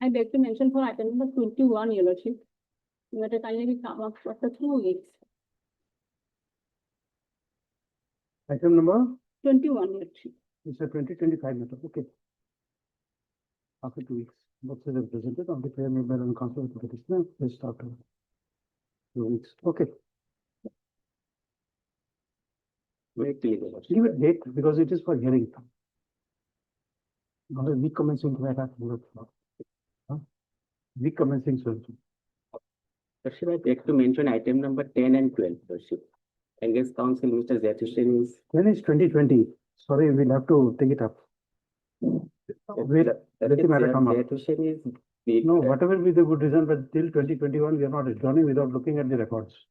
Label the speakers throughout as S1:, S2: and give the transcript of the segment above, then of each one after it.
S1: I beg to mention for item number 21, Your Lordship, you have kindly come up after 2 weeks.
S2: Item number
S1: 21, Your Lordship.
S2: is a 2025 matter. Okay. After 2 weeks, both is represented on the prayer made by the council of the petitioner just after 2 weeks. Okay.
S3: Very clear, Your Lordship.
S2: Give it date because it is for hearing. Not a week commencing to that. Week commencing soon.
S3: Lordship, I beg to mention item number 10 and 12, Lordship. Against counsel, Mr. Zatushin is.
S2: When is 2020? Sorry, we'll have to take it up. Wait, let the matter come up.
S3: Zatushin is.
S2: No, whatever be the good reason, but till 2021, we are not adjourning without looking at the records.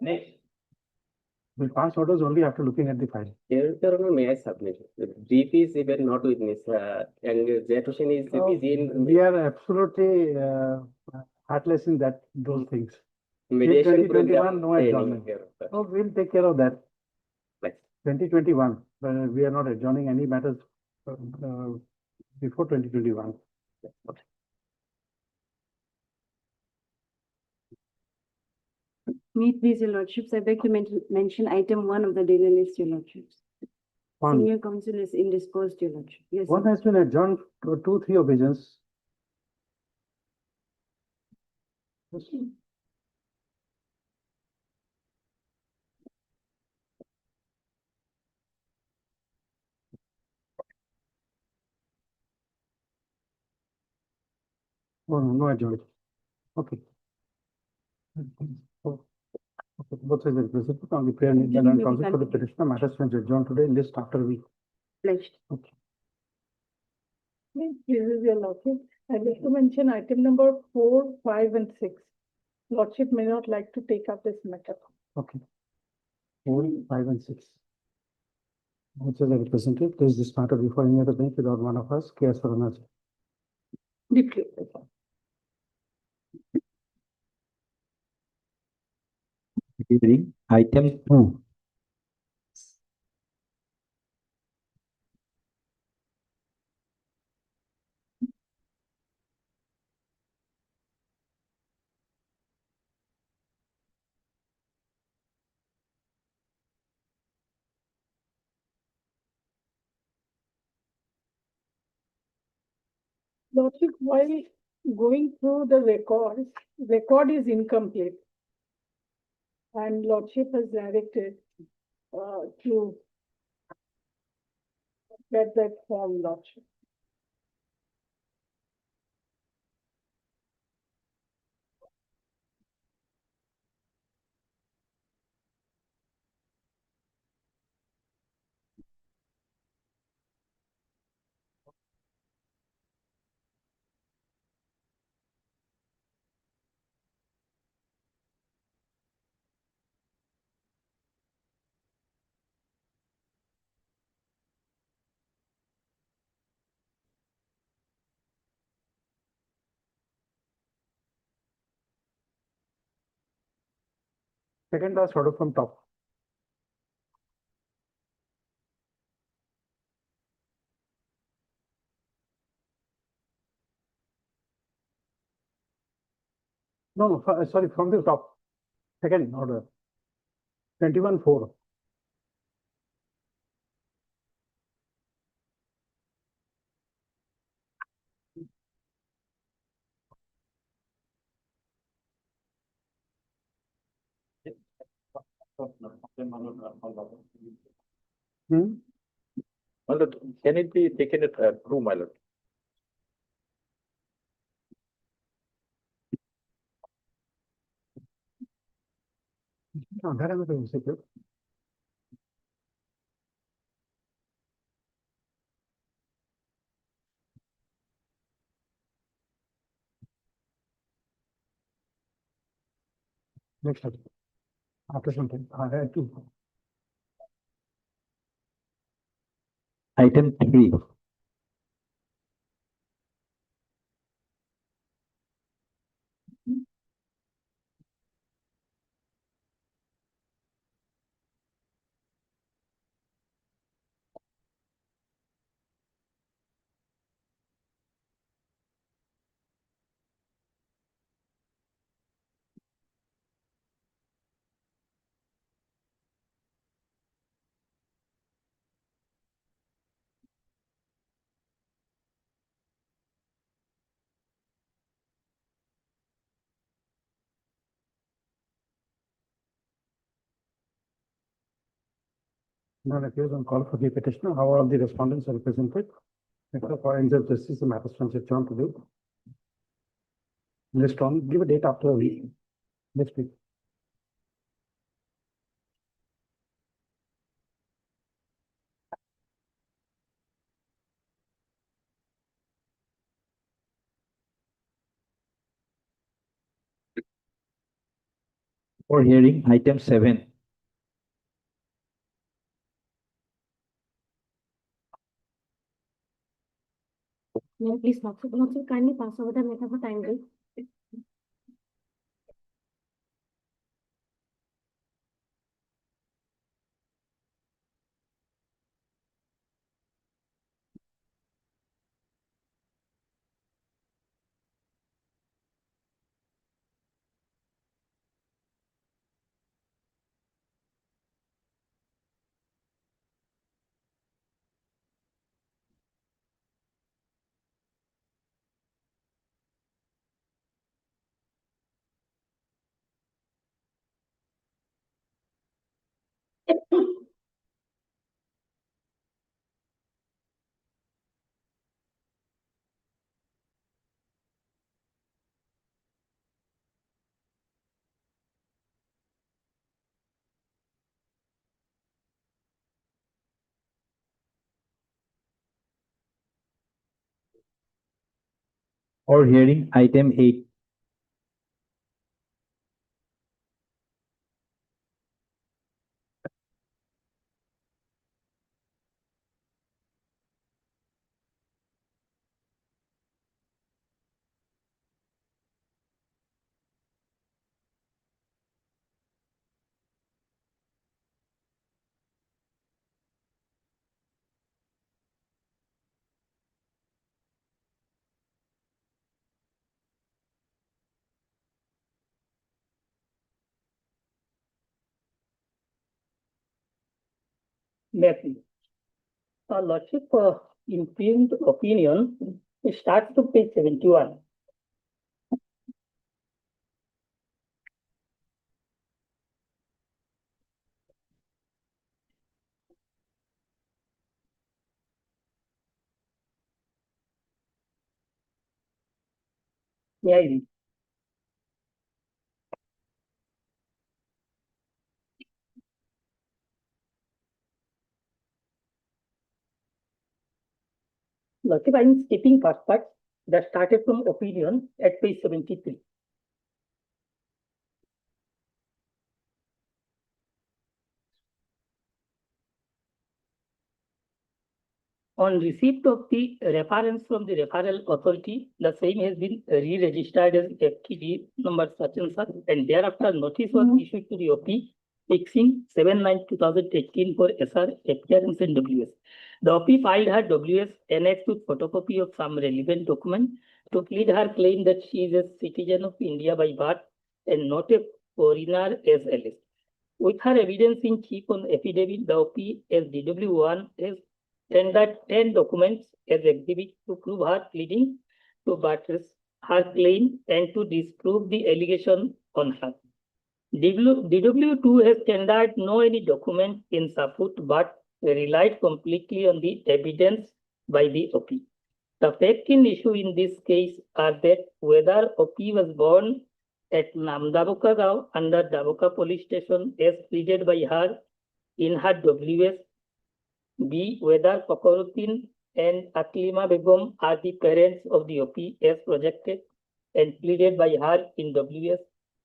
S3: Next.
S2: We'll pass orders only after looking at the file.
S3: Your Honor, may I submit? The brief is even not witness, and Zatushin is busy in.
S2: We are absolutely heartless in those things.
S3: Mediation
S2: 2021, no
S3: training
S2: adjournment.
S3: here, sir.
S2: Oh, we'll take care of that.
S3: Right.
S2: 2021, but we are not adjourning any matters before 2021.
S3: Okay.
S4: Me, please, Your Lordships. I beg to mention item 1 of the daily list, Your Lordships.
S2: One,
S4: Senior counsel is indisposed, Your Lordship. Yes,
S2: one
S4: sir.
S2: has been adjourned to 2-3 occasions. Oh, no, no adjourned. Okay. Oh, okay. Both sides are present on the prayer made by the council for the petitioner. Matters been adjourned today. List after week.
S4: Pledged.
S2: Okay.
S1: This is Your Lordship. I beg to mention item number 4, 5, and 6. Lordship may not like to take up this matter.
S2: Okay. 4, 5, and 6. Which is represented, place this matter before any other bench without one of us cares for another.
S1: Deeply.
S5: Good evening. Item 2.
S1: Lordship, while going through the record is incomplete. And Lordship has directed to get that form, Lordship.
S2: Second last order from top. No, no, sorry, from the top. Second order. 21-4. Hmm?
S6: My lord, can it be taken at true, my lord?
S2: No, that is the secret. Next item. After some time, I had to.
S5: Item 3.
S2: None appears on call for the petitioner. How all the respondents are represented? Except for Angel Justice, the matters John to do. List on, give a date after a week. Next week.
S5: For hearing, item 7.
S4: May I please, Lordship, kindly pass over the matter for time bill.
S5: For hearing, item 8.
S7: Matthew. Lordship, impugned opinion, it starts to page 71. May I read? Lordship, I am skipping first part that started from opinion at page 73. On receipt of the reference from the referral authority, the same has been re-registered as FTD number such and such, and thereafter notice was issued to the OP fixing 7/9/2018 for SR appearance and WS. The OP filed her WS annexed with photocopy of some relevant document to plead her claim that she is a citizen of India by birth and not a foreigner as alleged. With her evidence in chief on affidavit, the OP as DW1 has tendered 10 documents as exhibit to prove her pleading, to buttress her claim, and to disprove the allegation on her. DW2 has tendered no any document in support but relied completely on the evidence by the OP. The fact in issue in this case are that whether OP was born at Namdaboka Gao under Daboka police station as pleaded by her in her WS, B, whether Fakhruddin and Aklima Begum are the parents of the OP as projected and pleaded by her in WS.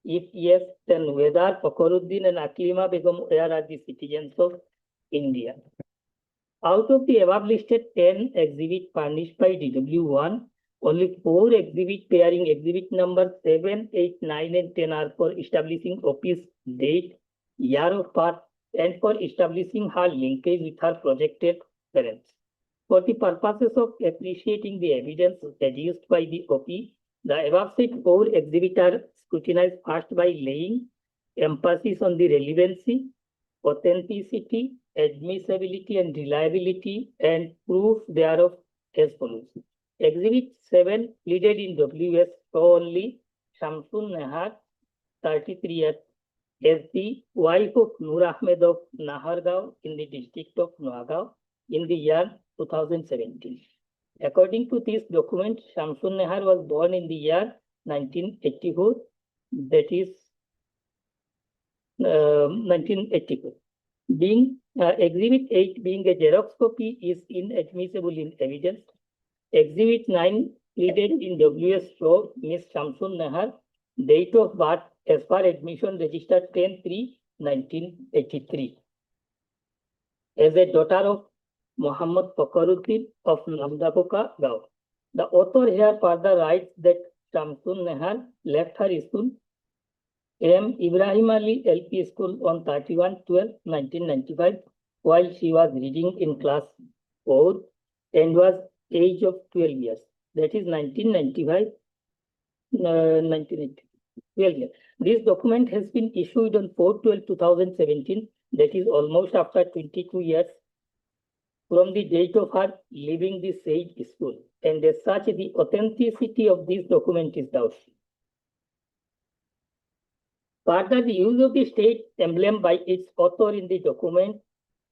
S7: If yes, then whether Fakhruddin and Aklima Begum are the citizens of India. Out of the above listed 10 exhibits furnished by DW1, only 4 exhibits bearing exhibit number 7, 8, 9, and 10 are for establishing OP's date, year of birth, and for establishing her linkage with her projected parents. For the purposes of appreciating the evidence adduced by the OP, the above said 4 exhibits are scrutinized first by laying emphasis on the relevancy, authenticity, admissibility, and reliability, and proof thereof as follows. Exhibit 7 pleaded in WS saw only Shamsun Nahar, 33 years as the wife of Nur Ahmed of Nahargaon in the district of Noagaon in the year 2017. According to this document, Shamsun Nahar was born in the year 1984, that is 1984. Being Exhibit 8 being a Xerox copy is inadmissible in evidence. Exhibit 9 pleaded in WS show Ms. Shamsun Nahar, date of birth as per admission registered 10/3/1983. As a daughter of Muhammad Fakaruddin of Namdapoka Gaon. The author here further writes that Shamsun Nahar left her school M. Ibrahim Ali LP School on 31/12/1995 while she was reading in class 4 and was age of 12 years. That is 1995, 1980, 12 years. This document has been issued on 4/12/2017, that is almost after 22 years from the date of her leaving the said school, and as such, the authenticity of this document is doubtful. Further, the use of the state emblem by its author in the document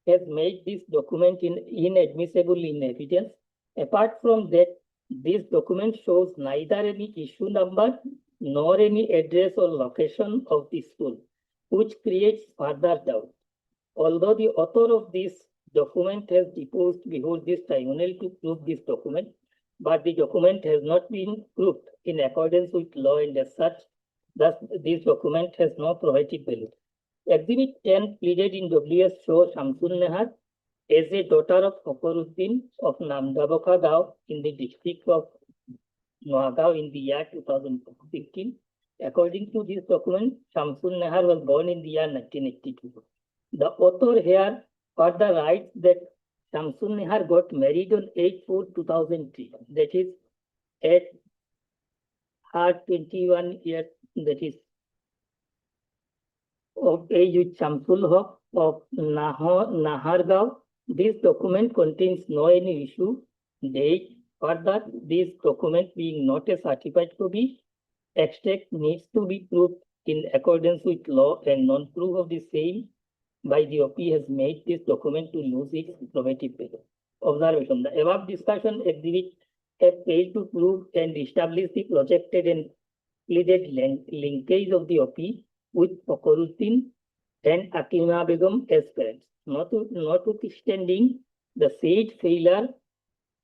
S7: has made this document inadmissible in evidence. Apart from that, this document shows neither any issue number nor any address or location of the school, which creates further doubt. Although the author of this document has deposed before this tribunal to prove this document, but the document has not been proved in accordance with law, and as such, thus this document has no probative value. Exhibit 10 pleaded in WS show Shamsun Nahar as a daughter of Fakaruddin of Namdapoka Gaon in the district of Noagaon in the year 2015. According to this document, Shamsun Nahar was born in the year 1982. The author here further writes that Shamsun Nahar got married on 8/4/2003. That is, at her 21 years, that is, of age with Shamsul Haq of Nahargaon. This document contains no any issue, date. Further, this document being not a certified copy, extract needs to be proved in accordance with law, and non-proof of the same by the OP has made this document to lose its probative value. Observation: the above discussion exhibit have failed to prove and establish the projected and pleaded linkage of the OP with Fakaruddin and Akima Begum as parents. Notwithstanding the said failure,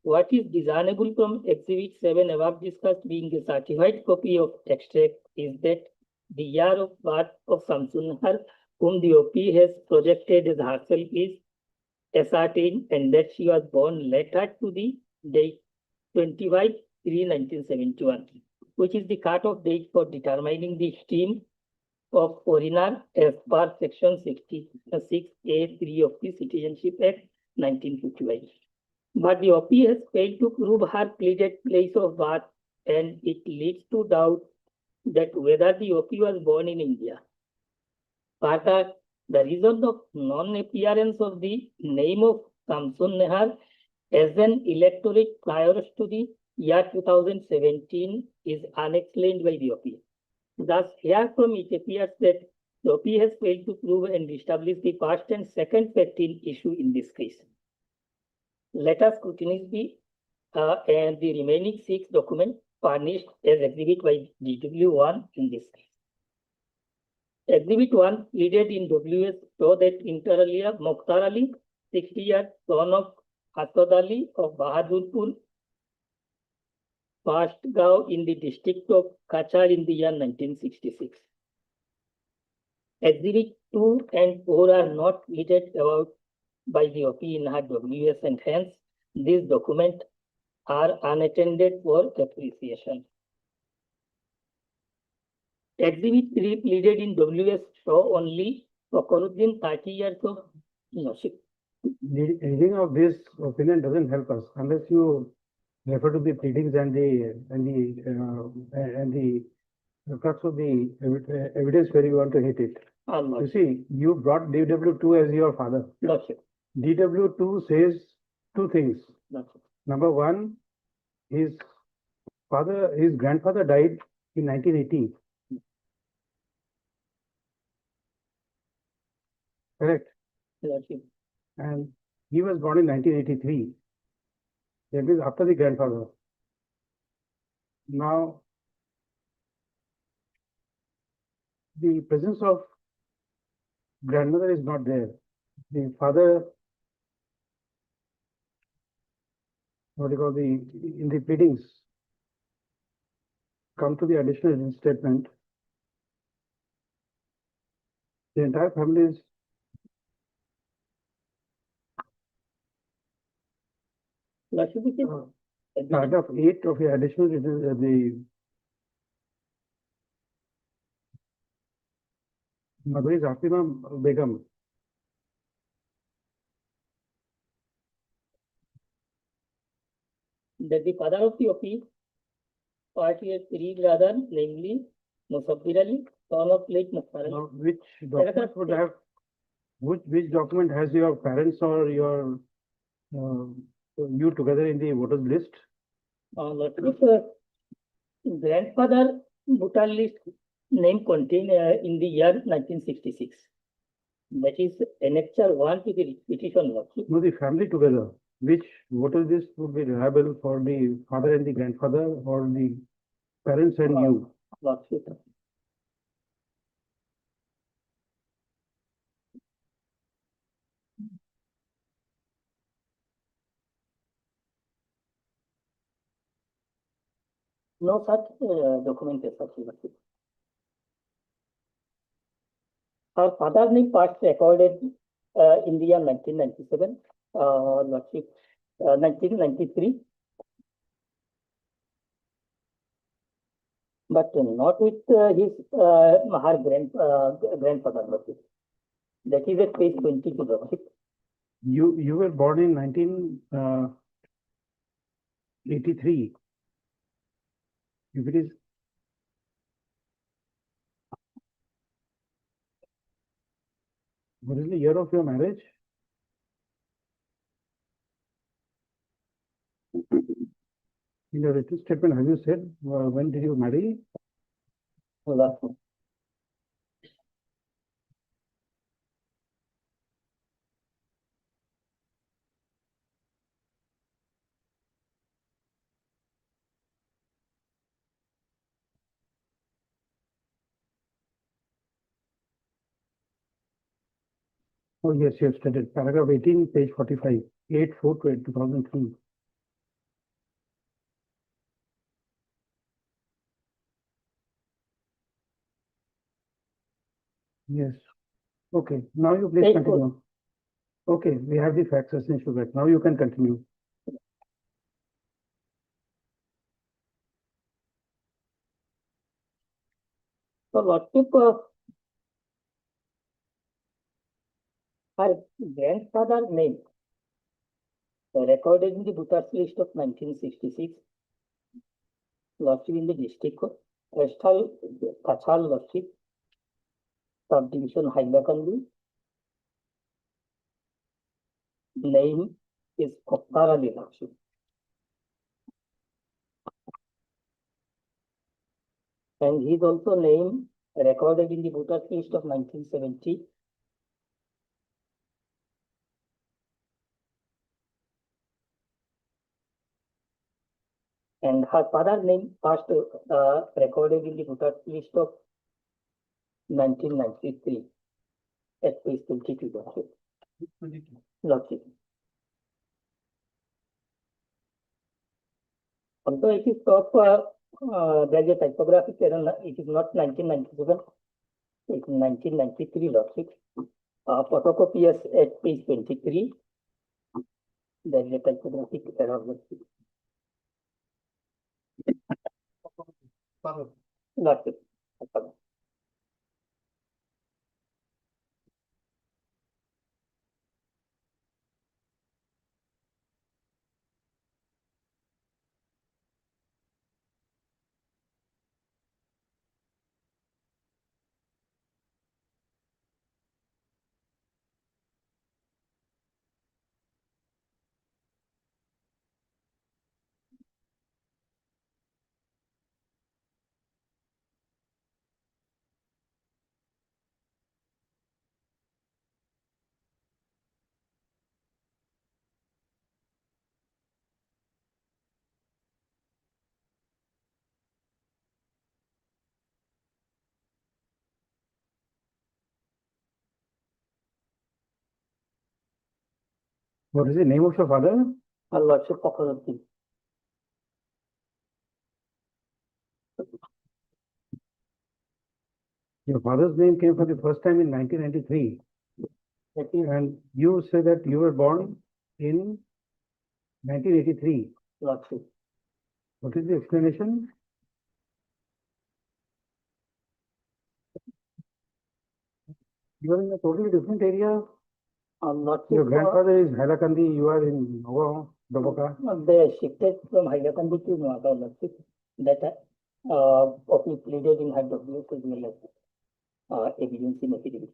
S7: what is discernible from Exhibit 7 above discussed being a certified copy of extract is that the year of birth of Shamsun Nahar, whom the OP has projected as herself, is ascertained, and that she was born later to the date 25/3/1971, which is the cut-off date for determining the stream of foreigner as per section 66A(3) of the Citizenship Act 1955. But the OP has failed to prove her pleaded place of birth, and it leads to doubt that whether the OP was born in India. Further, the reason of non-appearance of the name of Shamsun Nahar as an electorate prior to the year 2017 is unexplained by the OP. Thus, herefrom it appears that the OP has failed to prove and establish the first and second fact in issue in this case. Let us scrutinize the remaining 6 documents furnished as exhibit by DW1 in this case. Exhibit 1 pleaded in WS show that inter alia Mukhtar Ali, 60 years, son of Asad Ali of Bahadurpur, Pastgaon in the district of Kachar in the year 1966. Exhibit 2 and 4 are not pleaded about by the OP in her WS, and hence these documents are unattended for appreciation. Exhibit 3 pleaded in WS show only Fakaruddin, 30 years of ownership.
S2: Reading of this opinion doesn't help us unless you refer to the pleadings and the crux of the evidence where you want to hit it. You see, you brought DW2 as your father.
S7: Lordship.
S2: DW2 says 2 things.
S7: Lordship.
S2: Number 1, his grandfather died in 1918. correct?
S7: Lordship.
S2: And he was born in 1983. That means after the grandfather. Now, the presence of grandmother is not there. The father, what do you call in the pleadings, come to the additional statement. The entire family is
S7: Lordship, it is
S2: paragraph 8 of the additional, the mother is Fatima Begum.
S7: that the father of the OP party has three brothers, namely Musabbir Ali, son of late Mukhtar Ali.
S2: Now, which document would have, which document has your parents or your you together in the voters list?
S7: Lordship, grandfather voter list name contained in the year 1966. That is annexure 1 to the petition, Lordship.
S2: No, the family together. Which voter list would be reliable for the father and the grandfather, or the parents and you?
S7: Lordship. No such document is such, Lordship. Her father's name first recorded in the year 1997, Lordship, 1993. But not with her grandfather, Lordship. That is at page 22, Lordship.
S2: You were born in 1983. If it is what is the year of your marriage? In your written statement, have you said when did you marry?
S7: Lordship.
S2: Oh, yes, you have stated paragraph 18, page 45, 8/4/2003. Yes. Okay, now you please
S7: Page
S2: continue. Okay, we have the facts essential back. Now you can continue.
S7: So, Lordship, her grandfather's name recorded in the voters list of 1966. Lordship in the district code, Kachal, Lordship, subdivision Hailakandi. Name is Mukhtar Ali, Lordship. And his also name recorded in the voters list of 1970. And her father's name first recorded in the voters list of 1993 at page 22, Lordship. Although it is there's a typographic error, it is not 1997, it is 1993, Lordship. Photocopiers at page 23, there is a typographic error, Lordship. Lordship.
S2: What is the name of your father?
S7: Her lordship Aforesaid.
S2: Your father's name came for the first time in 1993,
S7: That is
S2: and you say that you were born in 1983.
S7: lordship.
S2: What is the explanation? You are in a totally different area.
S7: Lordship.
S2: Your grandfather is Hailakandi, you are in Doboka.
S7: They shifted from Hailakandi to Noida lordship. That office pleaded in her WS as well as evidence in affidavit.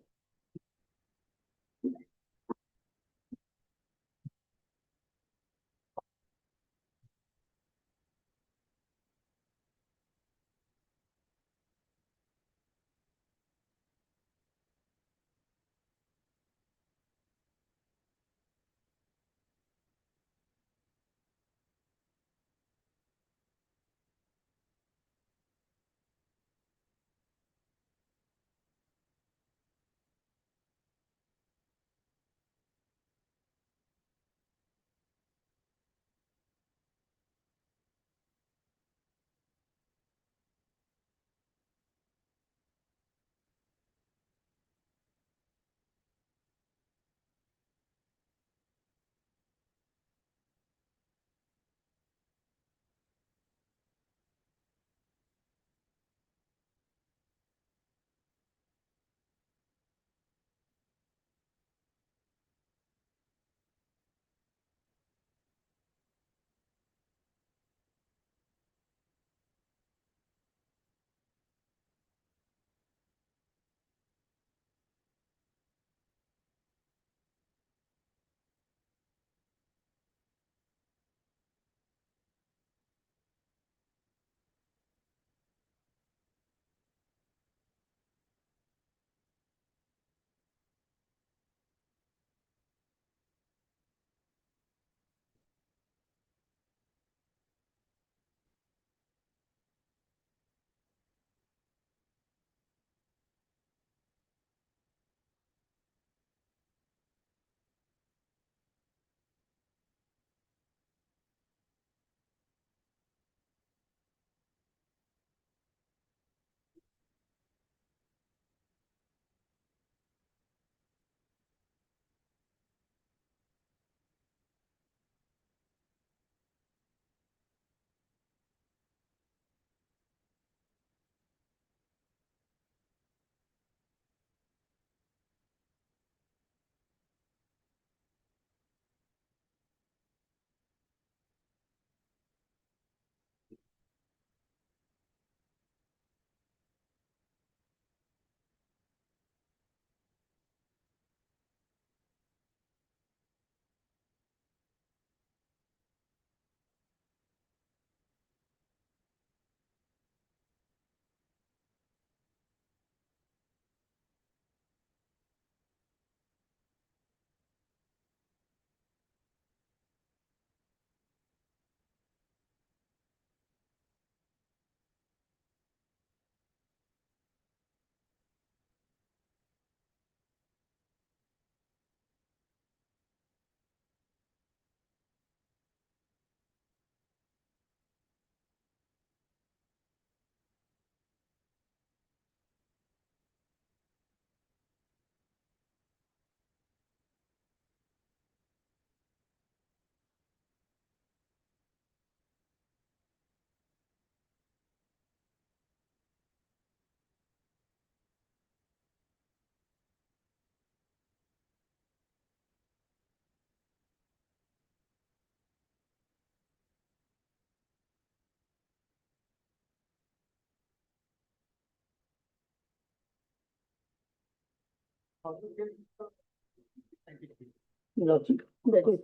S7: Logic, that is,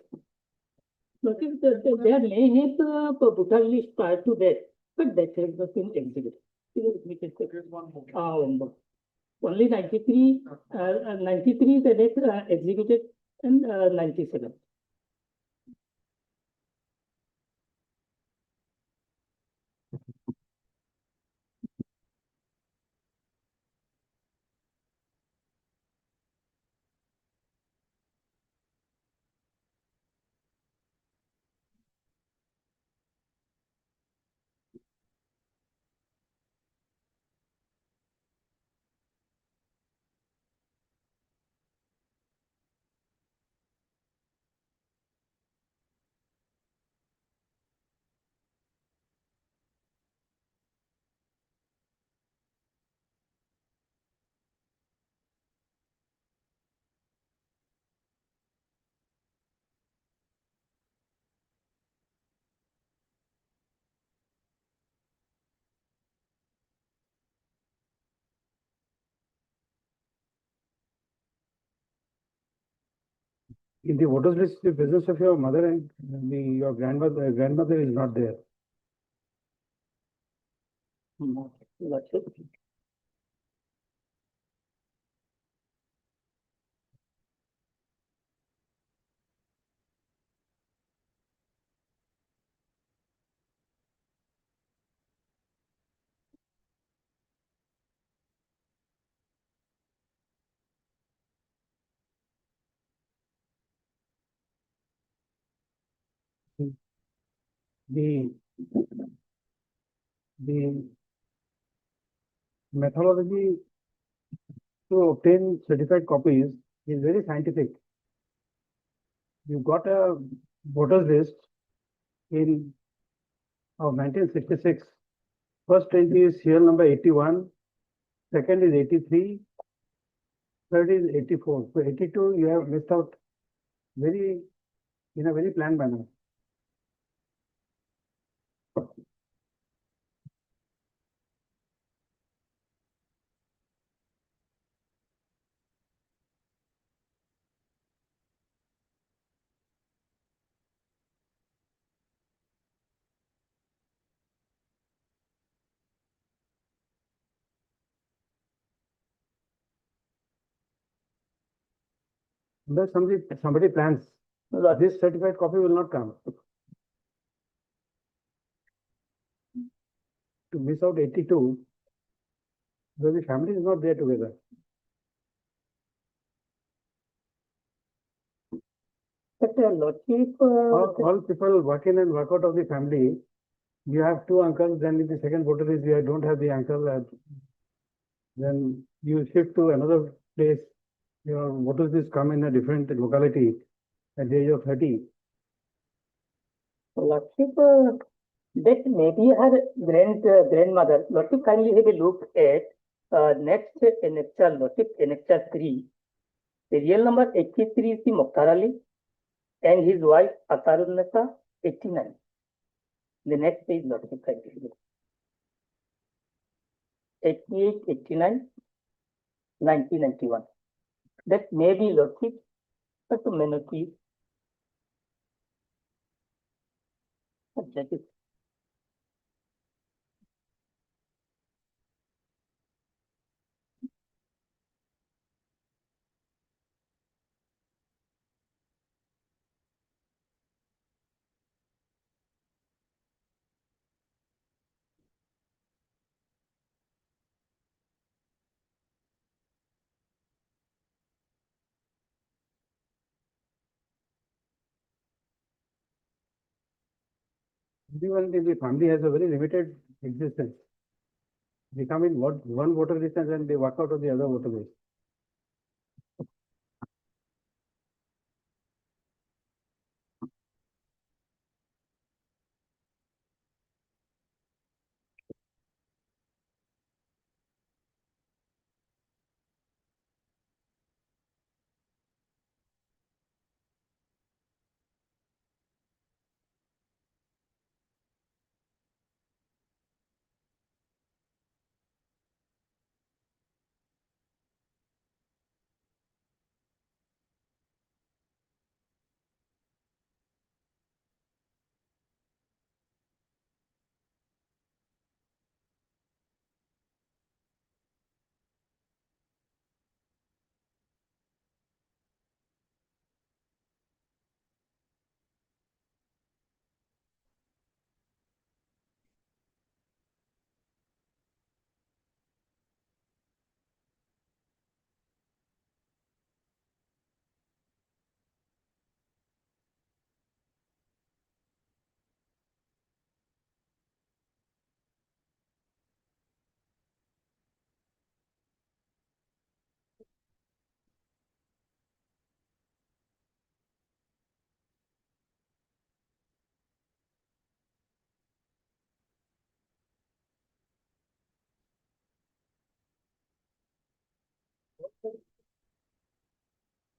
S7: logic, there may have brutal list prior to that, but that has not been executed. Only 93, 93 that is executed and 97.
S2: In the voters list, the business of your mother and your grandmother is not there.
S7: Lordship.
S2: The the methodology to obtain certified copies is very scientific. You got a voters list in of 1966. First entry is serial number 81, second is 83, third is 84. So 82 you have missed out in a very planned manner. Unless somebody plans, this certified copy will not come. To miss out 82, because the family is not there together.
S7: But Lordship,
S2: All people work in and work out of the family. You have two uncles, then in the second voter list, you don't have the uncle, then you shift to another place. Your voters list come in a different locality at the age of 30.
S7: Lordship, that maybe her grandmother. Lordship, kindly have a look at next annexure, Lordship, annexure 3. Serial number 83 is the Mukhtar Ali and his wife Asarunnisa 89. The next page, Lordship, kindly. 88, 89, 1991. That may be Lordship, but may not be. That is
S2: Everyone in the family has a very limited existence. They come in one voter list and then they walk out of the other voter list.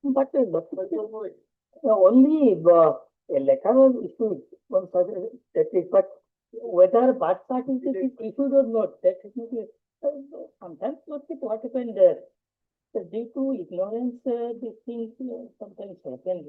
S7: but only a letter was issued from such that is, but whether birth certificate is issued or not, that is not sometimes what happened there. So due to ignorance, these things sometimes happen.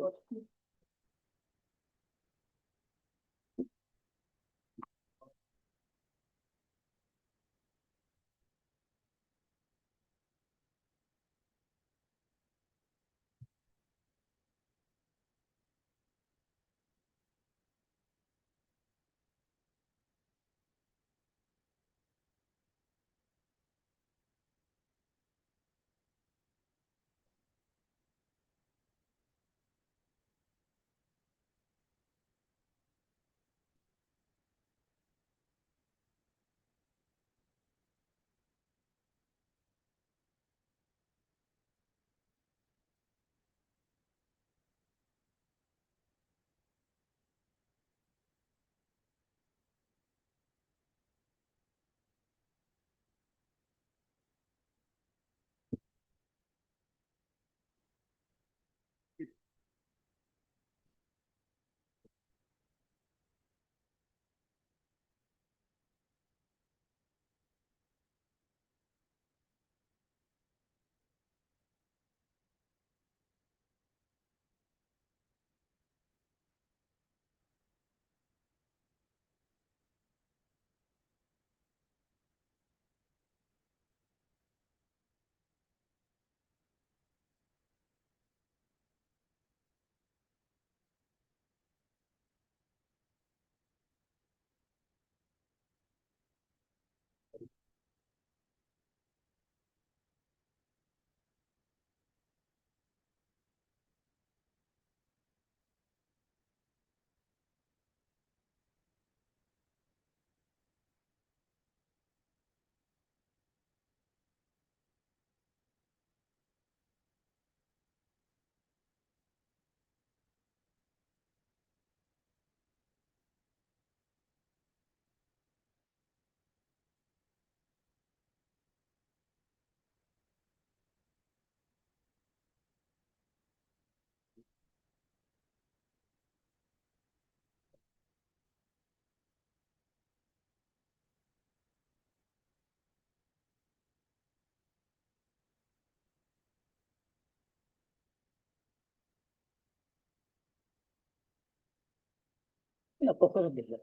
S7: Aforesaid.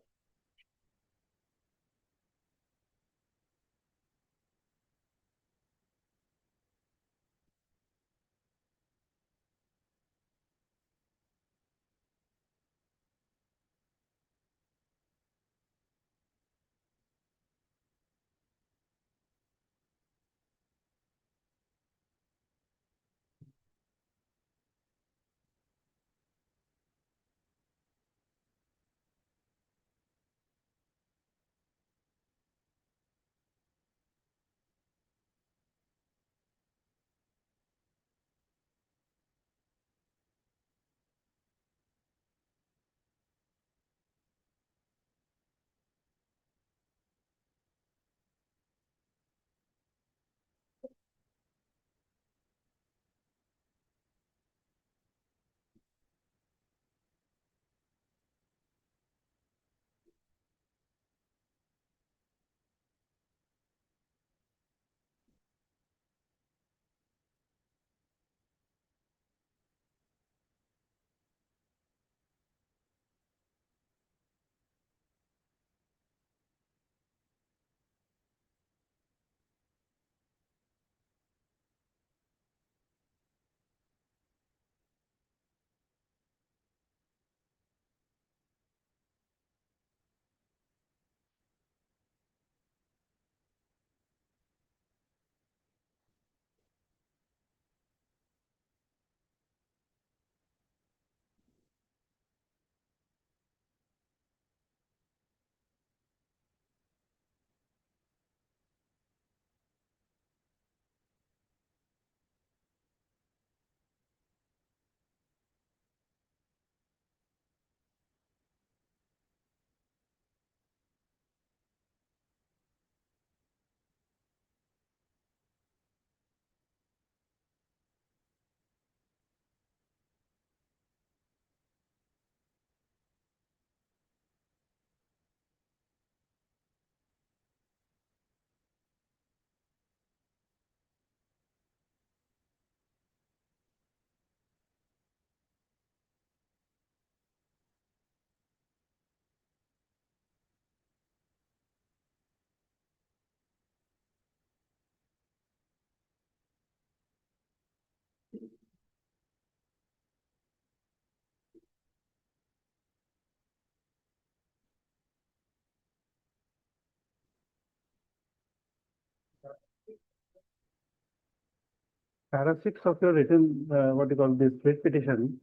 S2: para 6 of your written, what you call this writ petition,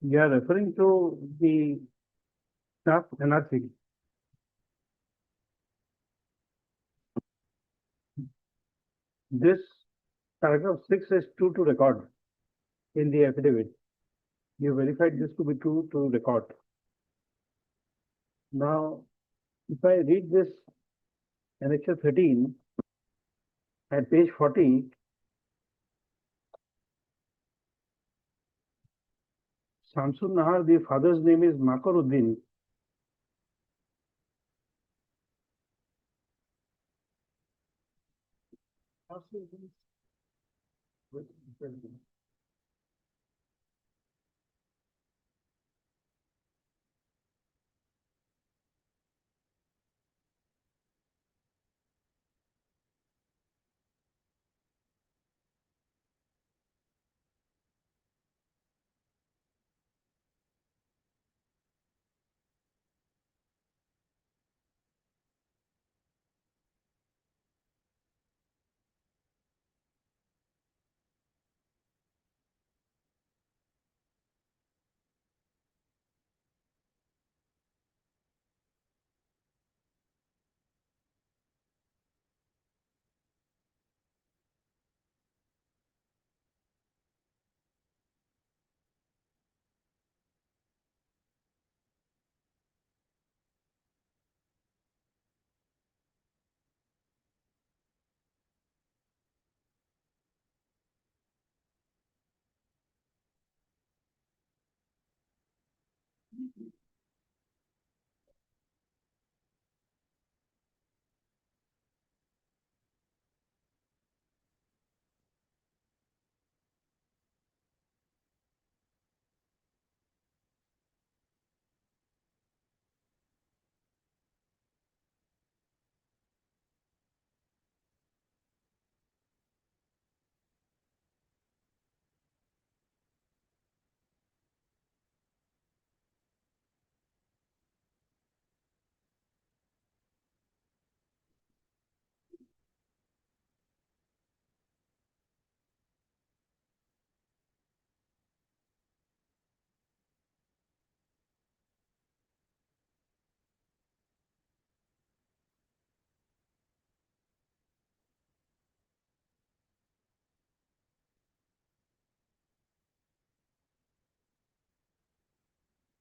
S2: you are referring to the draft NRC. This paragraph 6 is true to record in the affidavit. You verified this to be true to record. Now, if I read this annexure 13 at page 40, Samsun Nahar, the father's name is Makaruddin.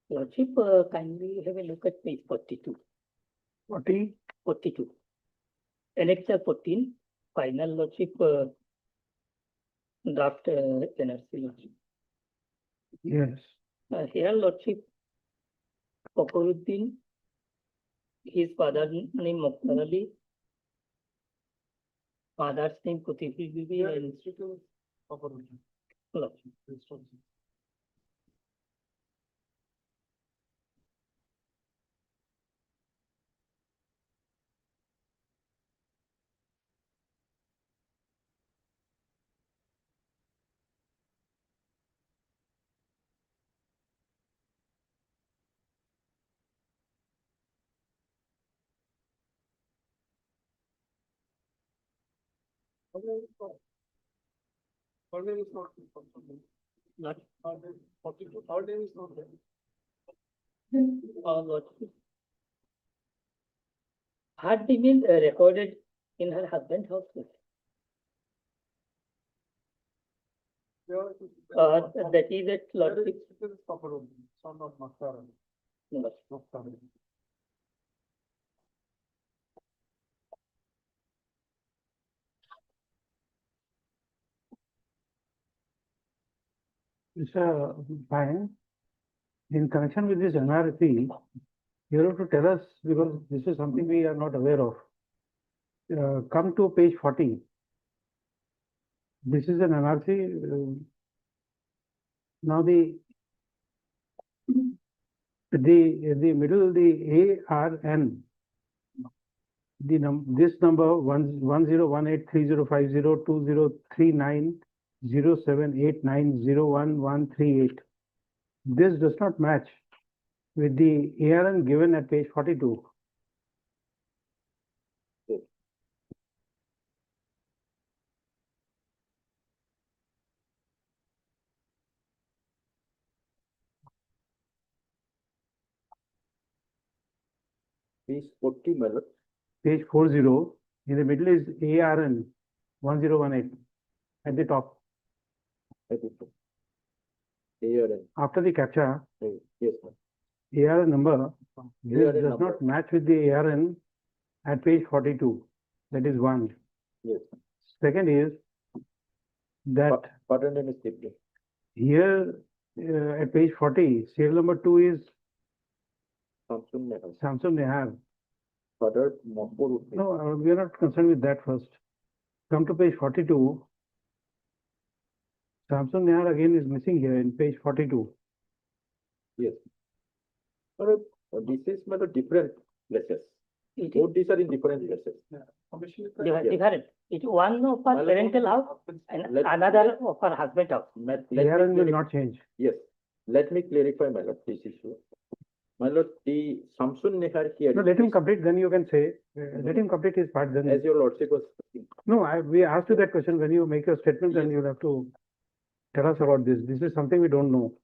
S7: Lordship, kindly have a look at page 42.
S2: 40,
S7: 42. Annexure 14, final Lordship, draft NRC Lordship.
S2: yes.
S7: Here Lordship, Fakhruddin, his father's name Mukhtar Ali, father's name Kutifi Bibi, and Lordship. Not, 42, third name is not there. Lordship. Had been recorded in her husband's house. That is at Lordship.
S2: Son of Mukhtar.
S7: No.
S2: Mr. Pai, in connection with this NRC, you have to tell us, because this is something we are not aware of. Come to page 40. This is an NRC. Now the middle, the ARN, this number 1018305020390789011138. This does not match with the ARN given at page 42.
S6: Page 40, my lord.
S2: Page 40, in the middle is ARN 1018 at the top.
S6: I think so. ARN.
S2: After the captcha,
S6: Yes, ma'am.
S2: ARN number this
S6: ARN
S2: does
S6: number.
S2: not match with the ARN at page 42. That is one.
S6: Yes.
S2: Second is that
S6: Father name is different.
S2: here at page 40, serial number 2 is
S6: Samsung Nehal.
S2: Samsung Nehar.
S6: Father Mohbur.
S2: No, we are not concerned with that first. Come to page 42. Samsung Nehar again is missing here in page 42.
S6: Yes. Madam, this is madam different places.
S7: It is
S6: Both these are in different places.
S7: different. It is one of our
S6: Madam,
S7: parental house and
S6: let-
S7: another of our husband house.
S6: Let me
S2: ARN will
S6: clarify-
S2: not change.
S6: Yes, let me clarify, my lord, this issue. My lord, the Samsung Nehar here.
S2: No, let him complete, then you can say, let him complete his part,
S6: As
S2: then.
S6: your lordship was speaking.
S2: No, we asked you that question. When you make your statement, then you'll have to tell us about this. This is something we don't know.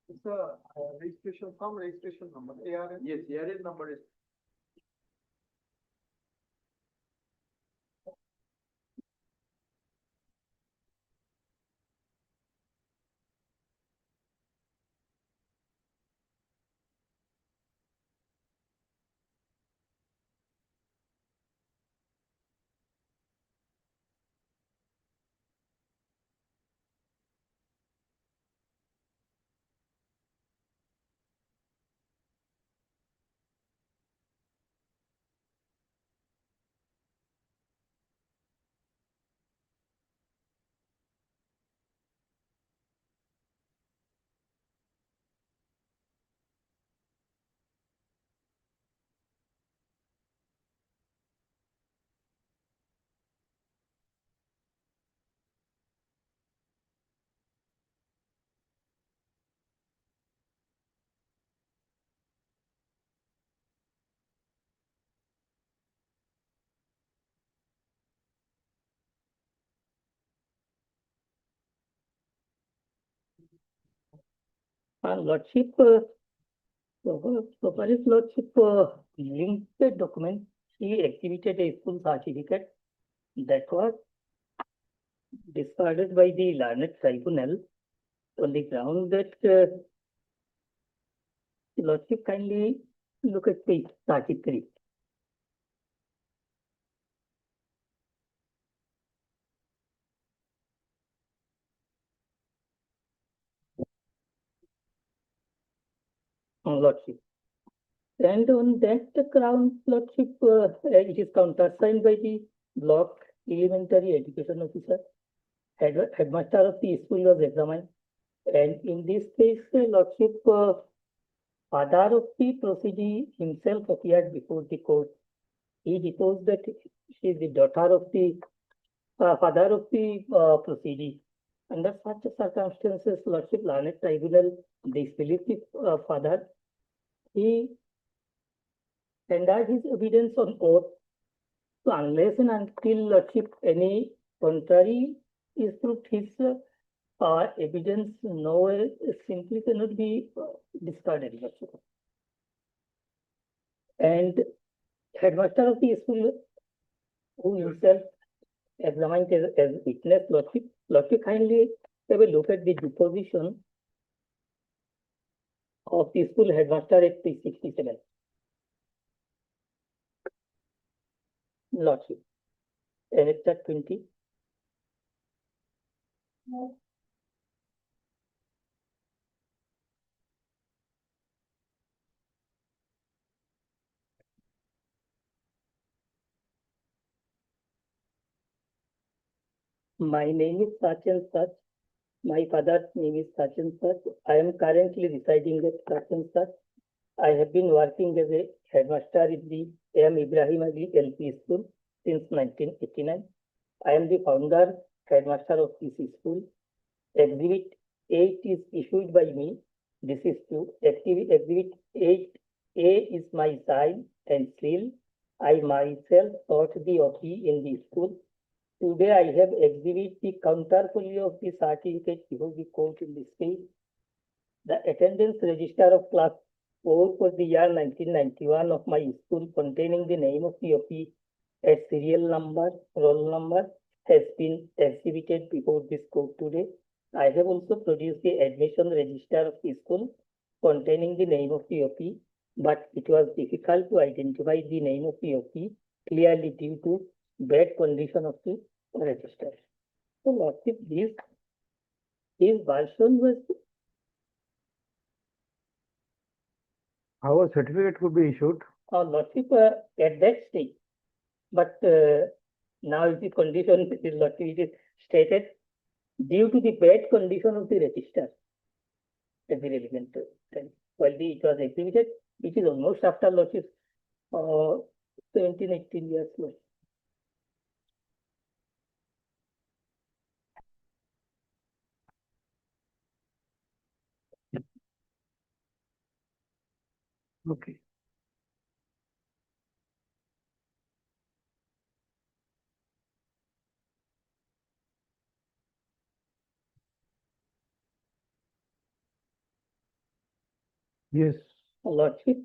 S8: It's a registration, some registration number, ARN.
S6: Yes, ARN number is.
S7: Lordship, so far as Lordship linked the document, he exhibited a full certificate that was discarded by the learned tribunal on the ground that Lordship kindly look at page 33. Lordship. And on that ground, Lordship, it is countersigned by the block elementary education officer. Headmaster of the school was examined. And in this case, Lordship, father of the proceeding himself appeared before the court. He deposed that she is the daughter of the father of the proceeding. Under such circumstances, Lordship learned tribunal disbelieved the father. He tendered his evidence on oath. So unless and until Lordship any contrary is proved, his evidence nowhere simply cannot be discarded. Lordship. And headmaster of the school, who himself examined as witness, Lordship kindly have a look at the deposition of the school headmaster at 367. Lordship. Annexure 20. My name is such and such. My father's name is such and such. I am currently residing at such and such. I have been working as a headmaster in the M. Ibrahim Ali LP school since 1989. I am the founder headmaster of this school. Exhibit 8 is issued by me. This is true. Exhibit 8A is my sign and seal. I myself taught the OP in the school. Today I have exhibited the counterfolio of the certificate before the court in this case. The attendance register of class 4 for the year 1991 of my school containing the name of the OP and serial number, roll number has been exhibited before this court today. I have also produced the admission register of the school containing the name of the OP, but it was difficult to identify the name of the OP clearly due to bad condition of the register. So, Lordship, this version was
S2: How a certificate could be issued?
S7: Lordship at that stage. But now the condition, Lordship, it is stated due to the bad condition of the register at the relevant time. While it was exhibited, it is almost after Lordship 17, 18 years. Lordship.
S2: Okay. Yes.
S7: Lordship,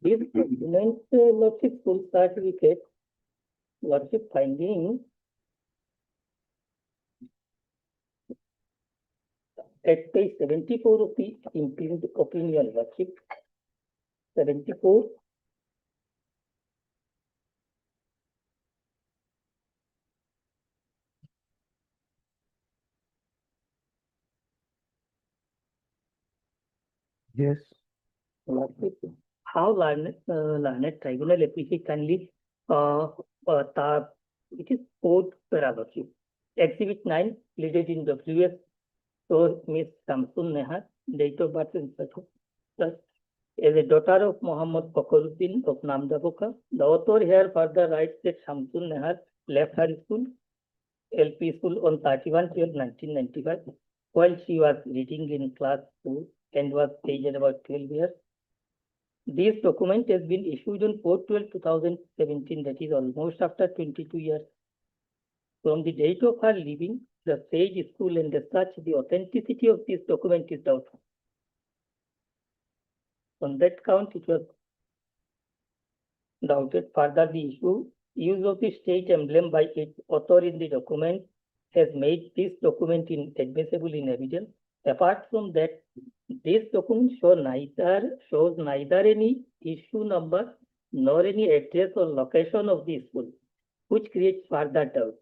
S7: this document, Lordship full certificate, Lordship finding at page 74 of the impugned opinion, Lordship, 74.
S2: Yes.
S7: Lordship, how learned tribunal appreciate kindly it is fourth para, Lordship. Exhibit 9, pleaded in WS, so Miss Samsun Nehar, date of birth and such. Plus, as a daughter of Muhammad Fakhruddin of Namdaboka, the author here further writes that Samsun Nehar left her school, LP school on 31/12/1995, while she was reading in class 2 and was aged about 12 years. This document has been issued on 4/12/2017, that is almost after 22 years. From the date of her leaving the sage school and as such, the authenticity of this document is doubtful. On that count, it was doubted. Further, the use of the state emblem by its author in the document has made this document inadmissible in evidence. Apart from that, this document shows neither any issue number nor any address or location of the school, which creates further doubt.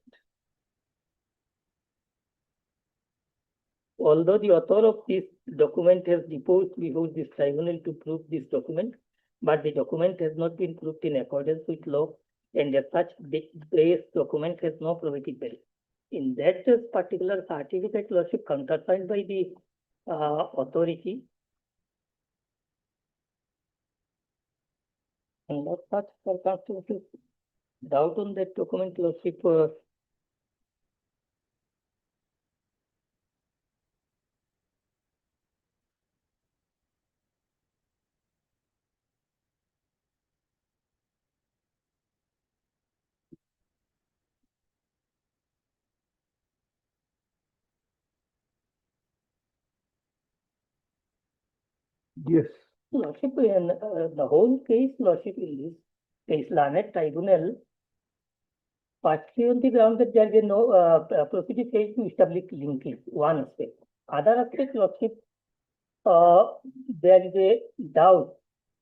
S7: Although the author of this document has deposed before this tribunal to prove this document, but the document has not been proved in accordance with law, and as such, this document has no probative value. In that particular certificate, Lordship, countersigned by the authority, under such circumstances, doubt on that document, Lordship,
S2: Yes.
S7: Lordship, in the whole case, Lordship, in this case, learned tribunal, partly on the ground that there is no procedure failed to establish linkage, one aspect. Other aspect, Lordship, there is a doubt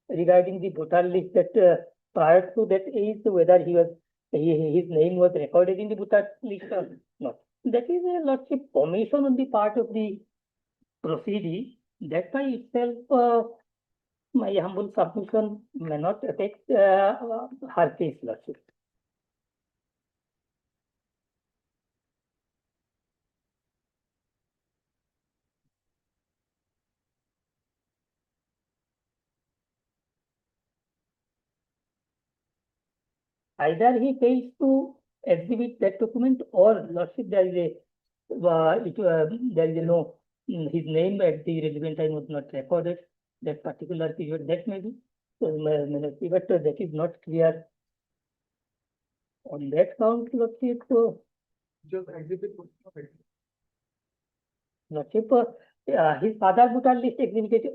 S7: regarding the voter list that prior to that age, whether his name was recorded in the voter list or not. That is a Lordship omission on the part of the proceedee. That by itself, my humble submission may not affect her case, Lordship. Either he fails to exhibit that document, or Lordship, there is no his name at the relevant time was not recorded that particular period. That may be, but that is not clear On that count, Lordship,
S8: Just exhibit. one of it.
S7: Lordship, his father voter list exhibited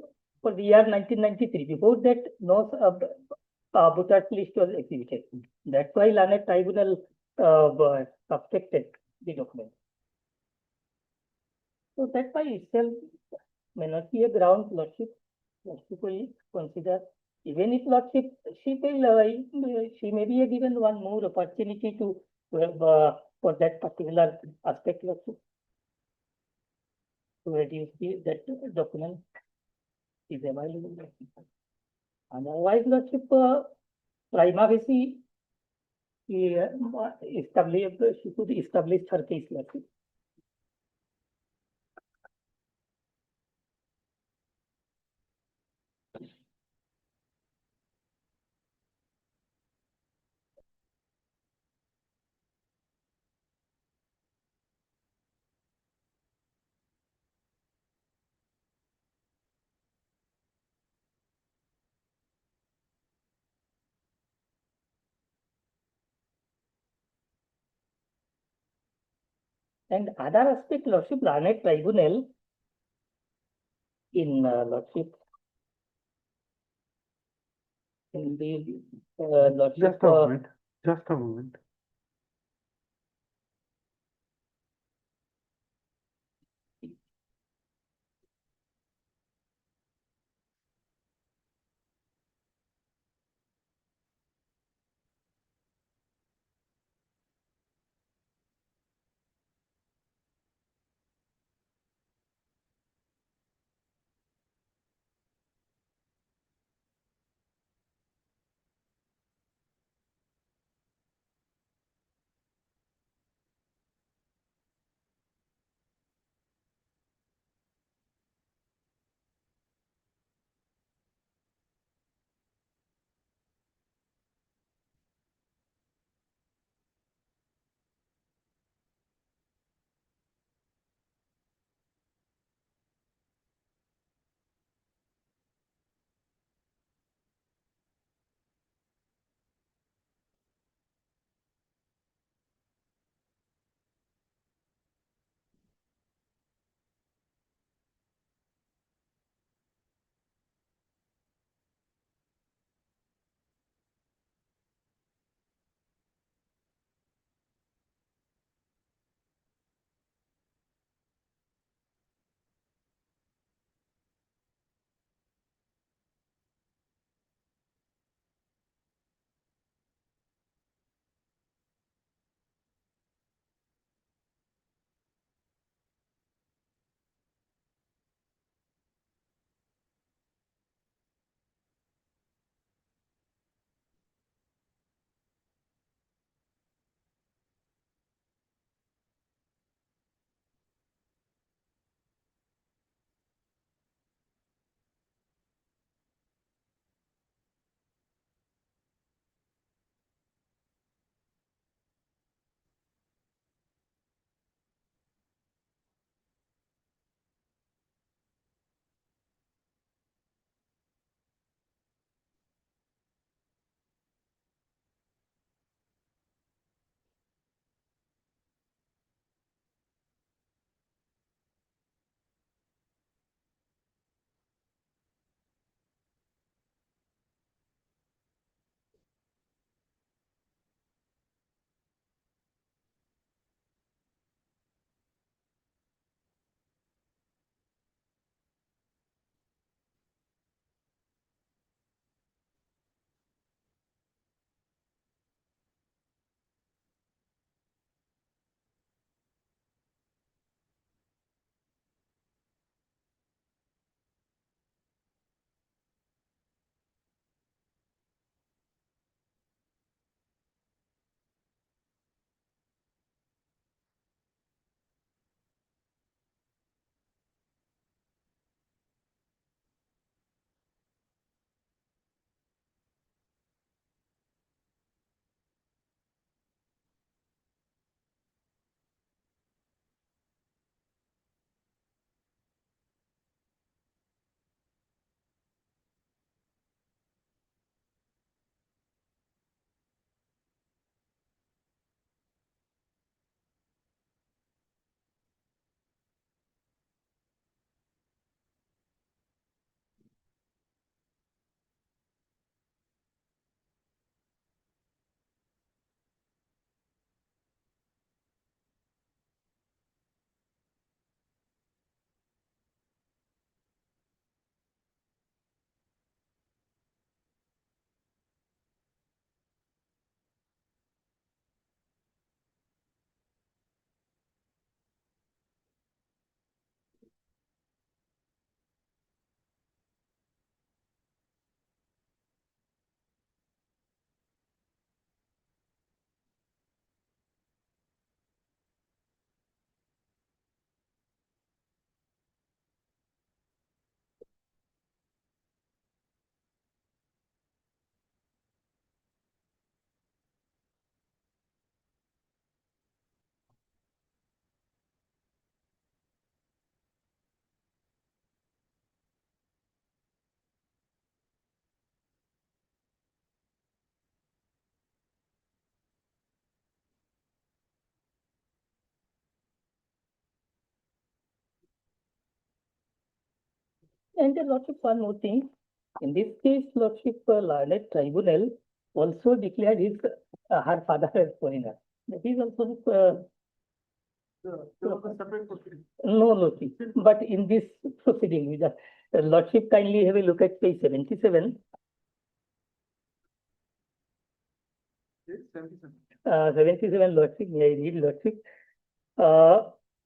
S7: for the year 1993. Before that, no voters list was exhibited. That's why Lanet Tribunal subjected the document. So that's why itself may not be a ground, Lordship. Lordship will consider, even if Lordship, she may be given one more opportunity to have for that particular aspect, Lordship, to reduce that document is available. Otherwise, Lordship, prima facie, she could establish her case, Lordship. And other aspect, Lordship, Lanet Tribunal in Lordship, in the Lordship,
S2: Just a moment.
S7: And the lordship, one more thing, in this case, lordship, learned tribunal also declared her father as foreigner. That is also,
S8: There was a separate proceeding.
S7: no notice, but in this proceeding, with the lordship, kindly have a look at page 77.
S8: 77.
S7: 77 lordship, may I read lordship?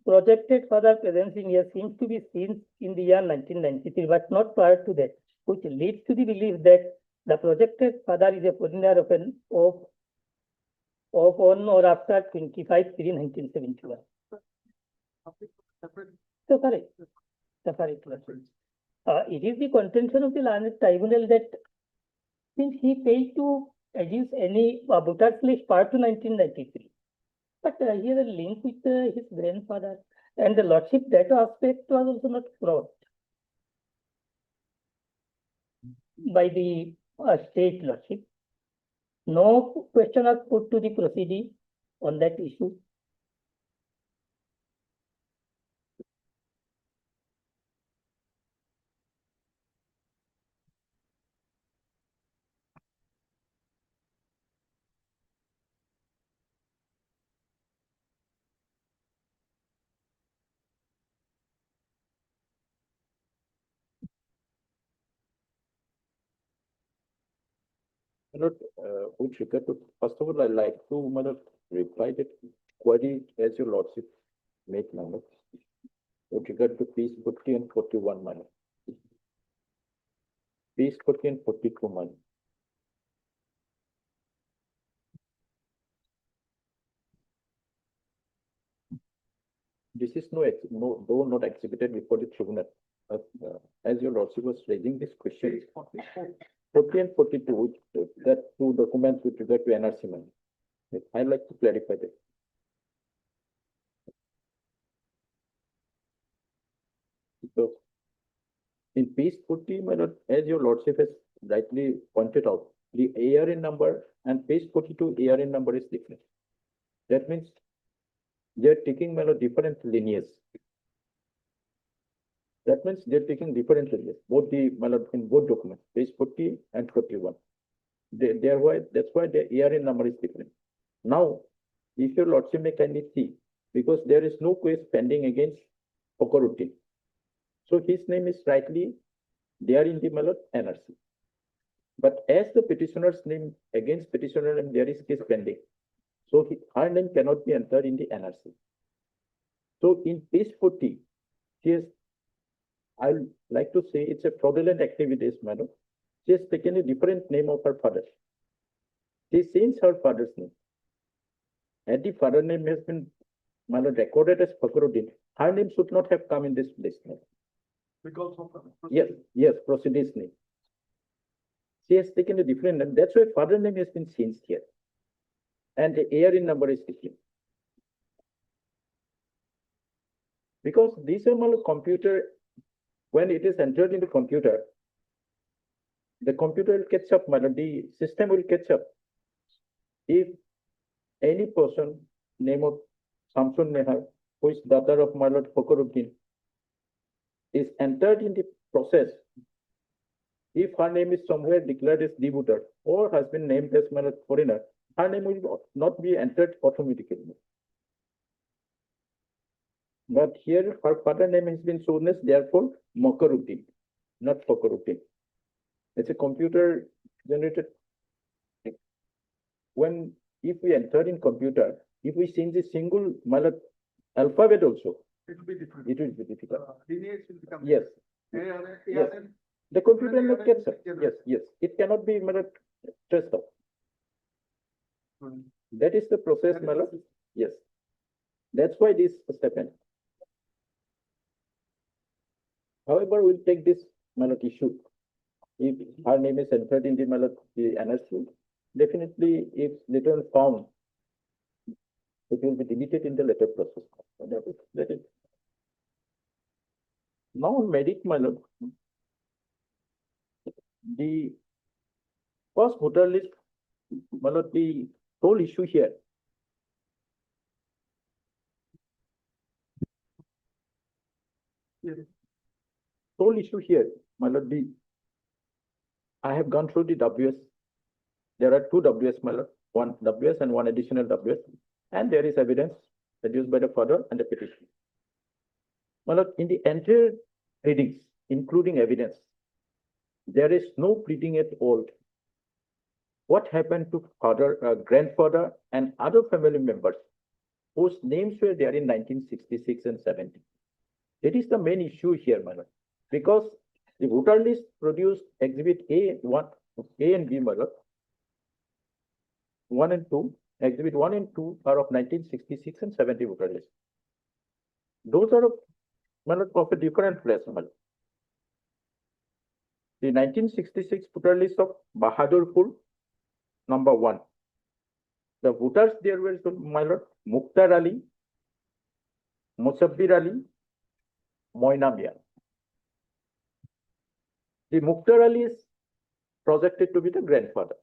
S7: Projected father presence in here seems to be seen in the year 1993, but not prior to that, which leads to the belief that the projected father is a foreigner of on or after 25/3/1971.
S8: Separate.
S7: So correct. So correct, lordship. It is the contention of the learned tribunal that since he failed to adduce any voters list prior to 1993. But here a link with his grandfather and the lordship, that aspect was also not proved by the state lordship. No question was put to the proceeding on that issue.
S6: Not, with regard to, first of all, I like to, reply that query as your lordship make, with regard to piece 40 and 41, piece 40 and 42, This is though not exhibited before the tribunal. As your lordship was raising this question, 40 and 42, which, that two documents with regard to NRC money. Yes, I'd like to clarify that. So, in piece 40, as your lordship has rightly pointed out, the ARN number and page 42 ARN number is different. That means they're taking different lineage. That means they're taking different lineage, both the in both documents, page 40 and 41. That's why the ARN number is different. Now, if your lordship may kindly see, because there is no case pending against Okoruddin. So his name is rightly there in the NRC. But as the petitioner's name against petitioner name, there is case pending. So her name cannot be entered in the NRC. So in page 40, I like to say it's a fraudulent activities, madam. She has taken a different name of her father. She changed her father's name. And the father name has been recorded as Fakhruddin. Her name should not have come in this list.
S8: Because of.
S6: Yes, proceedings name. She has taken a different name. That's why father name has been changed here. And the ARN number is different. Because these are computer, when it is entered in the computer, the computer will catch up, the system will catch up. If any person, name of Samsun Nehar, who is daughter of my lord Fakhruddin, is entered in the process, if her name is somewhere declared as debuter or has been named as foreigner, her name will not be entered automatically. But here her father name has been shown as therefore Makaruddin, not Fakhruddin. It's a computer generated. If we enter in computer, if we change a single alphabet also,
S8: It will be different.
S6: it will be difficult.
S8: Lineage will become.
S6: Yes,
S8: ARN.
S6: Yes. the computer will catch up. Yes, it cannot be traced up. That is the process, Yes, that's why this happened. However, we'll take this issue. If her name is entered in the NRC, definitely if later found, it will be deleted in the later process. That is. Now, merit, the first voter list, the whole issue here.
S8: Yes.
S6: Whole issue here my lord, I have gone through the WS. There are two WS, my lord, one WS and one additional WS, and there is evidence produced by the father and the petitioner. My lord, in the entire pleadings, including evidence, there is no pleading at all. What happened to father, grandfather, and other family members whose names were there in 1966 and 70? That is the main issue here, my lord, because the voter list produced exhibit A and B, my lord. 1 and 2, exhibit 1 and 2 are of 1966 and 70 voter list. Those are of, my lord, of a different place, my lord. The 1966 voter list of Bahadurpur, number 1. The voters there were, my lord, Mukhtar Ali, Musabbir Ali, Moina Mia. The Mukhtar Ali is projected to be the grandfather.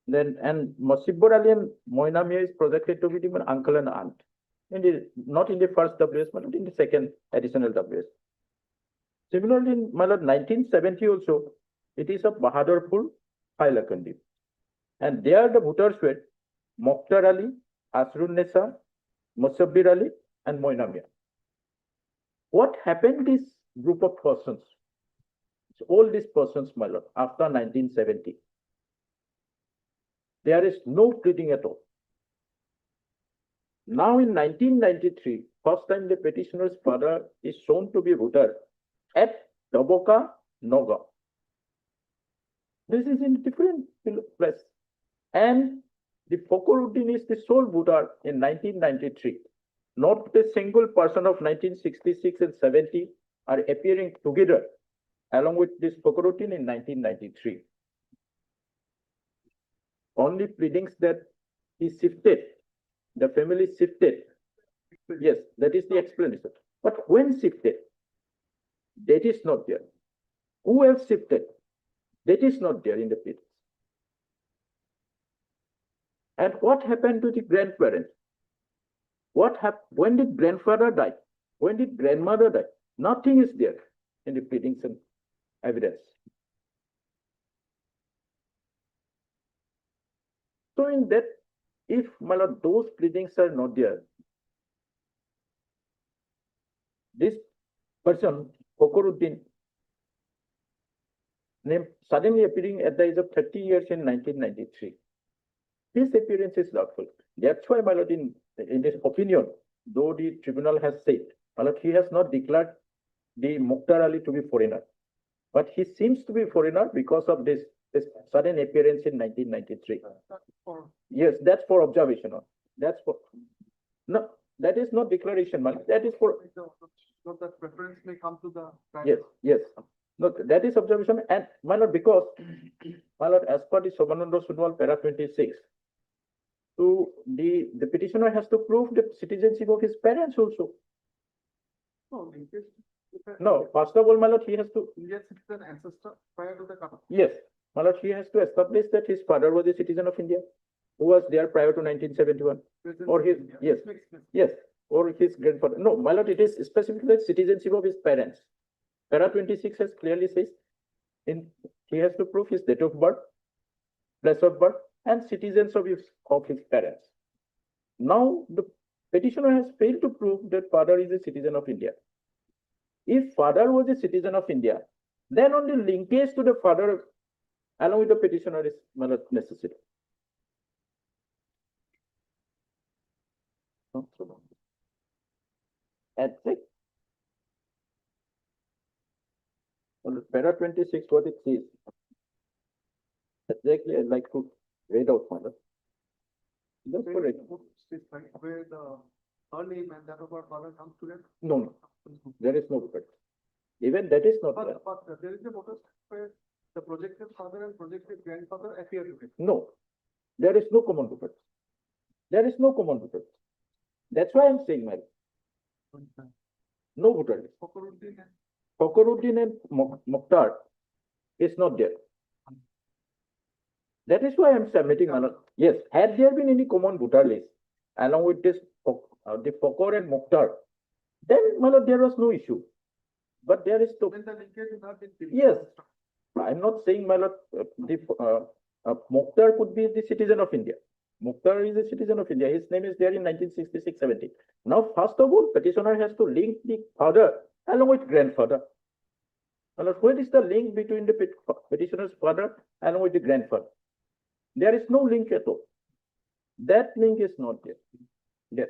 S6: Then, and Musabbir Ali and Moina Mia is projected to be the uncle and aunt. Not in the first WS, but in the second additional WS. Similarly, in my lord, 1970 also, it is of Bahadurpur, Hailakandi. And there the voters were Mukhtar Ali, Asrun Nessa, Musabbir Ali, and Moina Mia. What happened to this group of persons? All these persons, my lord, after 1970. There is no pleading at all. Now in 1993, first time the petitioner's father is shown to be voter at Daboka, Noga. This is in different place. And the Fakhruddin is the sole voter in 1993. Not a single person of 1966 and 70 are appearing together along with this Fakhruddin in 1993. Only pleadings that he shifted, the family shifted. Yes, that is the explanation. But when shifted, that is not there. Who have shifted? That is not there in the pleadings. And what happened to the grandparents? When did grandfather die? When did grandmother die? Nothing is there in the pleadings and evidence. So in that, if my lord, those pleadings are not there, this person, Fakhruddin, name suddenly appearing at the age of 30 years in 1993. His appearance is doubtful. That's why, my lord, in this opinion, though the tribunal has said, my lord, he has not declared the Mukhtar Ali to be foreigner. But he seems to be foreigner because of this sudden appearance in 1993. Yes, that's for observation. That's for, no, that is not declaration, man. That is for.
S8: So that preference may come to the.
S6: Yes, yes. No, that is observation. And my lord, because, my lord, as per the Sobananda Sunwal para 26, so the petitioner has to prove the citizenship of his parents also.
S8: No,
S6: No, first of all, my lord, he has to.
S8: Indian citizen ancestor prior to the cutoff.
S6: Yes, my lord, he has to establish that his father was a citizen of India, who was there prior to 1971. Or his, yes, yes, or his grandfather. No, my lord, it is specifically citizenship of his parents. Para 26 has clearly says, he has to prove his date of birth, place of birth, and citizens of his parents. Now, the petitioner has failed to prove that father is a citizen of India. If father was a citizen of India, then only linkage to the father along with the petitioner is necessary. At 6, on para 26, what it says, exactly I'd like to read out, mother. Just for it.
S8: Where the surname and that of our father comes together.
S6: No, there is no voter. Even that is not there.
S8: But there is a voter where the projected father and projected grandfather appear together.
S6: No, there is no common voter. There is no common voter. That's why I'm saying, my no voter. Fakhruddin and Mukhtar is not there. That is why I'm submitting. Yes, had there been any common voter list along with this the Fakhur and Mukhtar, then there was no issue. but there is to,
S8: When the linkage is not been.
S6: yes. I'm not saying, my lord, Mukhtar could be the citizen of India. Mukhtar is a citizen of India. His name is there in 1966-70. Now, first of all, petitioner has to link the father along with grandfather. My lord, where is the link between the petitioner's father along with the grandfather? There is no link at all. That link is not there. There.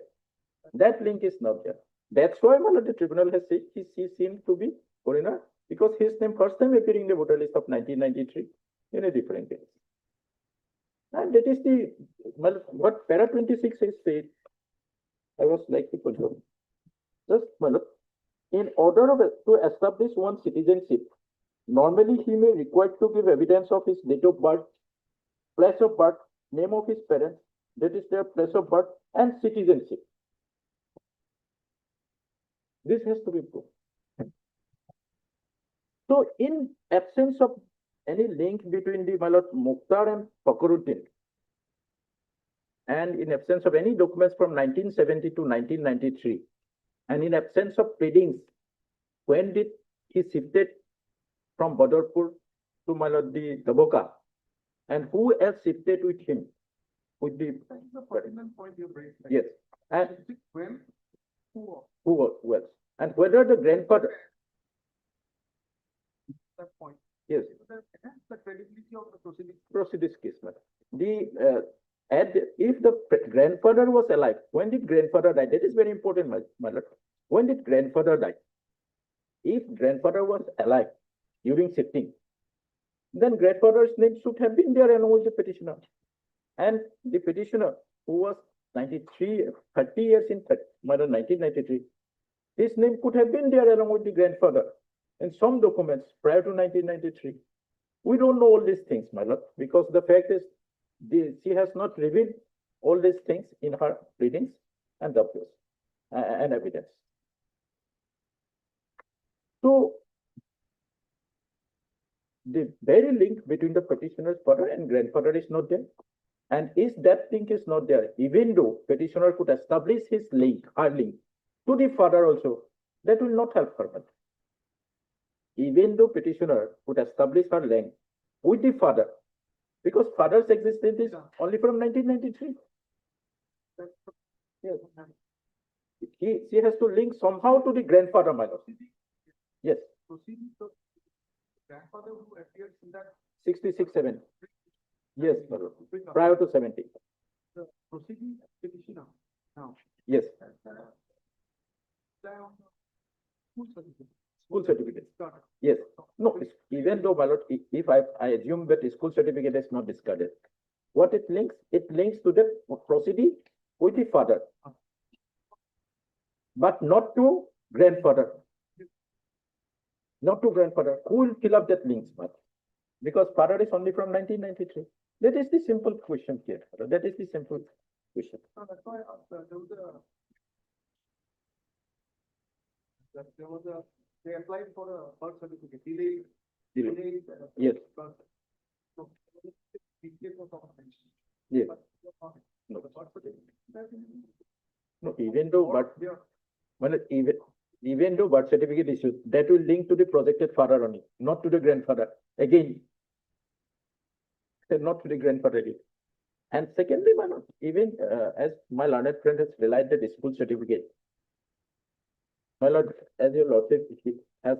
S6: That link is not there. That's why, my lord, the tribunal has said he seemed to be foreigner, because his name first time appearing in the voter list of 1993 in a different case. And that is the, well, what para 26 has said. I was like to control. Just, well, in order to establish one's citizenship, normally he may require to give evidence of his date of birth, place of birth, name of his parents, that is their place of birth, and citizenship. This has to be proved. So, in absence of any link between the, my lord, Mukhtar and Fakhruddin, and in absence of any documents from 1970 to 1993, and in absence of pleadings, when did he shifted from Badarpur to, my lord, the Daboka, and who else shifted with him? With the,
S8: That's the pertinent point you raised. like,
S6: yes, and
S8: When, who,
S6: who else? And whether the grandfather,
S8: that point.
S6: yes,
S8: Enhance the credibility of the proceedings.
S6: proceedings case, madam. If the grandfather was alive, when did grandfather die? That is very important, my lord. When did grandfather die? If grandfather was alive during shifting, then grandfather's name should have been there along with the petitioner. And the petitioner, who was 30 years in 1993, his name could have been there along with the grandfather in some documents prior to 1993. We don't know all these things, my lord, because the fact is, she has not revealed all these things in her pleadings and documents and evidence. So, the very link between the petitioner's father and grandfather is not there. And if that link is not there, even though petitioner could establish his link, her link to the father also, that will not help her. But even though petitioner could establish her link with the father, because father's existence is only from 1993. Yes. She has to link somehow to the grandfather, my lord. Yes,
S8: Proceedings of grandfather who appears in that.
S6: 66, 7. Yes, my lord. Prior to 70.
S8: The proceeding petitioner now.
S6: Yes,
S8: School certificate.
S6: school certificate.
S8: Got it.
S6: Yes. No, even though, my lord, if I assume that the school certificate is not discarded, what it links to the proceeding with the father, but not to grandfather. Not to grandfather. Who will fill up that links, but because father is only from 1993. That is the simple question here. That is the simple question.
S8: So that's why they applied for a birth certificate, delayed.
S6: Delay. Yes.
S8: birth. So, details was not mentioned.
S6: Yes.
S8: But,
S6: No.
S8: the birth certificate.
S6: No, even though, but
S8: Yeah.
S6: well, even though birth certificate issued, that will link to the projected father only, not to the grandfather. Again, not to the grandfather. And secondly, my lord, even as my learned friend has relied that school certificate, my lord, as your lordship he has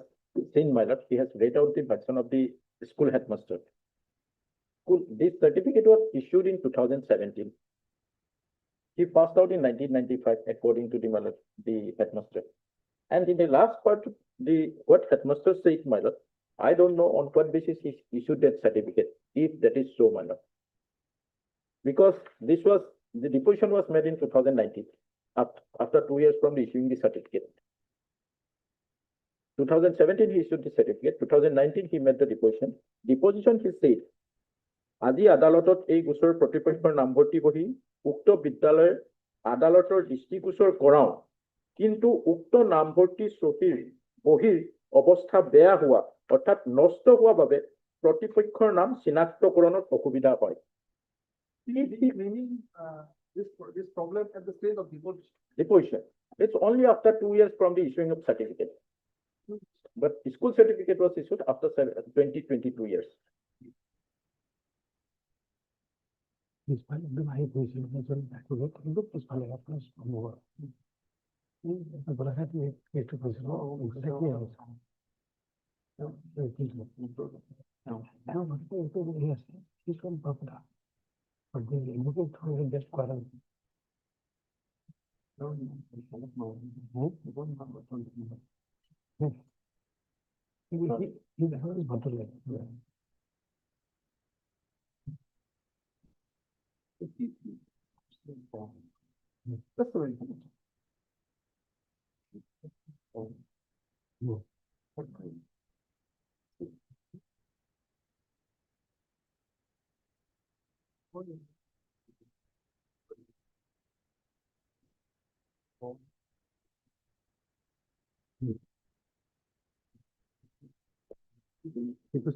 S6: seen, my lord, he has read out the version of the school headmaster. This certificate was issued in 2017. He passed out in 1995, according to the, my lord, the headmaster. And in the last part, what headmaster said, my lord, I don't know on what basis he issued that certificate, if that is so, my lord. Because the deposition was made in 2019, after 2 years from the issuing the certificate. 2017 he issued the certificate, 2019 he made the deposition. Deposition he said, আজি আদালতত এই গোচৰ প্ৰতিপক্ষৰ নামভৰ্তি বহি উক্ত বিদ্যালয়ৰ আদালতৰ দৃষ্টিগোচৰ কৰাও, কিন্তু উক্ত নামভৰ্তি চহীৰ বহিৰ অৱস্থা বেয়া হোৱা অৰ্থাৎ নষ্ট হোৱা বাবে প্ৰতিপক্ষৰ নাম চিনাক্তকৰণত অসুবিধা হয়।
S8: Meaning, this problem at the stage of deposition.
S6: Deposition. It's only after 2 years from the issuing of certificate. But school certificate was issued after 22 years.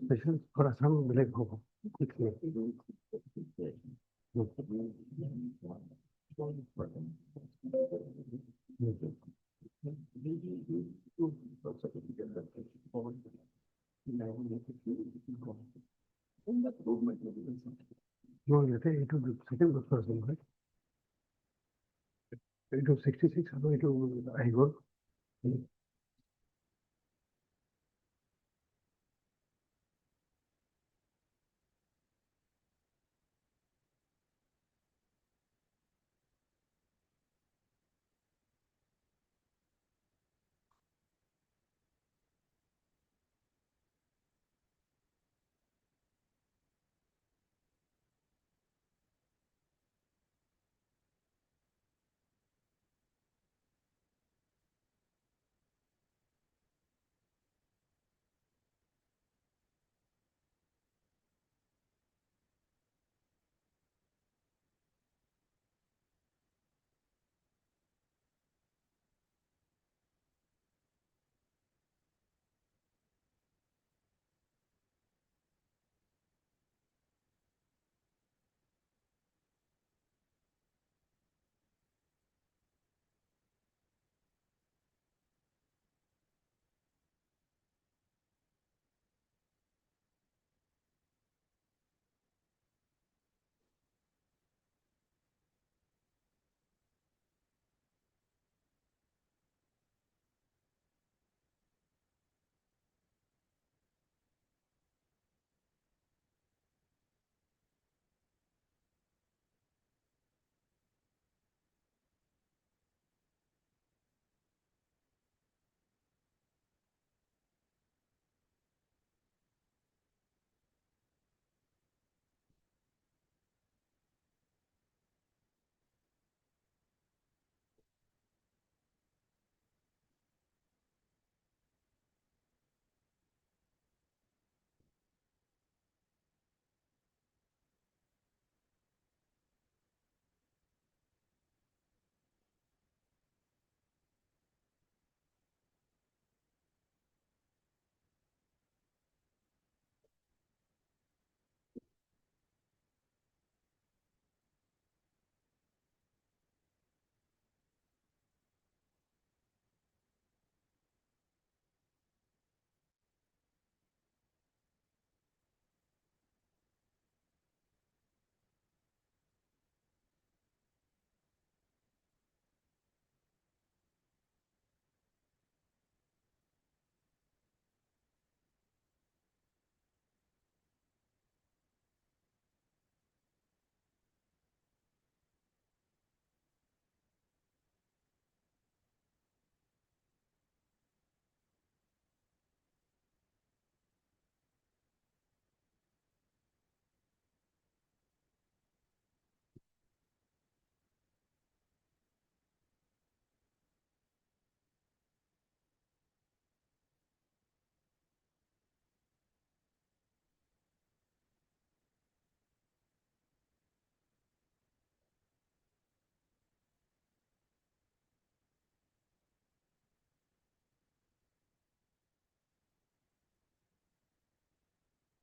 S2: special for Assam like No, it was the second person, right? It was 66, it was I work.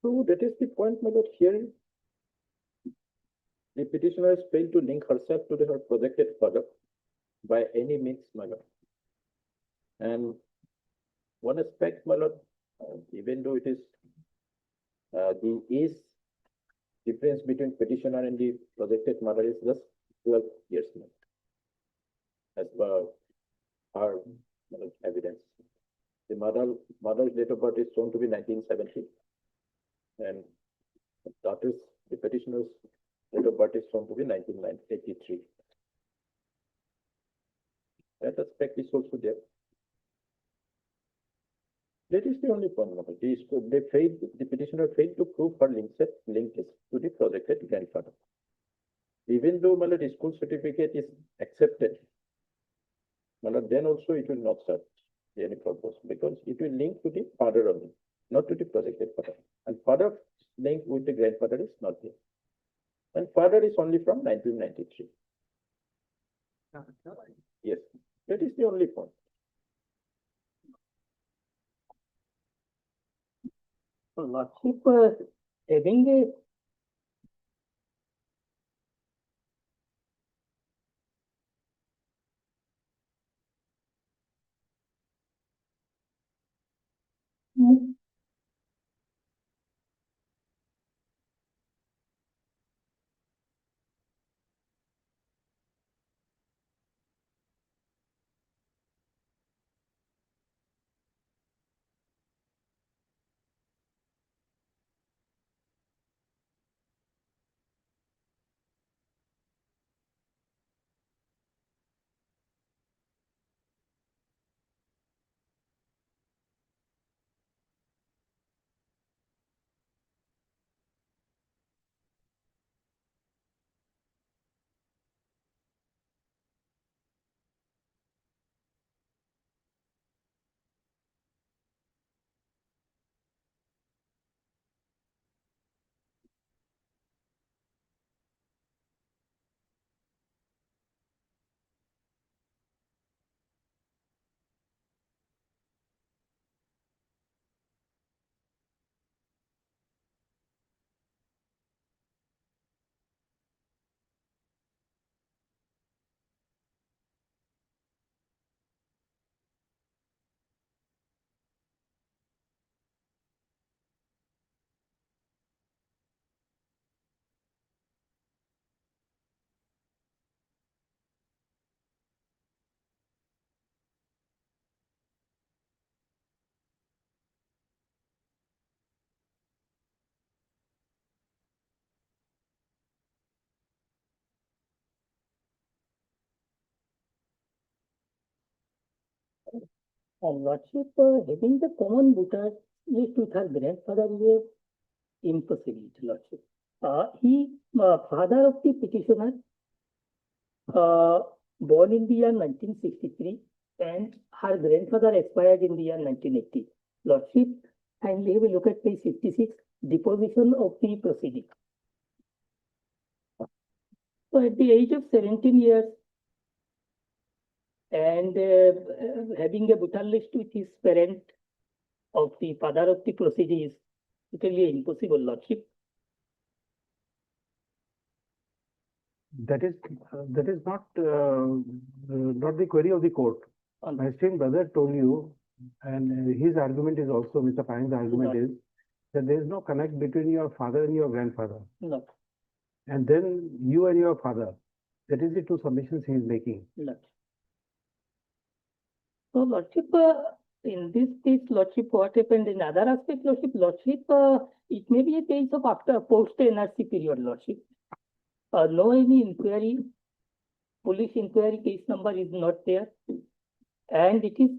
S6: So that is the point, my lord. Here, the petitioner has failed to link herself to her projected father by any means, my lord. And one aspect, my lord, even though it is the age difference between petitioner and the projected mother is just 12 years now, as per our evidence. The mother's date of birth is shown to be 1970, and the petitioner's date of birth is shown to be 1983. That aspect is also there. That is the only point. The petitioner failed to prove her linkage to the projected grandfather. Even though the school certificate is accepted, then also it will not serve any purpose, because it will link to the father only, not to the projected father. And father link with the grandfather is not there. And father is only from 1993. Yes, that is the only point.
S7: Lordship, having a Lordship, having the common voter list with her grandfather is a impossibility, Lordship. Father of the petitioner, born in the year 1963, and her grandfather expired in the year 1980. Lordship, kindly have a look at page 56, deposition of the proceeding. So at the age of 17 years, and having a voter list with his parent of the father of the proceeding is totally impossible, Lordship.
S2: That is not the query of the court. My esteemed brother told you, and his argument is also, Mr. Pang's argument is that there is no connect between your father and your grandfather.
S7: No,
S2: And then you and your father. That is the two submissions he is making.
S7: Lordship. So, Lordship, in this case, Lordship, what happened in other aspect, Lordship, it may be a case of after post-NRC period, Lordship. No any inquiry, police inquiry case number is not there. And it is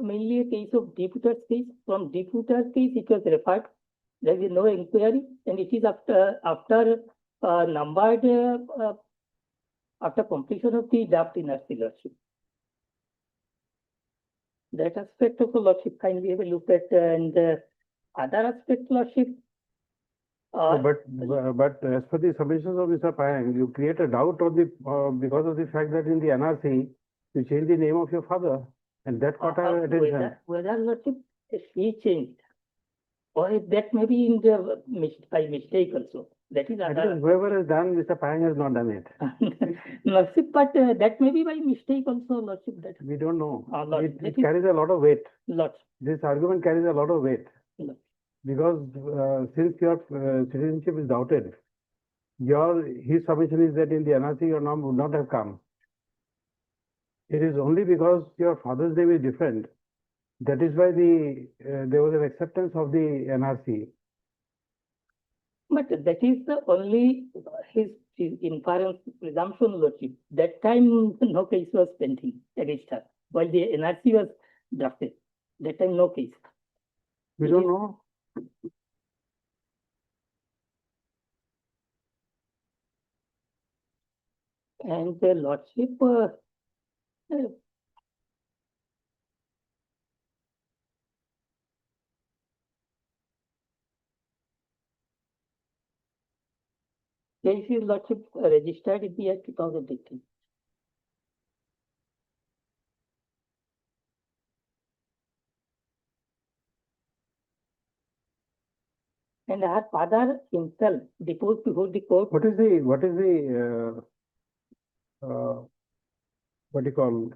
S7: mainly a case of deputer's case. From deputer's case, it was referred. There is no inquiry, and it is after numbered after completion of the draft NRC, Lordship. That aspect of the Lordship, kindly have a look at, and other aspect, Lordship.
S2: But as per the submissions of Mr. Pang, you create a doubt on the because of the fact that in the NRC you change the name of your father, and that caught our attention.
S7: Whether Lordship he changed, or that may be in the by mistake also. That is
S2: At
S7: other.
S2: least whoever has done, Mr. Payang has not done it.
S7: Lordship, but that may be by mistake also, Lordship, that,
S2: We don't know.
S7: Lordship,
S2: It
S7: that is,
S2: carries a lot of weight.
S7: Lordship,
S2: This argument carries a lot of weight.
S7: Lordship.
S2: Because since your citizenship is doubted, his submission is that in the NRC your name would not have come. It is only because your father's name is different. That is why there was an acceptance of the NRC.
S7: But that is the only his inference presumption, Lordship. That time no case was pending against her, while the NRC was drafted. That time no case.
S2: We
S7: It
S2: don't
S7: is-
S2: know.
S7: And the Lordship, case is Lordship registered in the year 2018. And her father himself deposed before the court.
S2: What do you call,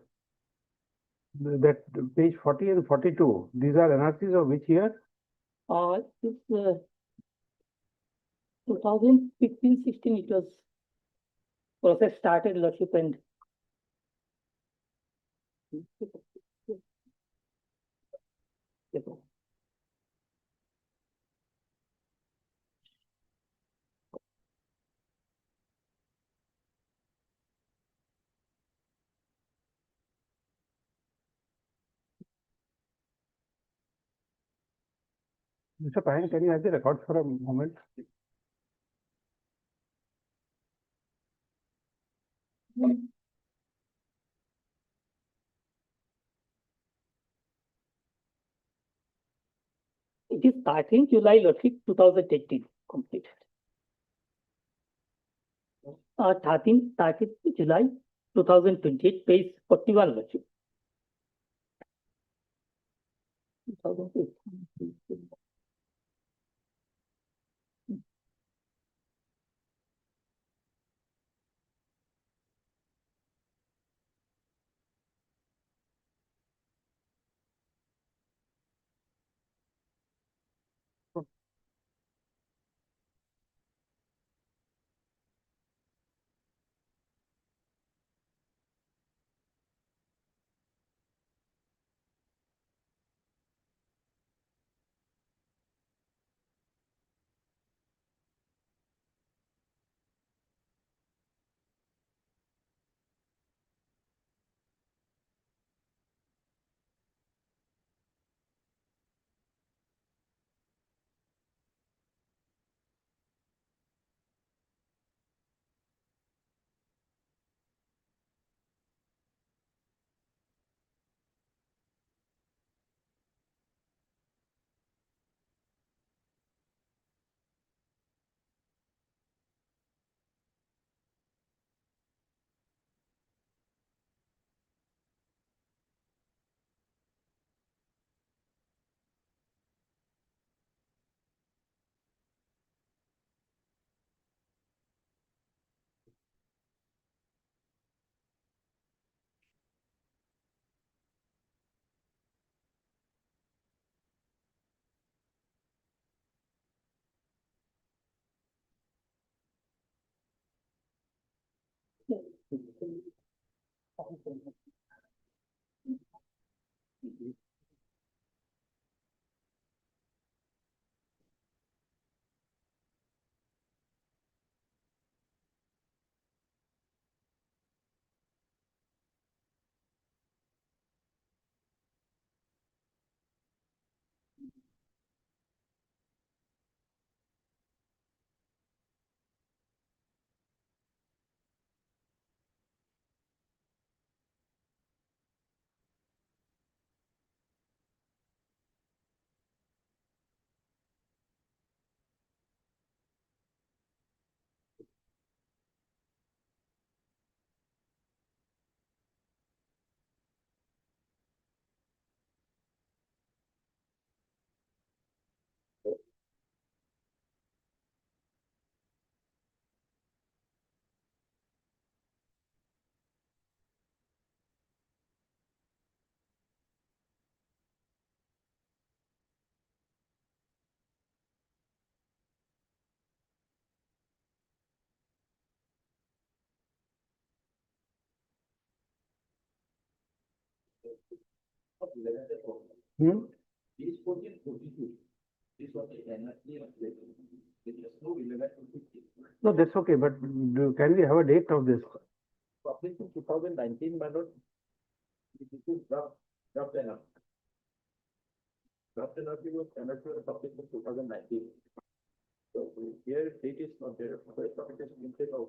S2: that page 40 and 42, these are NRCs of which year?
S7: This 2015-16 it was process started, Lordship, and
S2: Mr. Payang, can you have the record for a moment?
S7: it is 13 July, Lordship, 2018 completed. 13 July 2028, page 41, Lordship. 2018.
S2: Hmm?
S6: These 14, 42. This was the energy of the. There is no relevant to 50.
S2: No, that's okay, but can we have a date of this?
S6: Published in 2019, my lord. This is draft enough. Draft enough was published in 2019. So here date is not there. So it's just instead of.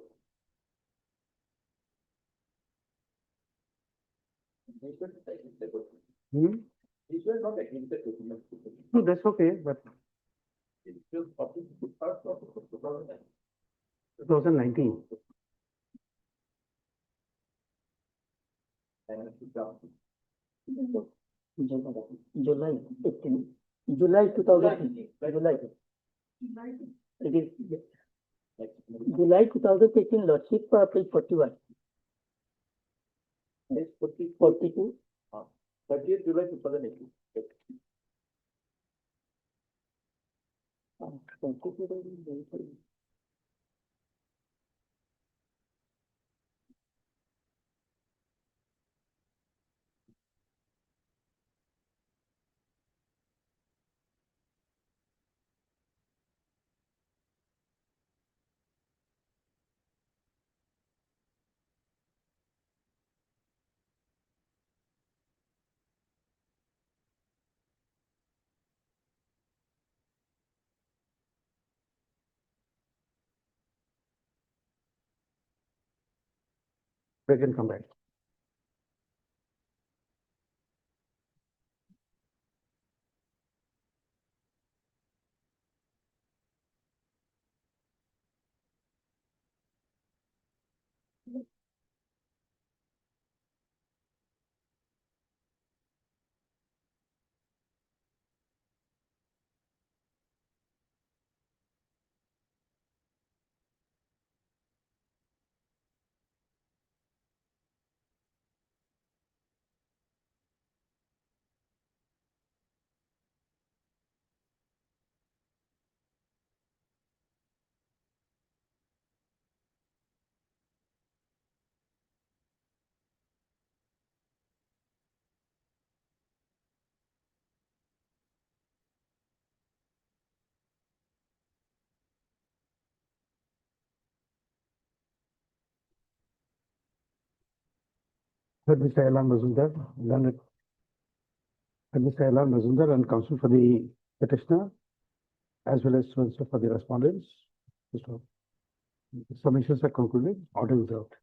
S2: Hmm?
S6: These were not exhibited documents.
S2: No, that's okay, but
S6: It's just published in 2019.
S2: 2019.
S6: And it's draft.
S7: July 18, July 2000, July. It is July 2018, Lordship, page 41,
S6: It's
S7: 42.
S6: 30th July 2018.
S2: We can come back. Heard Mr. Alan Mazumdar, learned Mr. Alan Mazumdar and counsel for the petitioner, as well as also for the respondents. So, submissions are concluded, order is out.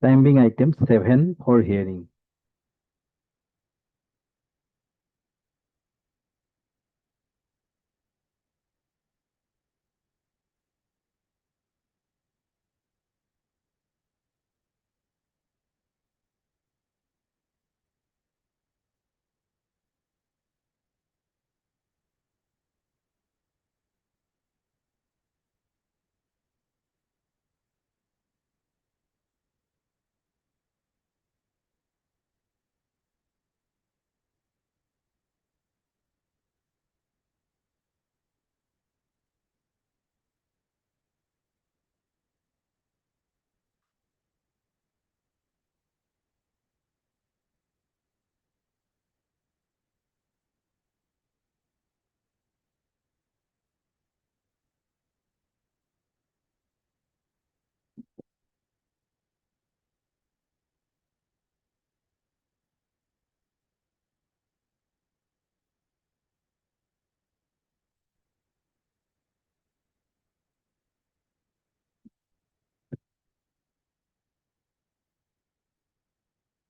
S5: Time being item 7 for hearing.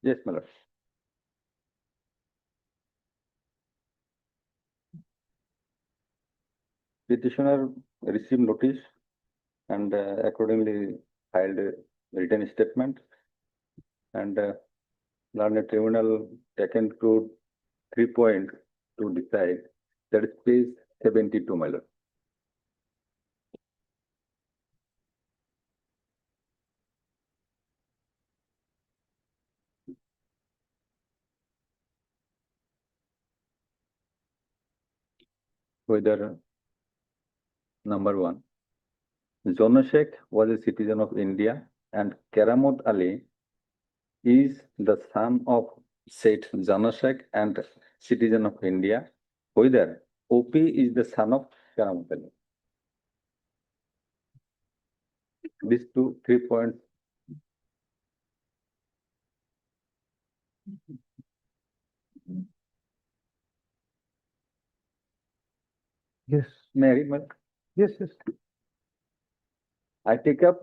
S6: Yes, my lord.
S9: petitioner received notice and accordingly filed a written statement. And learned tribunal taken to 3 points to decide, that is page 72, my lord. Whether number one, Jona Sheikh was a citizen of India and Karamat Ali is the son of Seth Jona Sheikh and citizen of India. Whether OP is the son of Karamat Ali. These 3 points.
S2: Yes,
S9: Mary, ma'am.
S2: yes, yes.
S9: I take up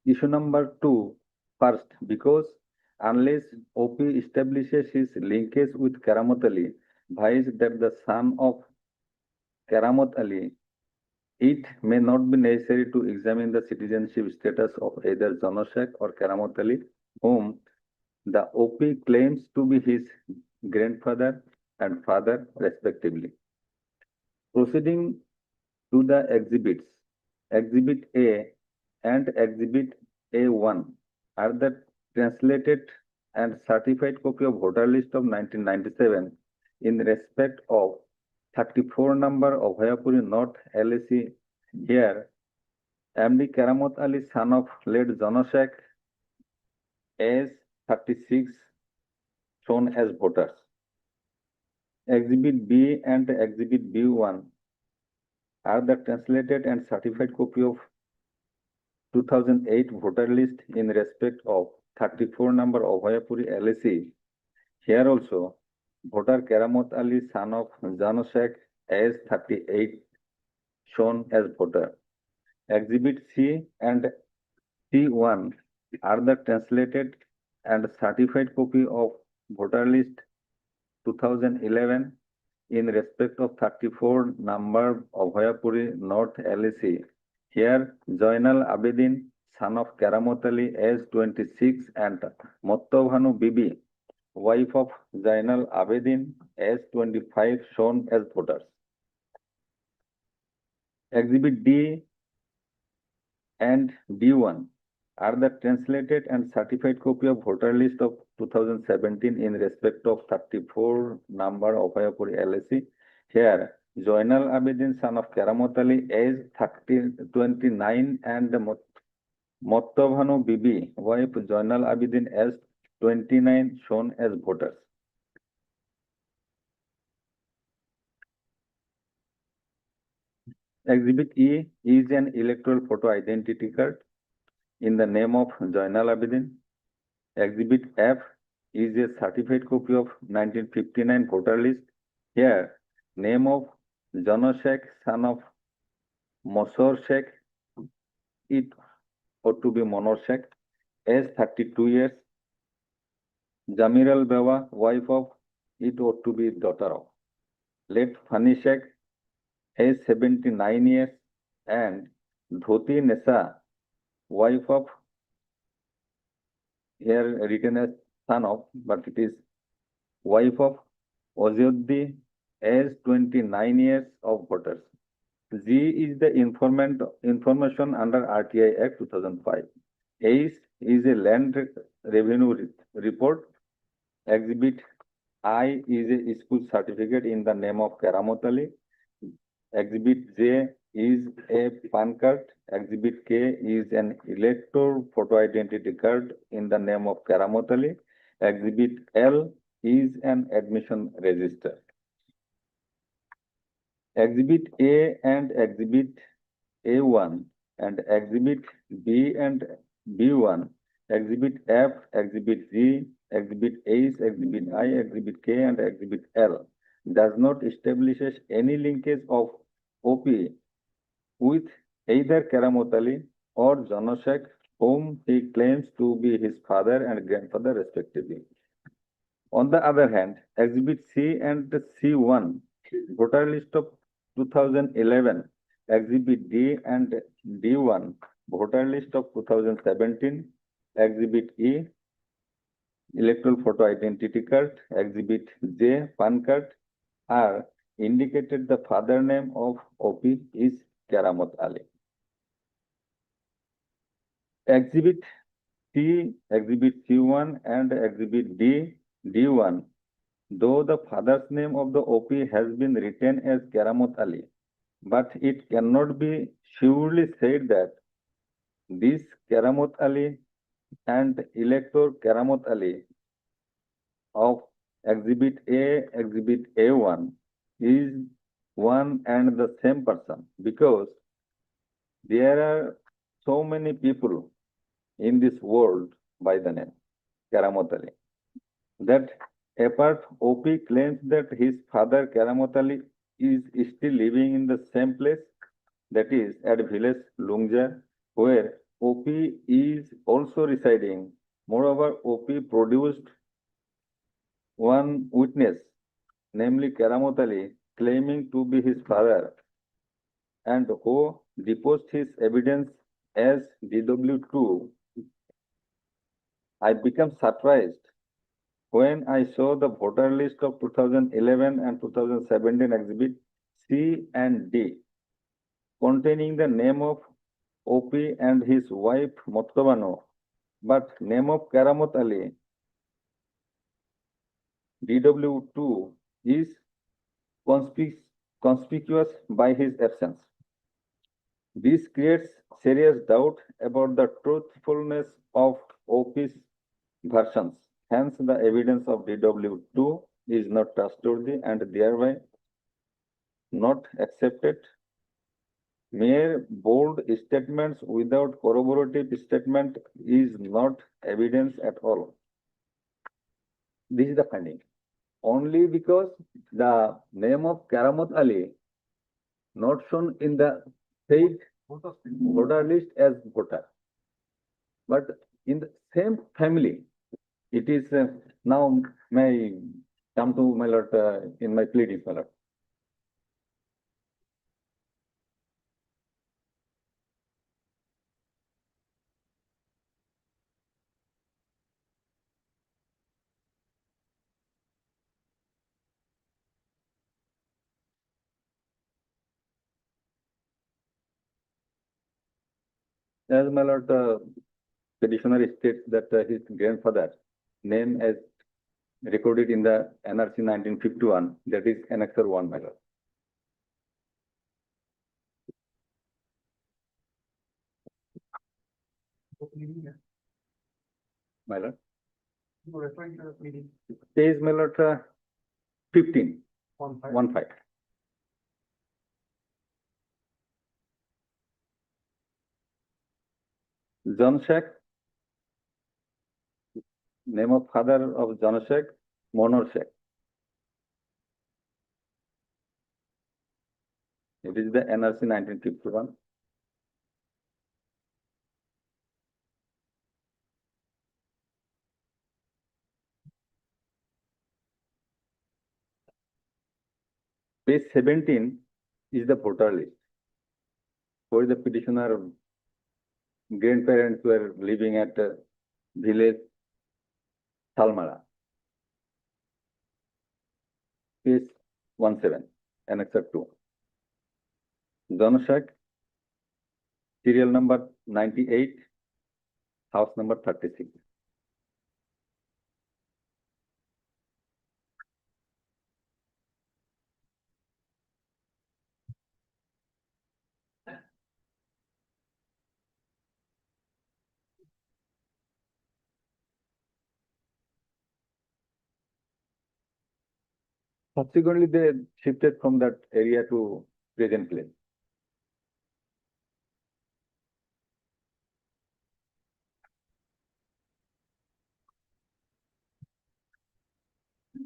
S9: issue number 2 first because unless OP establishes his linkage with Karamat Ali, vice that the son of Karamat Ali, it may not be necessary to examine the citizenship status of either Jona Sheikh or Karamat Ali, whom the OP claims to be his grandfather and father respectively. Proceeding to the exhibits, Exhibit A and Exhibit A1 are the translated and certified copy of voter list of 1997 in respect of 34 number of Hoyapuri North LAC. Here, MD Karamat Ali, son of late Jona Sheikh, age 36, shown as voters. Exhibit B and Exhibit B1 are the translated and certified copy of 2008 voter list in respect of 34 number of Hoyapuri LAC. Here also, voter Karamat Ali, son of Jona Sheikh, age 38, shown as voter. Exhibit C and C1 are the translated and certified copy of voter list 2011 in respect of 34 number of Hoyapuri North LAC. Here, Zainal Abedin, son of Karamat Ali, age 26, and Mottabhanu Bibi, wife of Zainal Abedin, age 25, shown as voters. Exhibit D and D1 are the translated and certified copy of voter list of 2017 in respect of 34 number of Hoyapuri LAC. Here, Zainal Abedin, son of Karamat Ali, age 29, and Mottabhanu Bibi, wife Zainal Abedin, age 29, shown as voters. Exhibit E is an electoral photo identity card in the name of Zainal Abedin. Exhibit F is a certified copy of 1959 voter list. Here, name of Jona Sheikh, son of Mosor Sheikh, it ought to be Monor Sheikh, age 32 years. Jamiral Beba, wife of, it ought to be daughter of. Late Fani Sheikh, age 79 years. And Dhoti Nesa, wife of, here written as son of, but it is wife of Ozoddi, age 29 years of voters. G is the information under RTI Act 2005. H is a land revenue report. Exhibit I is a school certificate in the name of Karamat Ali. Exhibit J is a PAN card. Exhibit K is an elector photo identity card in the name of Karamat Ali. Exhibit L is an admission register. Exhibit A and Exhibit A1 and Exhibit B and B1, Exhibit F, Exhibit G, Exhibit H, Exhibit I, Exhibit K, and Exhibit L does not establish any linkage of OP with either Karamat Ali or Jona Sheikh, whom he claims to be his father and grandfather respectively. On the other hand, Exhibit C and C1, voter list of 2011, Exhibit D and D1, voter list of 2017. Exhibit E, electoral photo identity card. Exhibit J, PAN card, are indicated the father name of OP is Keramat Ali. Exhibit C, Exhibit C1 and Exhibit D, D1, though the father's name of the OP has been written as Keramat Ali, but it cannot be surely said that this Keramat Ali and elector Keramat Ali of Exhibit A, Exhibit A1 is one and the same person, because there are so many people in this world by the name Keramat Ali, that apart OP claims that his father Keramat Ali is still living in the same place, that is at village Lungja, where OP is also residing. Moreover, OP produced one witness, namely Keramat Ali, claiming to be his father, and who deposed his evidence as DW2. I became surprised when I saw the voter list of 2011 and 2017 Exhibit C and D, containing the name of OP and his wife Motkobano, but name of Keramat Ali, DW2, is conspicuous by his absence. This creates serious doubt about the truthfulness of OP's versions. Hence, the evidence of DW2 is not trustworthy and thereby not accepted. Mere bold statements without corroborative statement is not evidence at all. This is the finding. Only because the name of Keramat Ali not shown in the said voter list as voter, but in the same family, it is now may come to my lord in my pleading, my lord. As my lord, petitioner states that his grandfather name as recorded in the NRC 1951, that is Annexure 1, my lord. My lord.
S8: You are referring to the meeting
S9: Page, my lord, 15,
S8: 1/5.
S9: 1/5. John Sheikh, name of father of John Sheikh, Monor Sheikh. It is the NRC 1951. Page 17 is the voter list, where the petitioner grandparents were living at village Salmara. Page 17, Annexure 2. John Sheikh, serial number 98, house number 36. Subsequently, they shifted from that area to present place.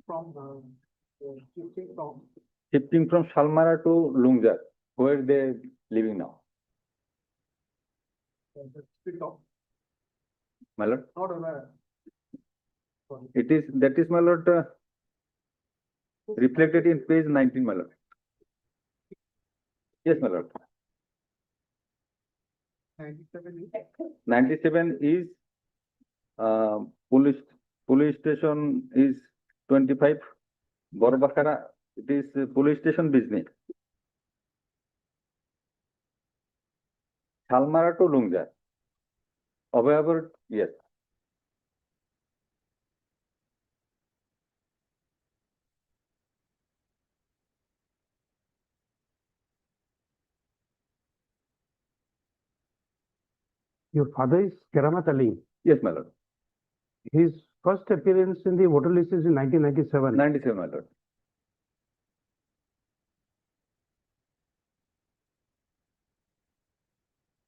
S8: From shifting from
S9: Shifting from Salmara to Lungjar, where they living now.
S8: the split of
S9: My lord,
S8: not aware.
S9: it is, that is, my lord, reflected in page 19, my lord. Yes, my lord.
S8: 97
S9: 97 is uh, police station is 25. Borbakara, it is police station business. Halmara to Lungja. However, yes.
S2: Your father is Keramat Ali.
S9: Yes, my lord.
S2: His first appearance in the voter list is in 1997.
S9: 97, my lord.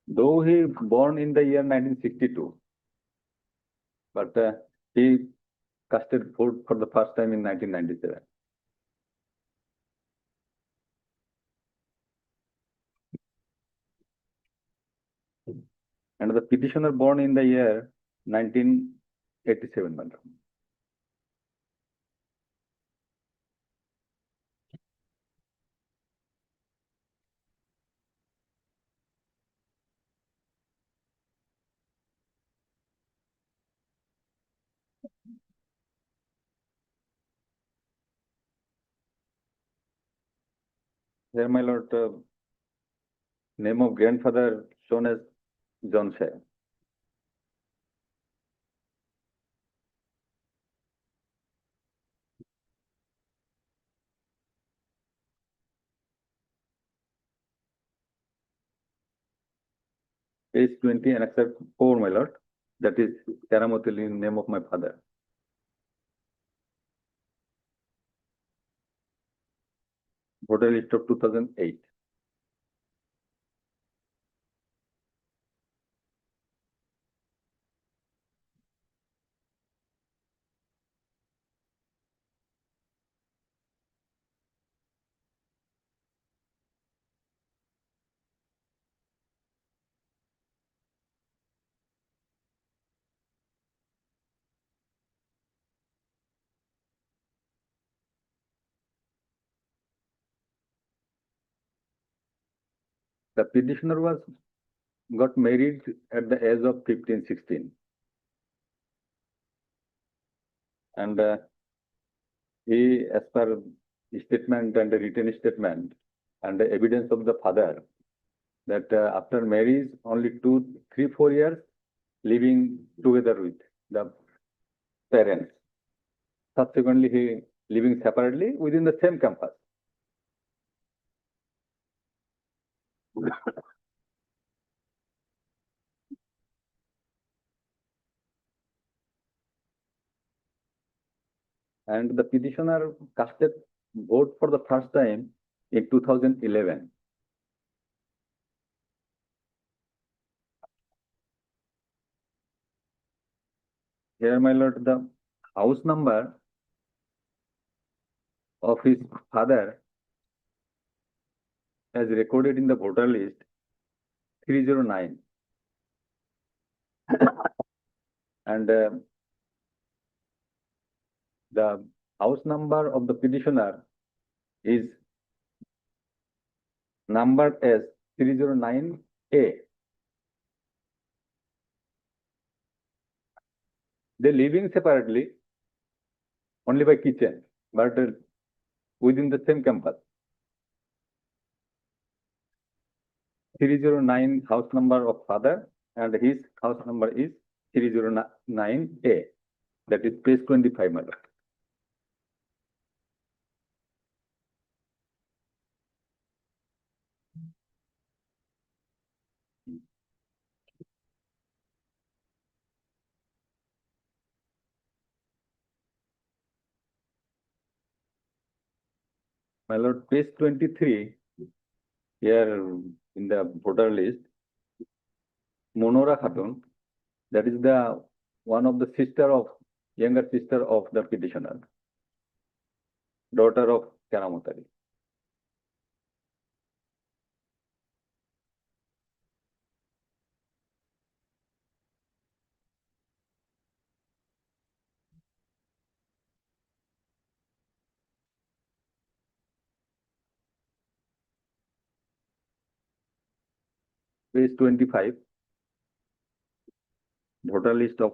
S9: Though he born in the year 1962, but he casted vote for the first time in 1997. And the petitioner born in the year 1987, my lord. Here, my lord, name of grandfather shown as John Shea. Page 20, annexure 4, my lord. That is Karamotili, name of my father. Voter list of 2008. The petitioner got married at the age of 15, 16. And he, as per statement and written statement and the evidence of the father, that after marriage, only 2, 3, 4 years living together with the parents. Subsequently, he living separately within the same campus. And the petitioner casted vote for the first time in 2011. Here, my lord, the house number of his father as recorded in the voter list 309. And the house number of the petitioner is numbered as 309A. They living separately only by kitchen, but within the same campus. 309 house number of father and his house number is 309A. That is page 25, my lord. My lord, page 23, here in the voter list, Monora Khatun, that is the one of the younger sister of the petitioner, daughter of Karamotari. Page 25, voter list of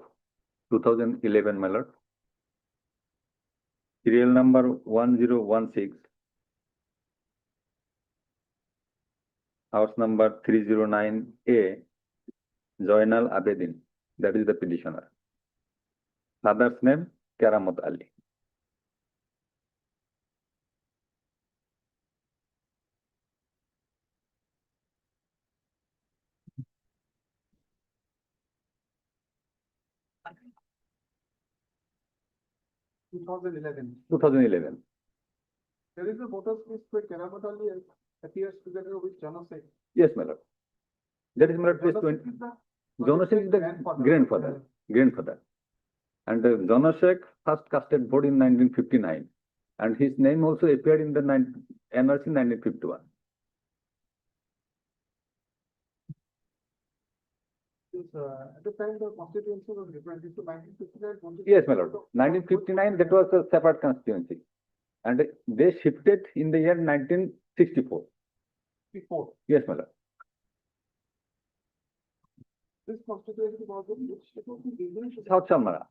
S9: 2011, my lord. Serial number 1016. House number 309A. Joinal Abedin. That is the petitioner. Father's name, Karamat Ali.
S8: Two thousand
S9: 2011.
S8: There is a voters list where Keramat Ali appears together with Janasek.
S9: Yes, my lord. That is my lord. Janasek is the grandfather. And Janasek first casted vote in 1959. And his name also appeared in the NRC 1951.
S8: At the time the constituency was different. It's 1959.
S9: Yes, my lord. 1959, that was a separate constituency. And they shifted in the year 1964.
S8: Before.
S9: Yes, my lord.
S8: This constituency was in which it was in English.
S9: South Shalmara.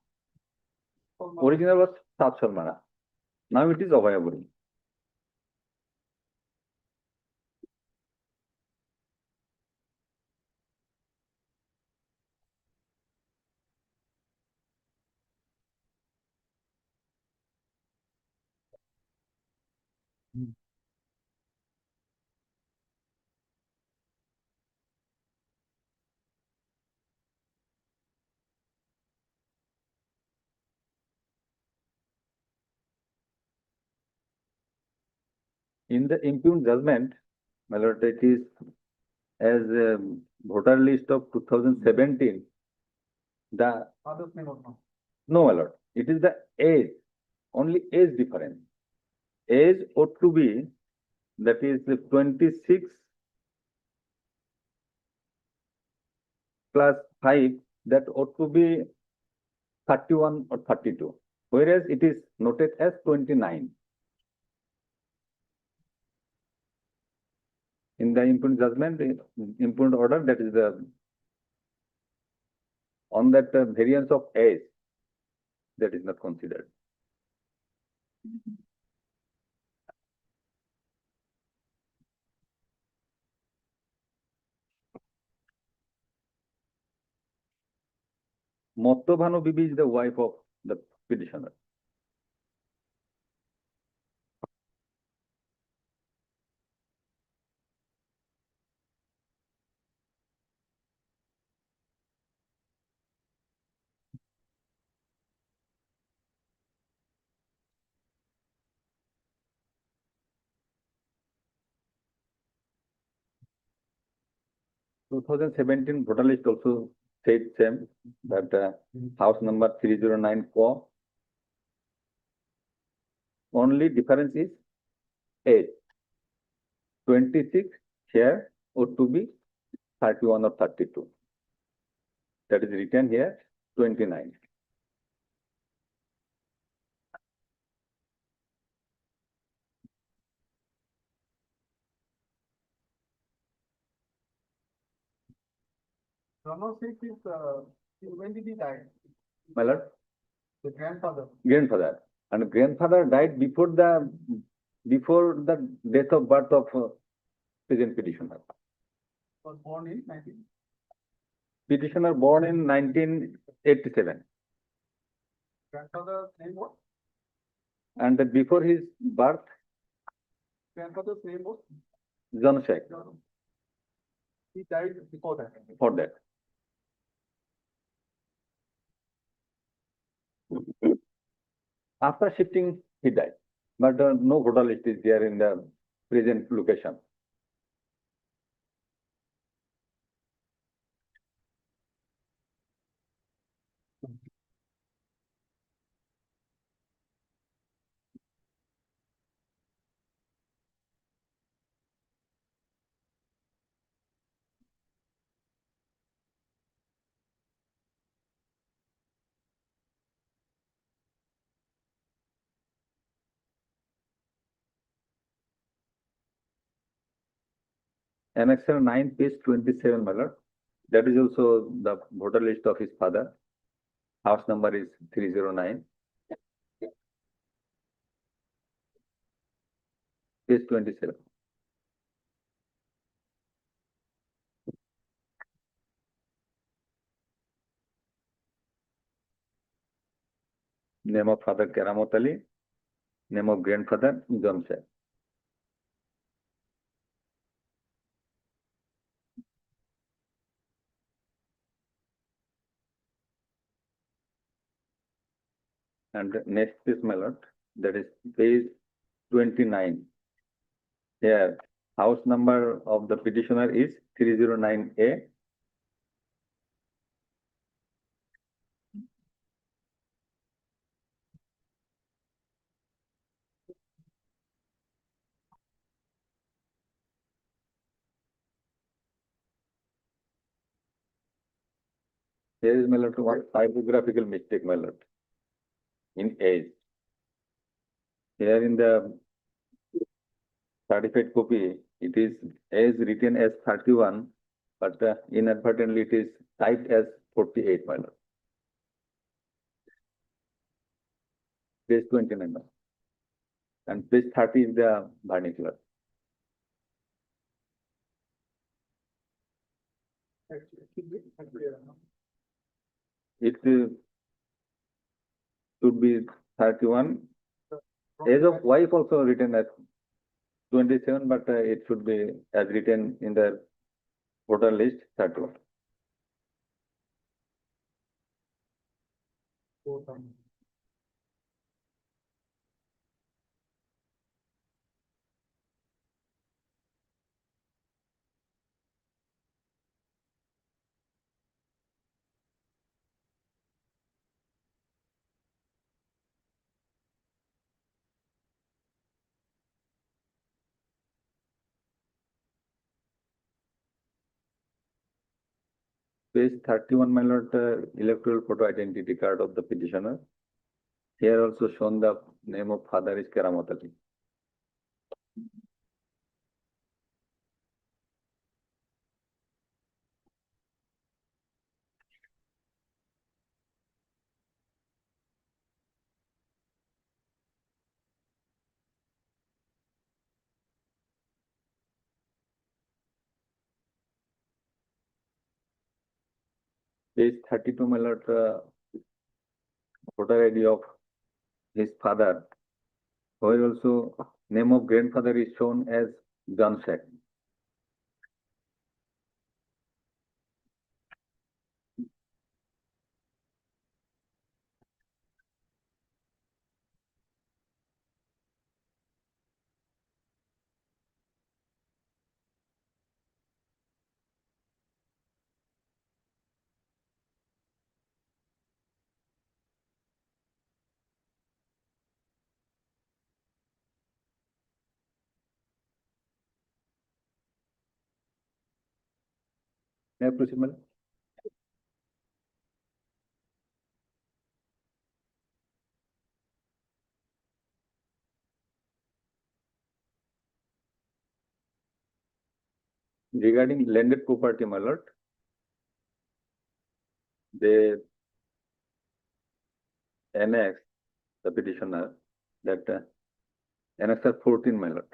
S9: Original was South Shalmara. Now it is Abhayaburi. In the impugned judgment, my lord, it is as voter list of 2017. The
S8: Father's name was not.
S9: no, my lord. It is the age, only age difference. Age ought to be, that is 26 plus 5, that ought to be 31 or 32, whereas it is noted as 29. In the impugned judgment, impugned order, that is the on that variance of age, that is not considered. Mottovano Bibi is the wife of the petitioner. Two 2017 voter list also said same, that house number 309 4. Only difference is age. 26 here ought to be 31 or 32. That is written here 29.
S8: Janasek is, when did he die?
S9: My lord,
S8: The grandfather.
S9: grandfather. And grandfather died before the death of birth of present petitioner.
S8: Was born in 19.
S9: Petitioner born in 1987.
S8: Grandfather's name was?
S9: And before his birth,
S8: Grandfather's name was?
S9: Janasek
S8: He died before that.
S9: for that. After shifting, he died. But no voter list is there in the present location. Annexure 9, page 27, my lord. That is also the voter list of his father. House number is 309. Page 27. Name of father Keramat Ali. Name of grandfather Jamshed. And next is my lord, that is page 29. Here, house number of the petitioner is 309A. Here is my lord one typographical mistake, my lord, in age. Here in the certified copy, it is age written as 31, but inadvertently it is typed as 48, my lord. Page 29. And page 30 is the vernacular. It should be 31. Age of wife also written as 27, but it should be as written in the voter list 31. Page 31, my lord, electoral photo identity card of the petitioner. Here also shown the name of father is Keramat Ali. Page 32, my lord, voter ID of his father, where also name of grandfather is shown as Jamshed. May I proceed, my lord? Regarding landed property, my lord, they annex the petitioner that annexer 14, my lord.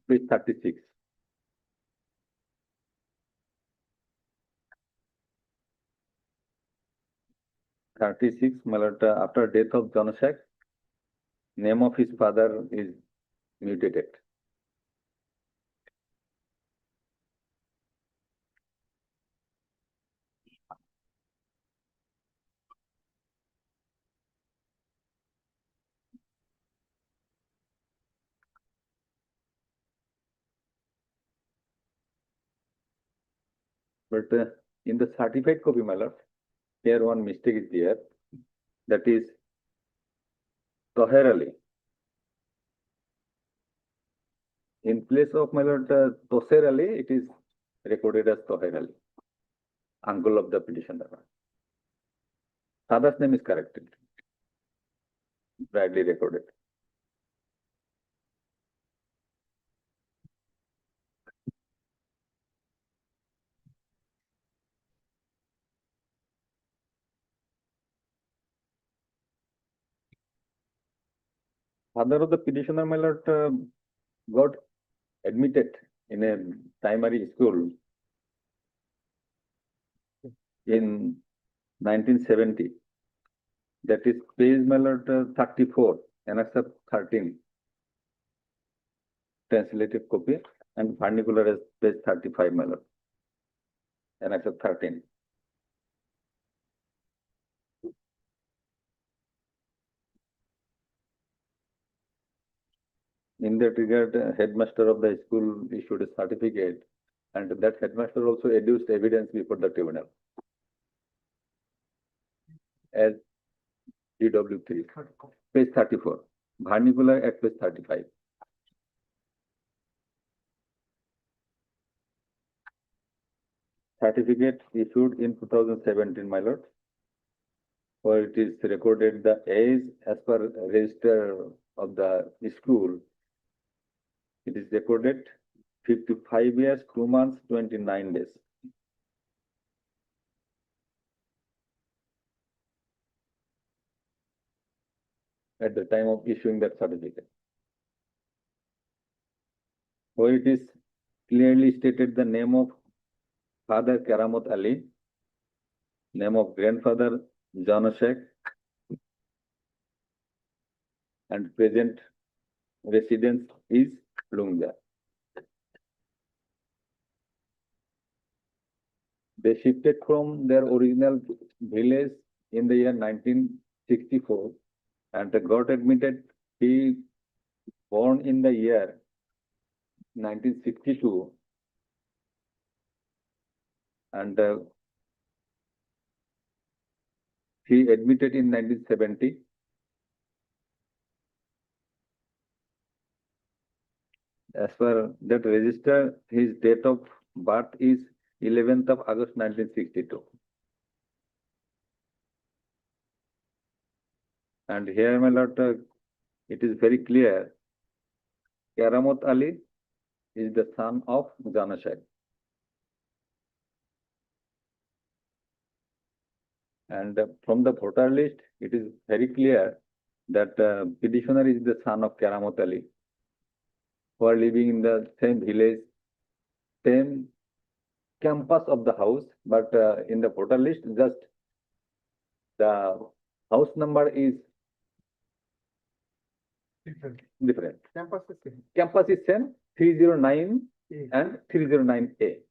S9: Page 36. 36, my lord, after death of Jamshed, name of his father is mutated. But in the certified copy, my lord, here one mistake is there. That is Toher Ali. In place of my lord Toser Ali, it is recorded as Toher Ali, uncle of the petitioner. Father's name is corrected, badly recorded. Father of the petitioner, my lord, got admitted in a primary school in 1970. That is page, my lord, 34, annex of 13, translated copy, and vernacular is page 35, my lord, annex of 13. In that regard, headmaster of the school issued a certificate, and that headmaster also adduced evidence before the tribunal as DW3, page 34, vernacular at page 35. Certificate issued in 2017, my lord, where it is recorded the age as per register of the school. It is recorded 55 years, 2 months, 29 days. At the time of issuing that certificate, where it is clearly stated the name of Father Karamat Ali, name of grandfather Janashek, and present residence is Lungja. They shifted from their original village in the year 1964 and got admitted. He born in the year 1962 and he admitted in 1970. As per that register, his date of birth is 11th of August 1962. And here, my lord, it is very clear, Karamat Ali is the son of Janashek. And from the voter list, it is very clear that petitioner is the son of Karamat Ali, who are living in the same village, same campus of the house, but in the voter list, just the house number is different.
S8: Campus is same.
S9: Campus is same, 309
S8: A.
S9: and 309A.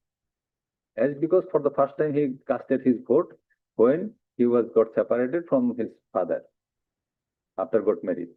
S9: As because for the first time he casted his vote when he was got separated from his father after got married.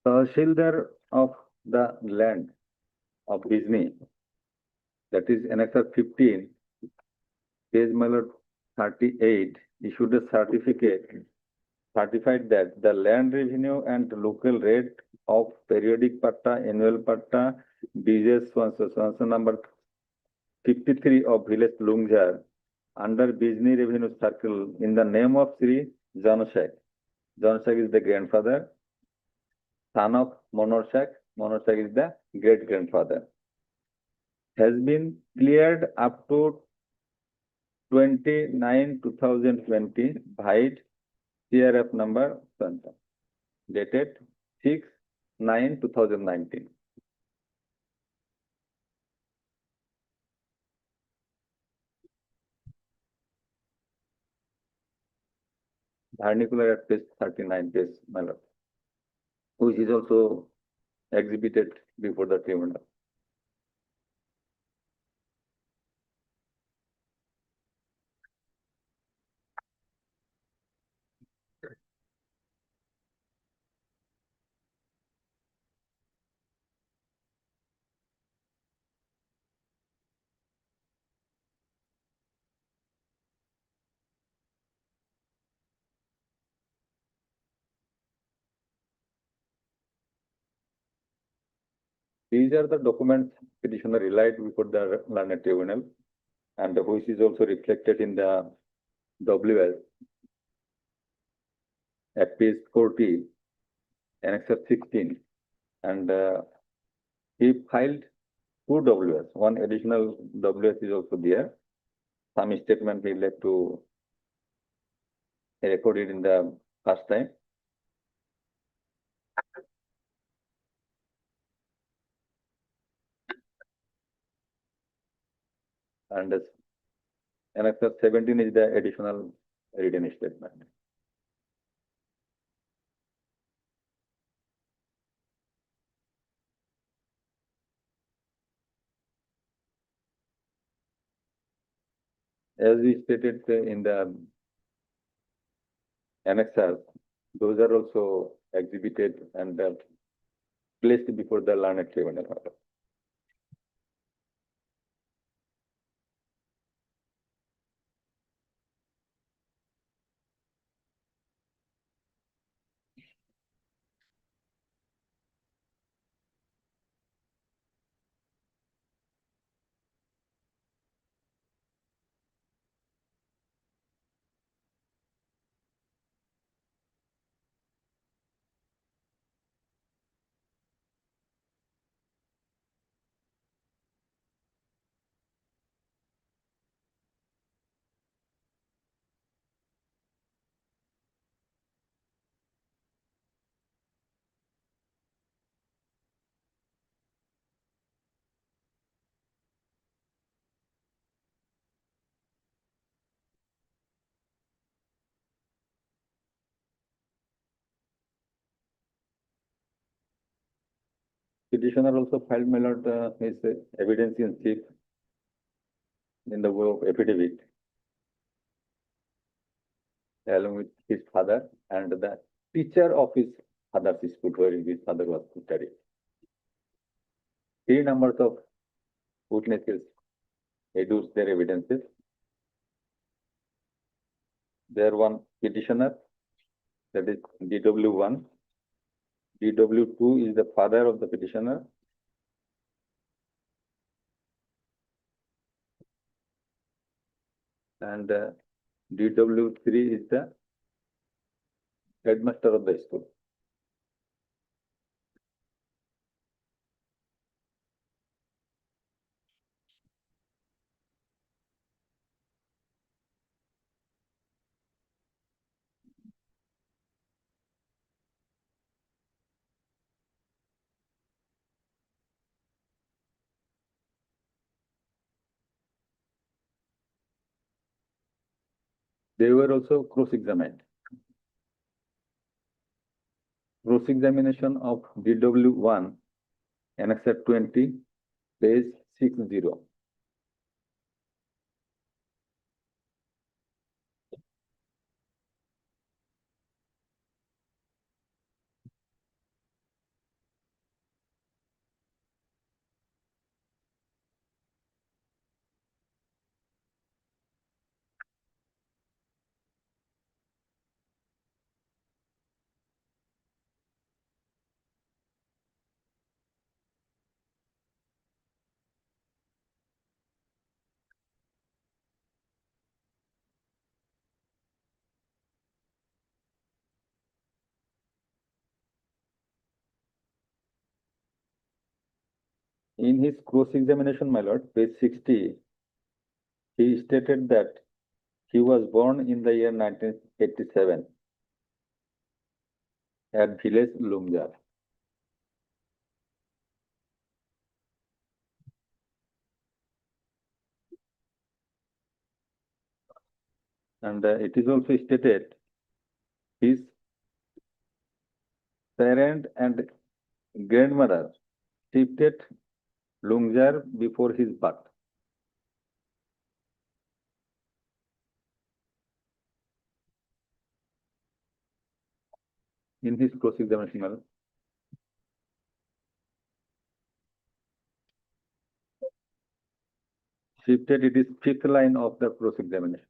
S9: Tahsildar of the land of Bizni, that is Annexure 15, page number 38, issued a certificate certified that the land revenue and local rate of periodic patta, annual patta, BJS number 53 of village Lungjar under Bizni revenue circle in the name of Sri Janashek. Janashek is the grandfather, son of Monorshak. Monorshak is the great grandfather. Has been cleared up to 29/2020 by CRF number dated 6/9/2019. Vernacular at page 39, page, my lord, which is also exhibited before the tribunal. These are the documents petitioner relied before the learned tribunal, and which is also reflected in the WS at page 40, annexure 16, and he filed two WS. One additional WS is also there. Some statement he left to record it in the first time. And annexure 17 is the additional written statement. As we stated in the annexure, those are also exhibited and placed before the learned tribunal. Petitioner also filed, my lord, his evidence in chief in the way of affidavit, along with his father and the teacher of his father's school where his father was studying. Three numbers of witnesses adduced their evidences. There one petitioner, that is DW1. DW2 is the father of the petitioner. And DW3 is the headmaster of the school. They were also cross-examined. Cross-examination of DW1, annexure 20, page 60. In his cross-examination, my lord, page 60, he stated that he was born in the year 1987 at village Lumjar. And it is also stated his parent and grandmother shifted Lumjar before his birth. In his cross-examination, my lord. Shifted, it is fifth line of the cross-examination.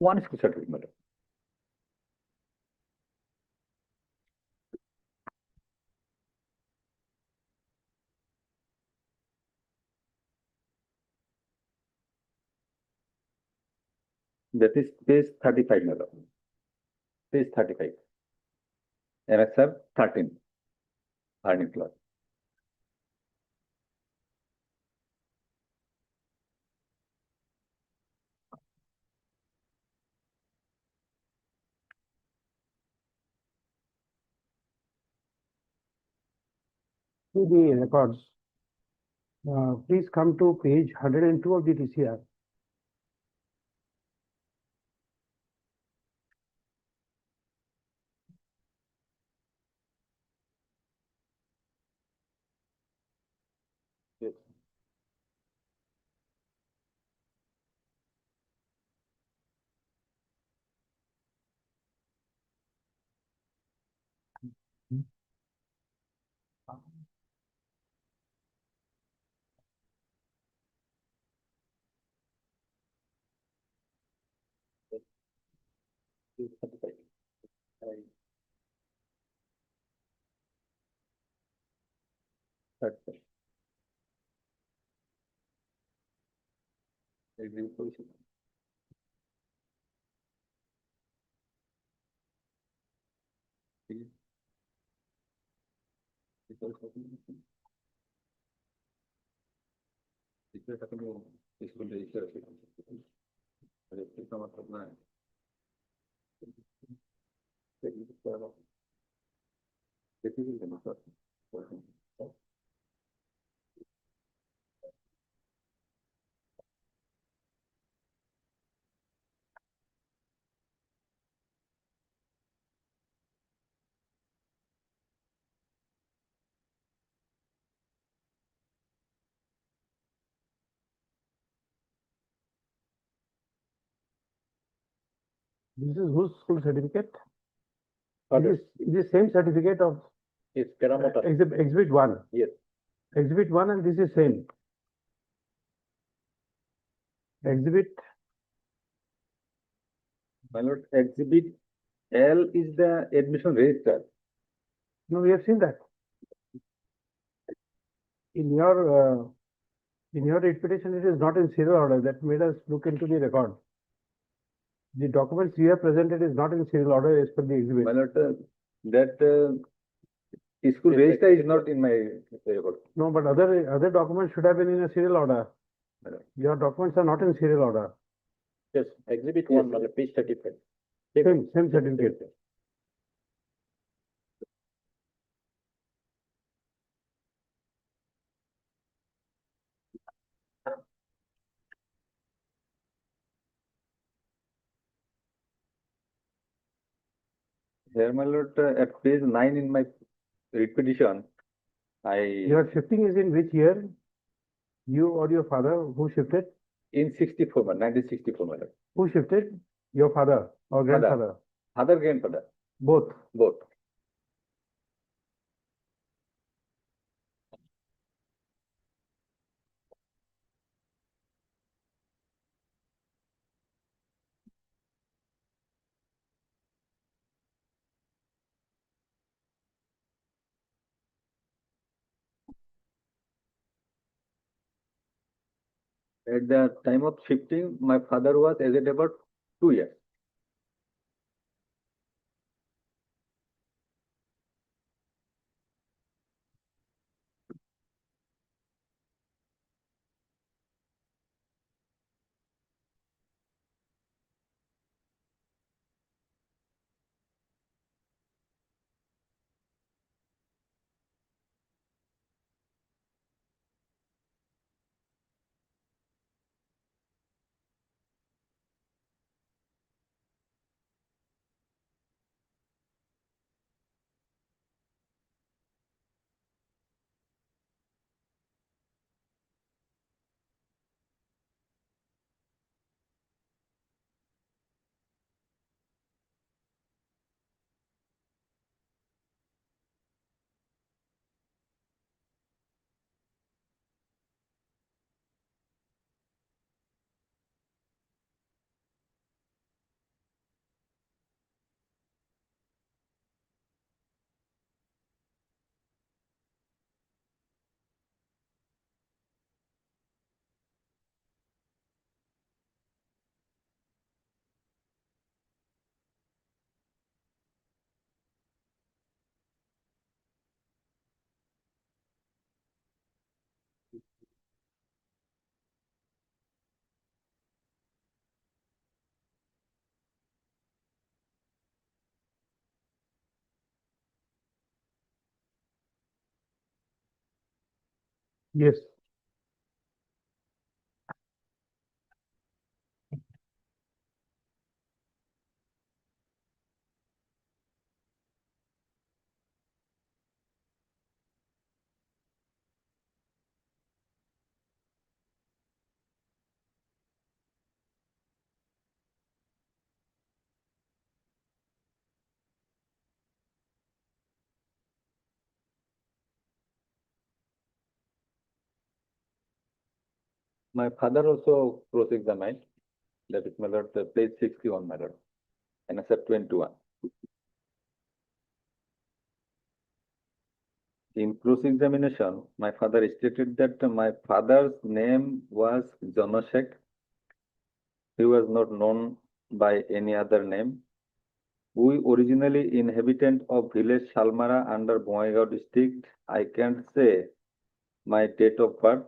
S9: One school certificate, my lord. That is page 35, my lord. Page 35. Annexure 13. Earning clause.
S2: To the records. Please come to page 102 of the TCR.
S6: Yes. Page 35. Right. 35. Agree with position. इसको register इसका मतलब ना है
S2: This is whose school certificate?
S6: Others.
S2: It is same certificate of
S6: It's parameter.
S2: exhibit 1.
S6: Yes.
S2: Exhibit 1 and this is same. Exhibit,
S9: My lord, exhibit L is the admission register.
S2: no, we have seen that. In your interpretation, it is not in serial order. That made us look into the record. The documents you have presented is not in serial order as per the exhibit.
S9: My lord, that school register is not in my record.
S2: No, but other documents should have been in a serial order.
S9: Right.
S2: Your documents are not in serial order.
S6: Yes, exhibit
S9: Yes.
S6: 1, page 35.
S2: Same certificate.
S9: Here, my lord, at page 9 in my repetition,
S2: Your shifting is in which year? You or your father? Who shifted?
S9: in 64, 1964, my lord.
S2: Who shifted? Your father or grandfather?
S9: Father, grandfather,
S2: Both.
S9: both. At the time of shifting, my father was aged about 2 years.
S2: Yes.
S9: My father also cross-examined. That is, my lord, page 61, my lord. And answer 21. In cross-examination, my father stated that my father's name was Janashek. He was not known by any other name. We originally inhabitant of village Shalmara under Bongaigaon district. I can't say my date of birth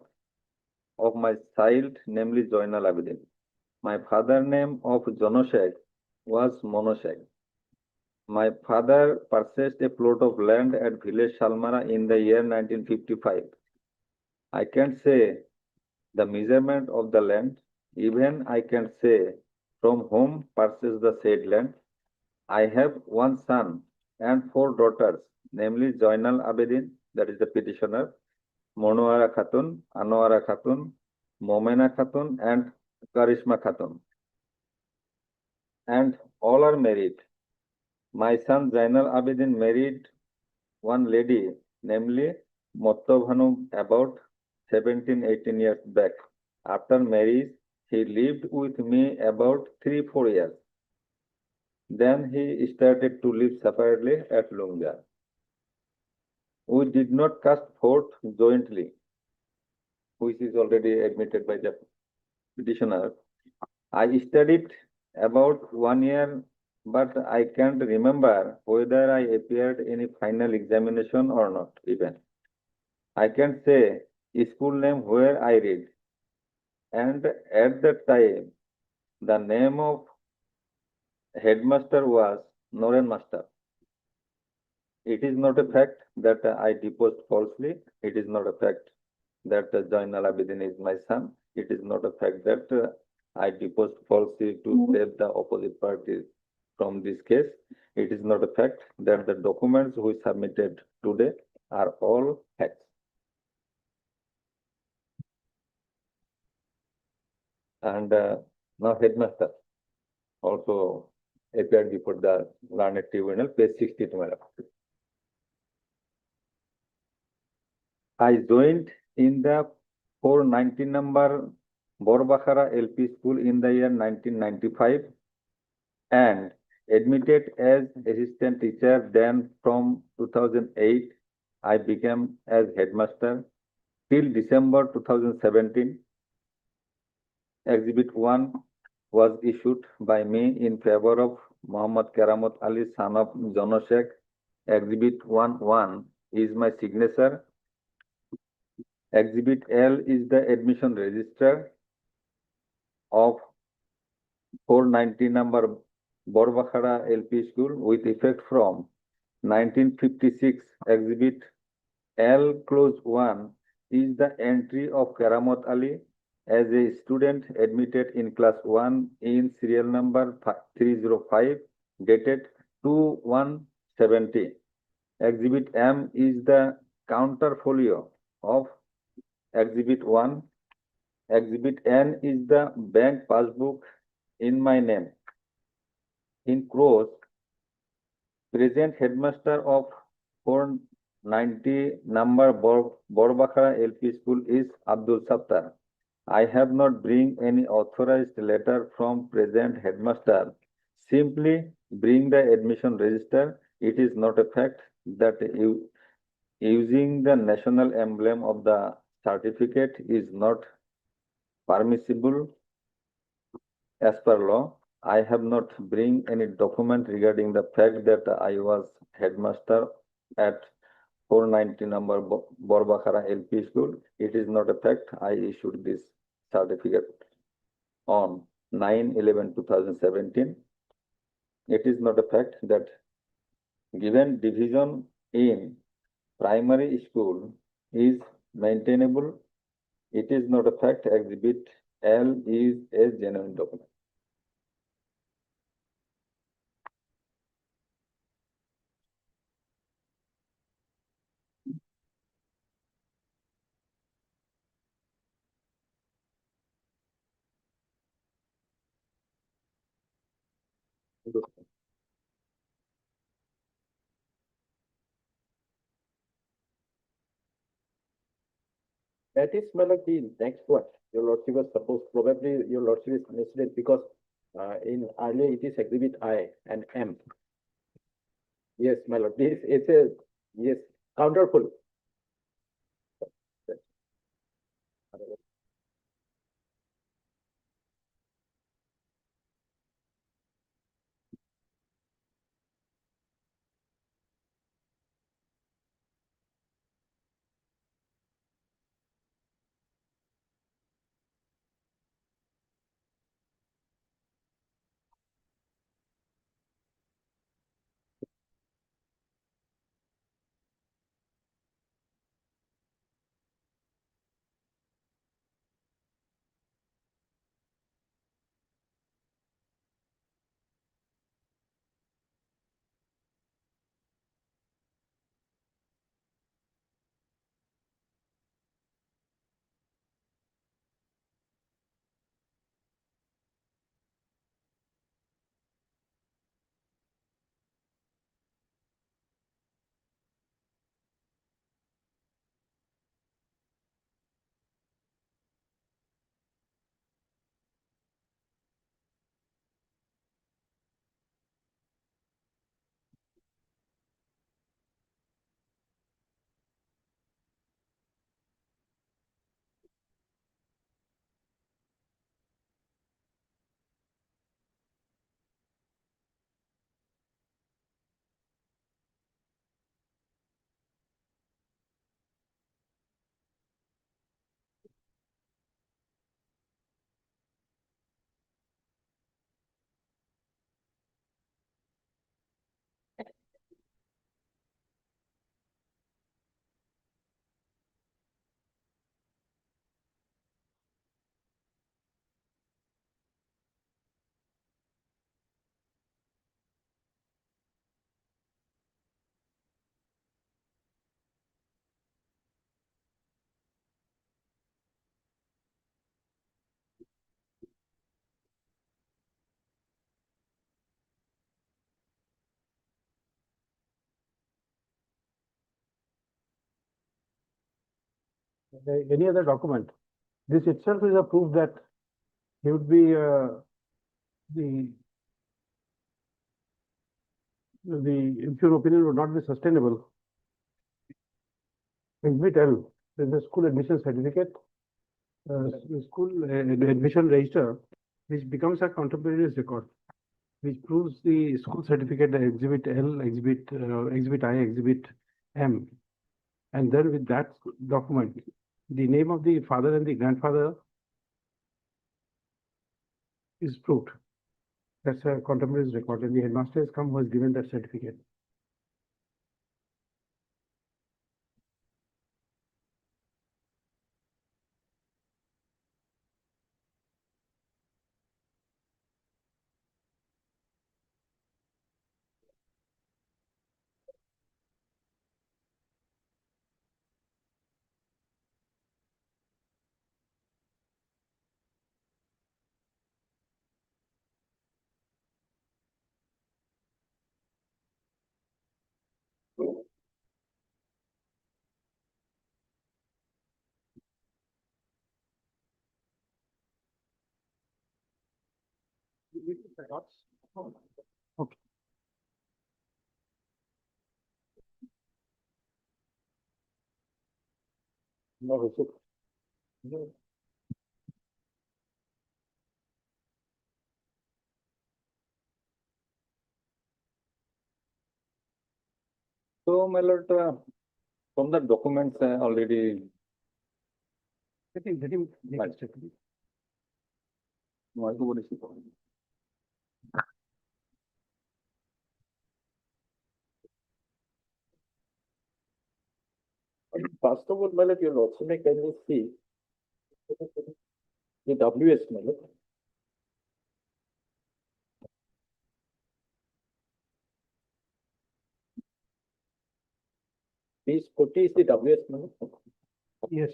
S9: of my child, namely Joinal Abidin. My father name of Janashek was Monoshek. My father purchased a plot of land at village Shalmara in the year 1955. I can't say the measurement of the land. Even I can say from whom purchased the said land. I have one son and 4 daughters, namely Joinal Abedin, that is the petitioner, Monoara Khatun, Anoara Khatun, Momena Khatun, and Karishma Khatun. And all are married. My son Zainal Abedin married one lady, namely Motto about 17-18 years back. After marriage, he lived with me about 3-4 years. Then he started to live separately at Lunga. We did not cast vote jointly, which is already admitted by the petitioner. I studied about 1 year, but I can't remember whether I appeared in a final examination or not even. I can say school name where I read. And at that time, the name of headmaster was Noren Master. It is not a fact that I deposed falsely. It is not a fact that Jainal Abidin is my son. It is not a fact that I deposed falsely to save the opposite party from this case. It is not a fact that the documents we submitted today are all facts. And now headmaster also appeared before the learned tribunal, page 62. I joined in the 490 number Borbakhara LP school in the year 1995 and admitted as assistant teacher. Then from 2008, I became as headmaster till December 2017. Exhibit 1 was issued by me in favor of Muhammad Karamat Ali, son of Janashek. Exhibit 1-1 is my signature. Exhibit L is the admission register of 490 number Borbakhara LP school with effect from 1956. Exhibit L clause 1 is the entry of Karamat Ali as a student admitted in class 1 in serial number 305 dated 2/1/70. Exhibit M is the counter folio of Exhibit 1. Exhibit N is the bank passbook in my name. In cross, present headmaster of 490 number Borbakhara LP school is Abdul Sattar. I have not bring any authorized letter from present headmaster. Simply bring the admission register. It is not a fact that using the national emblem of the certificate is not permissible as per law. I have not bring any document regarding the fact that I was headmaster at 490 number Borbakhara LP school. It is not a fact. I issued this certificate on 9/11/2017. It is not a fact that given division in primary school is maintainable. It is not a fact. Exhibit L is a genuine document.
S6: That is, my lord, the next what your lordship was supposed, probably your lordship is misled because in earlier it is exhibit I and M. Yes, my lord, this is a, yes, counterful.
S2: Any other document. This itself is a proof that he would be the if your opinion would not be sustainable. Exhibit L is the school admission certificate, school admission register, which becomes a contemporaneous record, which proves the school certificate, the exhibit L, exhibit I, exhibit M. And then with that document, the name of the father and the grandfather is proved. That's a contemporaneous record, and the headmaster has come who has given that certificate. Okay.
S6: No receipt. No.
S9: So, my lord, from the documents already.
S2: Let him make
S9: Right.
S2: a statement.
S9: No, I go with this.
S6: first of all, my lord, you'll also may kindly see the WS, my lord. Page 40 is the WS, my lord.
S2: Yes.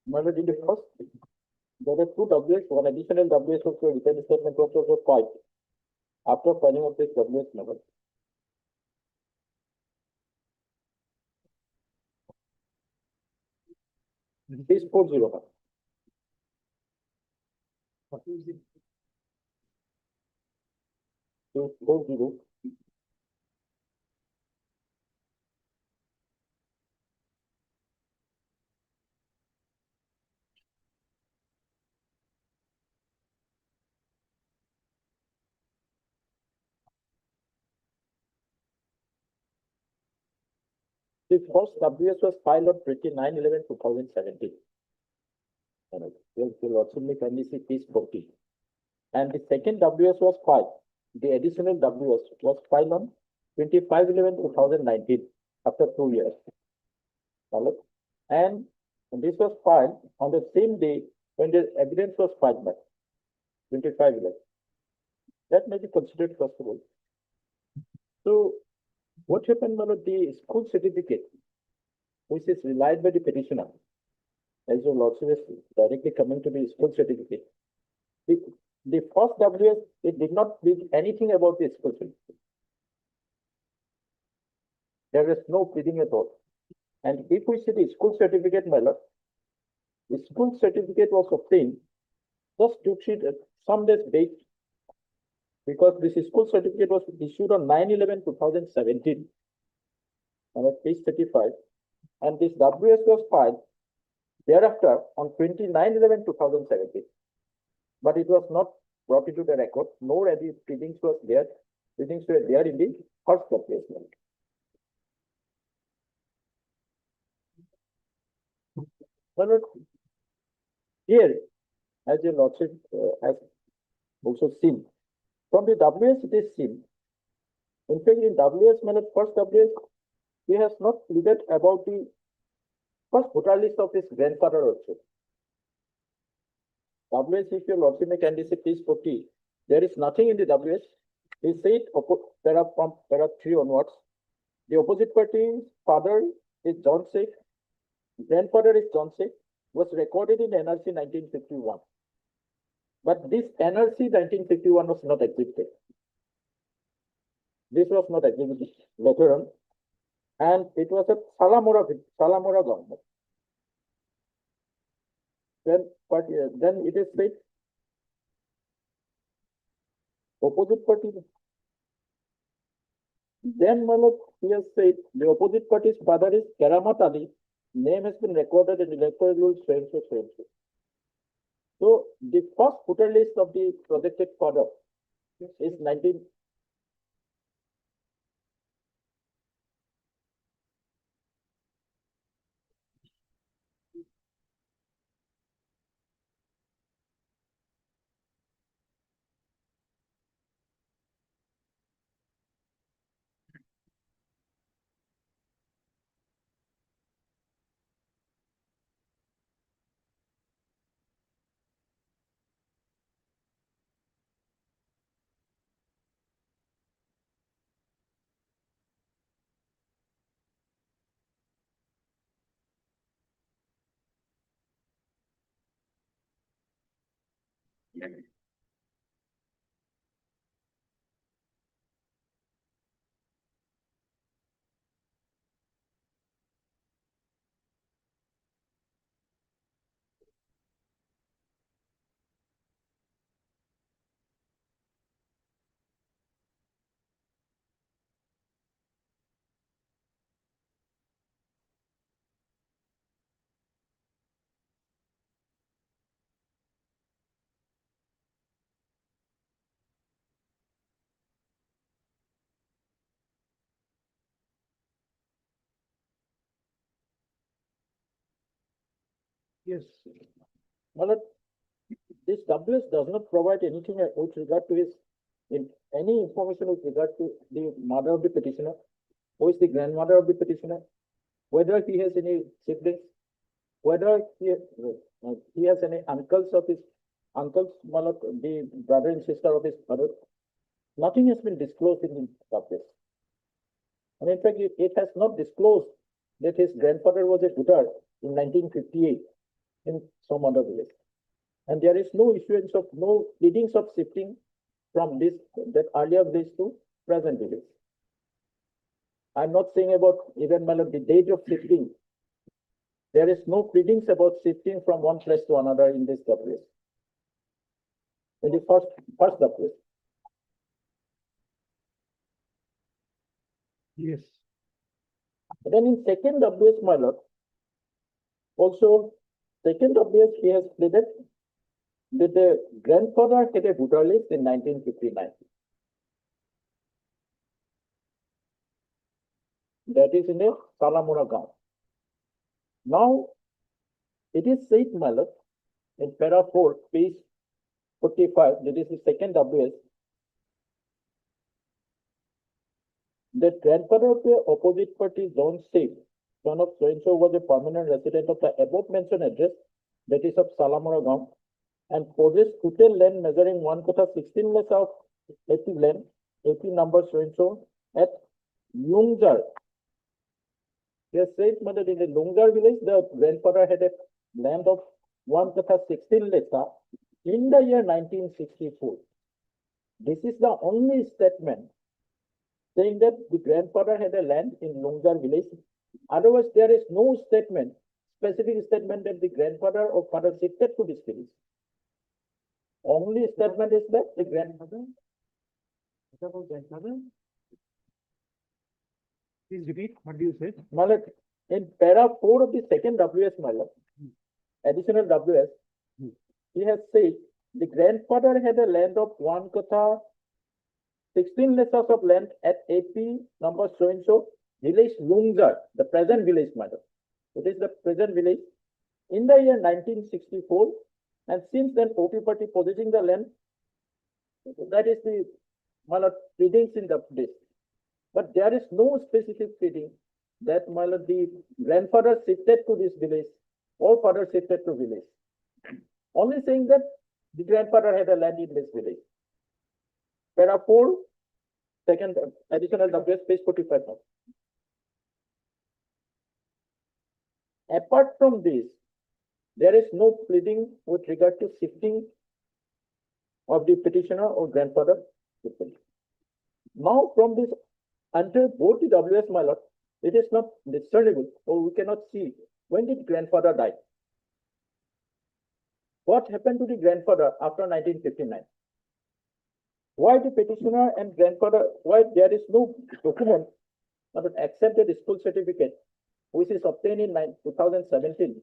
S6: My lord, in the first, there are two WS, one additional WS of your written statement was also filed. After filing of this WS, my lord. Page 40.
S2: What is it?
S6: Page 40. The first WS was filed on 29/11/2017. You'll also make kindly see page 40. And the second WS was filed, the additional WS was filed on 25/11/2019, after 2 years. Follow? And this was filed on the same day when the evidence was filed back, 25/11. That may be considered first of all. So what happened, my lord, the school certificate, which is relied by the petitioner, as your lordship is directly coming to the school certificate. The first WS, it did not read anything about the school certificate. There is no pleading at all. And if we see the school certificate, my lord, the school certificate was obtained just some days late, because this school certificate was issued on 9/11/2017, on page 35, and this WS was filed thereafter on 29/11/2017. But it was not brought into the record, nor any pleadings were there in the first WS. But here, as your lordship has also seen, from the WS it is seen. In fact, in WS, first WS, he has not pleaded about the first voter list of his grandfather also. WS, if your lordship may kindly see page 40, there is nothing in the WS. He said from para 3 onwards, the opposite party's father is John Sheikh, grandfather is John Sheikh, was recorded in NRC 1951. But this NRC 1951 was not executed. This was not executed later on, and it was a Salamora government. Then it is said, opposite party. Then he has said the opposite party's father is Karamat Ali. Name has been recorded in electoral rules so. So the first voter list of the projected father is 19.
S2: Yes.
S6: This WS does not provide anything with regard to any information with regard to the mother of the petitioner, who is the grandmother of the petitioner, whether he has any siblings, whether he has any uncles, the brother and sister of his mother. Nothing has been disclosed in the case. And in fact, it has not disclosed that his grandfather was a tutor in 1958 in some other village. And there is no issuance of, no pleadings of shifting from that earlier village to present village. I'm not saying about even the date of shifting. There is no pleadings about shifting from one place to another in this WS. In the first WS.
S2: Yes.
S6: And then in second WS, my lord, also second WS he has pleaded that the grandfather had a voter list in 1959. That is in a Salamura Gaon. Now, it is said, my lord, in para 4, page 45, that is the second WS, the grandfather of the opposite party, John Singh, son of so-and-so, was a permanent resident of the above mentioned address, that is of Salamura Gaon, and possessed total land measuring 1 kotha 16 less of 80 land, 80 number so-and-so, at Lungjar. He has said that in the Lungjar village, the grandfather had a land of 1 kotha 16 lesa in the year 1964. This is the only statement saying that the grandfather had a land in Lungjar village. Otherwise, there is no statement, specific statement that the grandfather or father shifted to this village. Only statement is that the grandfather. What about grandfather?
S2: Please repeat, what do you say?
S6: Malat, in para 4 of the second WS, Malat, additional WS, he has said the grandfather had a land of 1 kotha 16 lessas of land at AP number so-and-so, village Lungjar, the present village, Malat. It is the present village in the year 1964, and since then, OP party possessing the land, that is the Malat pleadings in the place. But there is no specific pleading that the grandfather shifted to this village or father shifted to village. Only saying that the grandfather had a land in this village. Para 4, second additional WS, page 45. Apart from this, there is no pleading with regard to shifting of the petitioner or grandfather. Now, from this, under both the WS, my lord, it is not discernible, or we cannot see when did grandfather die. What happened to the grandfather after 1959? Why the petitioner and grandfather, why there is no document except the school certificate, which is obtained in 2017.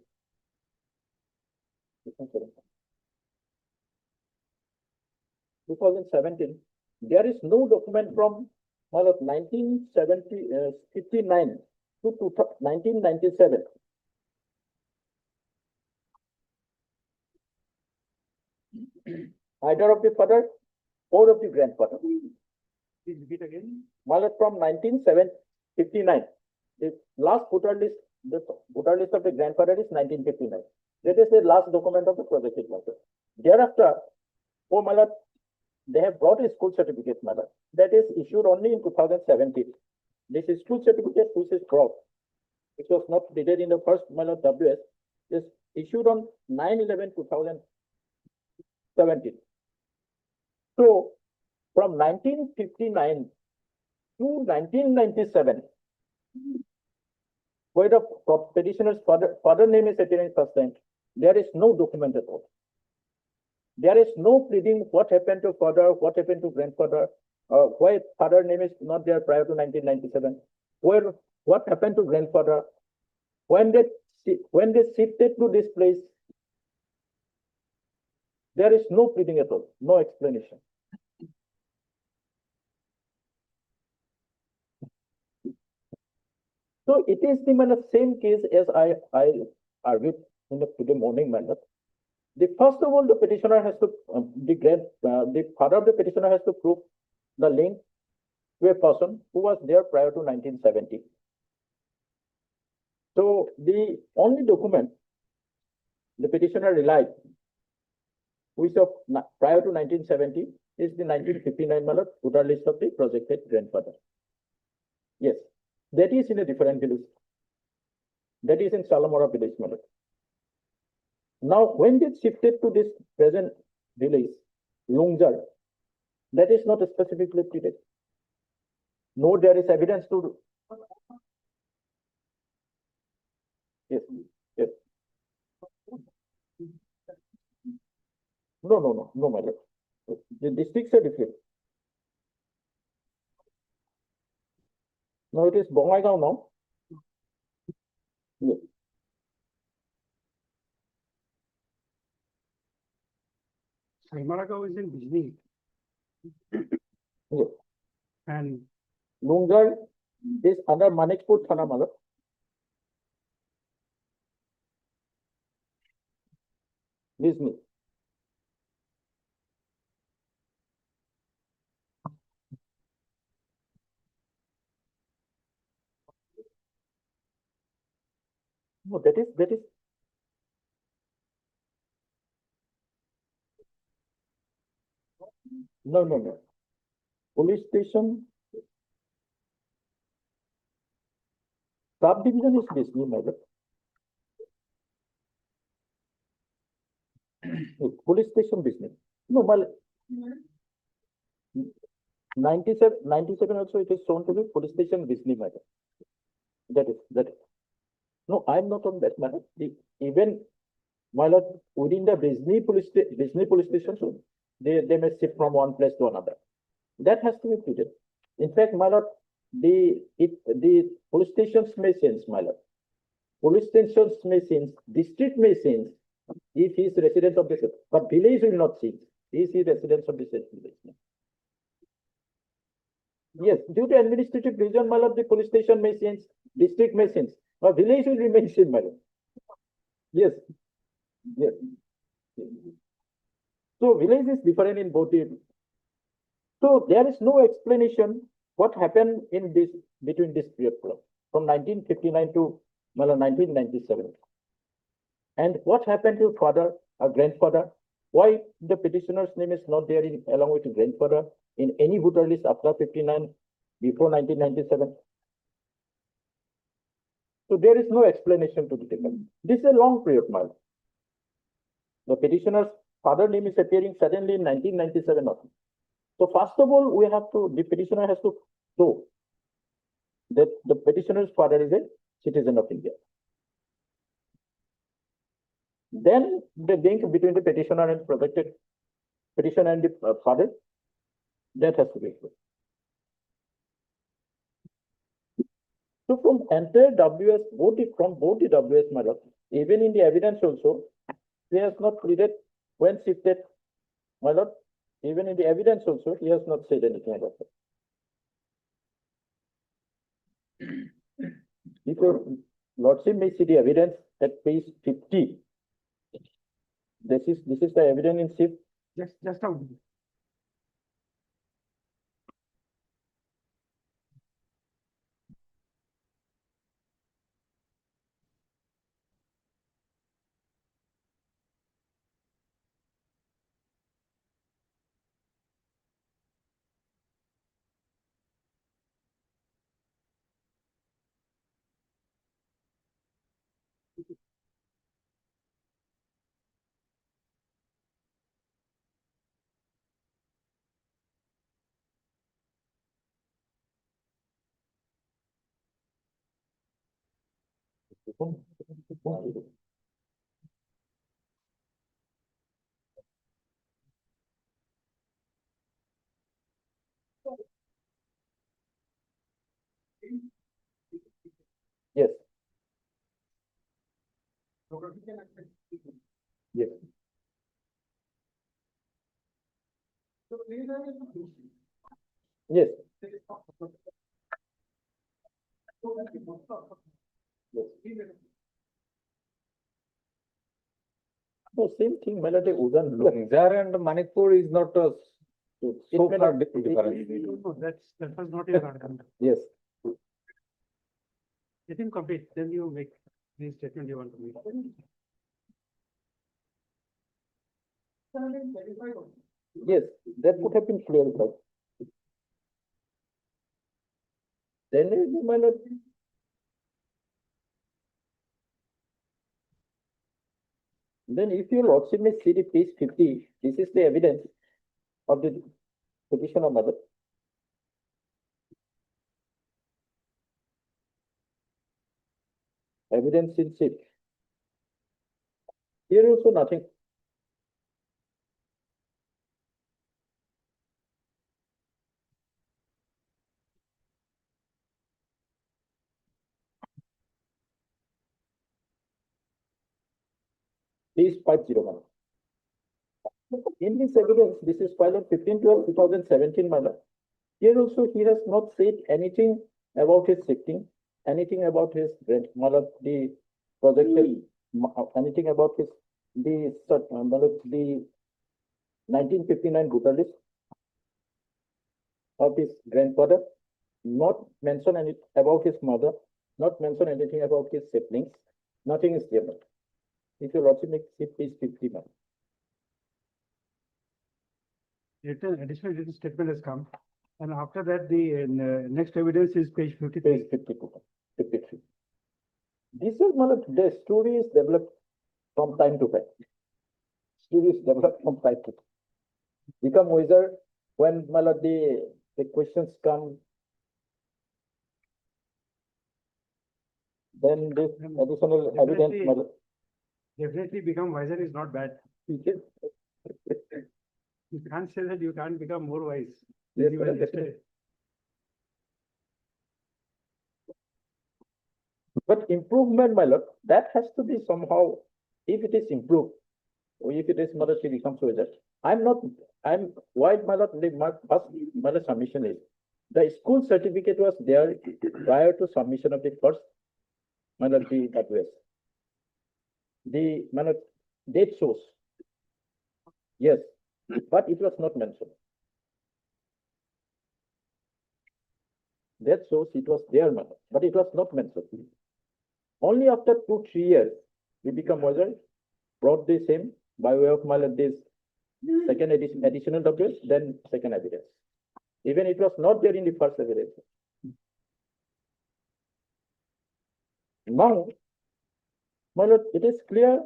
S6: 2017, there is no document from 1959 to 1997. Either of the father or of the grandfather.
S2: Please repeat again.
S6: From 1959, the last voter list, the voter list of the grandfather is 1959. That is the last document of the projected matter. Thereafter, they have brought a school certificate, that is issued only in 2017. This is school certificate which is brought, which was not dated in the first WS, is issued on 9/11/2017. So, from 1959 to 1997, where the petitioner's father name is appearing first time, there is no document at all. There is no pleading what happened to father, what happened to grandfather, why father name is not there prior to 1997, what happened to grandfather, when they shifted to this place. There is no pleading at all, no explanation. So it is the same case as I argued in the morning manner. First of all, the petitioner has to, the father of the petitioner has to prove the link to a person who was there prior to 1970. So the only document the petitioner relied, which of prior to 1970, is the 1959 voter list of the projected grandfather. Yes, that is in a different village. That is in Salamora village. Now, when it shifted to this present village, Lungjar, that is not specifically treated. No, there is evidence to. Yes, yes. No, my lord. The districts are different. No, it is Bongaigaon now. Yes.
S2: Salmaragao is in Bijni.
S6: Yes.
S2: And
S6: Lungar is under Manikpur Thana, my lord. Disney. No, that is no. Police station subdivision is Disney, my lord. Police station business. No, my 97 also it is shown to be police station Disney, my lord. That is. No, I'm not on that matter. Even my lord, within the Disney police station, so they may shift from one place to another. That has to be treated. In fact, my lord, the police stations may change, my lord. Police stations may change, district may change, if he is resident of the state, but village will not change. He is resident of the state village. Yes, due to administrative reason, my lord, the police station may change, district may change, but village will remain same, my lord. Yes. Yes. So village is different in both the. So there is no explanation what happened in this between this period from 1959 to 1997. And what happened to father or grandfather? Why the petitioner's name is not there along with grandfather in any voter list after 59 before 1997? So there is no explanation to be taken. This is a long period, my lord. The petitioner's father name is appearing suddenly in 1997. So first of all, the petitioner has to show that the petitioner's father is a citizen of India. Then the link between the petitioner and protected petitioner and the father, that has to be clear. So from entire WS, from both the WS, my lord, even in the evidence also, he has not pleaded when shifted, my lord, even in the evidence also, he has not said anything about that. If your lordship may see the evidence at page 50, this is the evidence in shift.
S2: just a
S6: Yes. Yes. Yes. No, same thing, Melody Udan.
S9: Lungar and Manipur is not
S6: So it
S9: So
S6: may
S9: far
S6: not-
S9: different.
S2: We don't know, that was not your argument.
S6: Yes,
S2: Let him complete, then you make the statement you want to make.
S6: yes, that could have been clarified. Then it might not. Then if your lordship may see the page 50, this is the evidence of the petitioner mother. Evidence in sheet. Here also nothing. Page 501. In this evidence, this is filed on 15/12/2017, my lord. Here also he has not said anything about his shifting, anything about his rent, my lord, the projected, anything about his, my lord, the 1959 voter list of his grandfather, not mention any about his mother, not mention anything about his siblings, nothing is there. If your lordship makes it page 50, ma'am.
S2: Additional written statement has come, and after that, the next evidence is page 53.
S6: Page 52, 53. This is, Malad, the story is developed from time to time. Story is developed from time to time. Become wiser when, Malad, the questions come. Then this additional evidence,
S2: Definitely.
S6: Malad.
S2: Definitely become wiser is not bad. You can't say that you can't become more wise.
S6: Yes,
S2: You were
S6: Malad,
S2: yesterday.
S6: definitely. But improvement, my lord, that has to be somehow, if it is improved, or if it is mother, she becomes wiser. I'm why, my lord, my first mother submission is the school certificate was there prior to submission of the first, my lord, the address. The, my lord, date shows. Yes, but it was not mentioned. That shows it was there, my lord, but it was not mentioned. Only after 2-3 years, we become wiser, brought the same by way of, my lord, this second additional documents, then second evidence. Even it was not there in the first evidence. Now, my lord, it is clear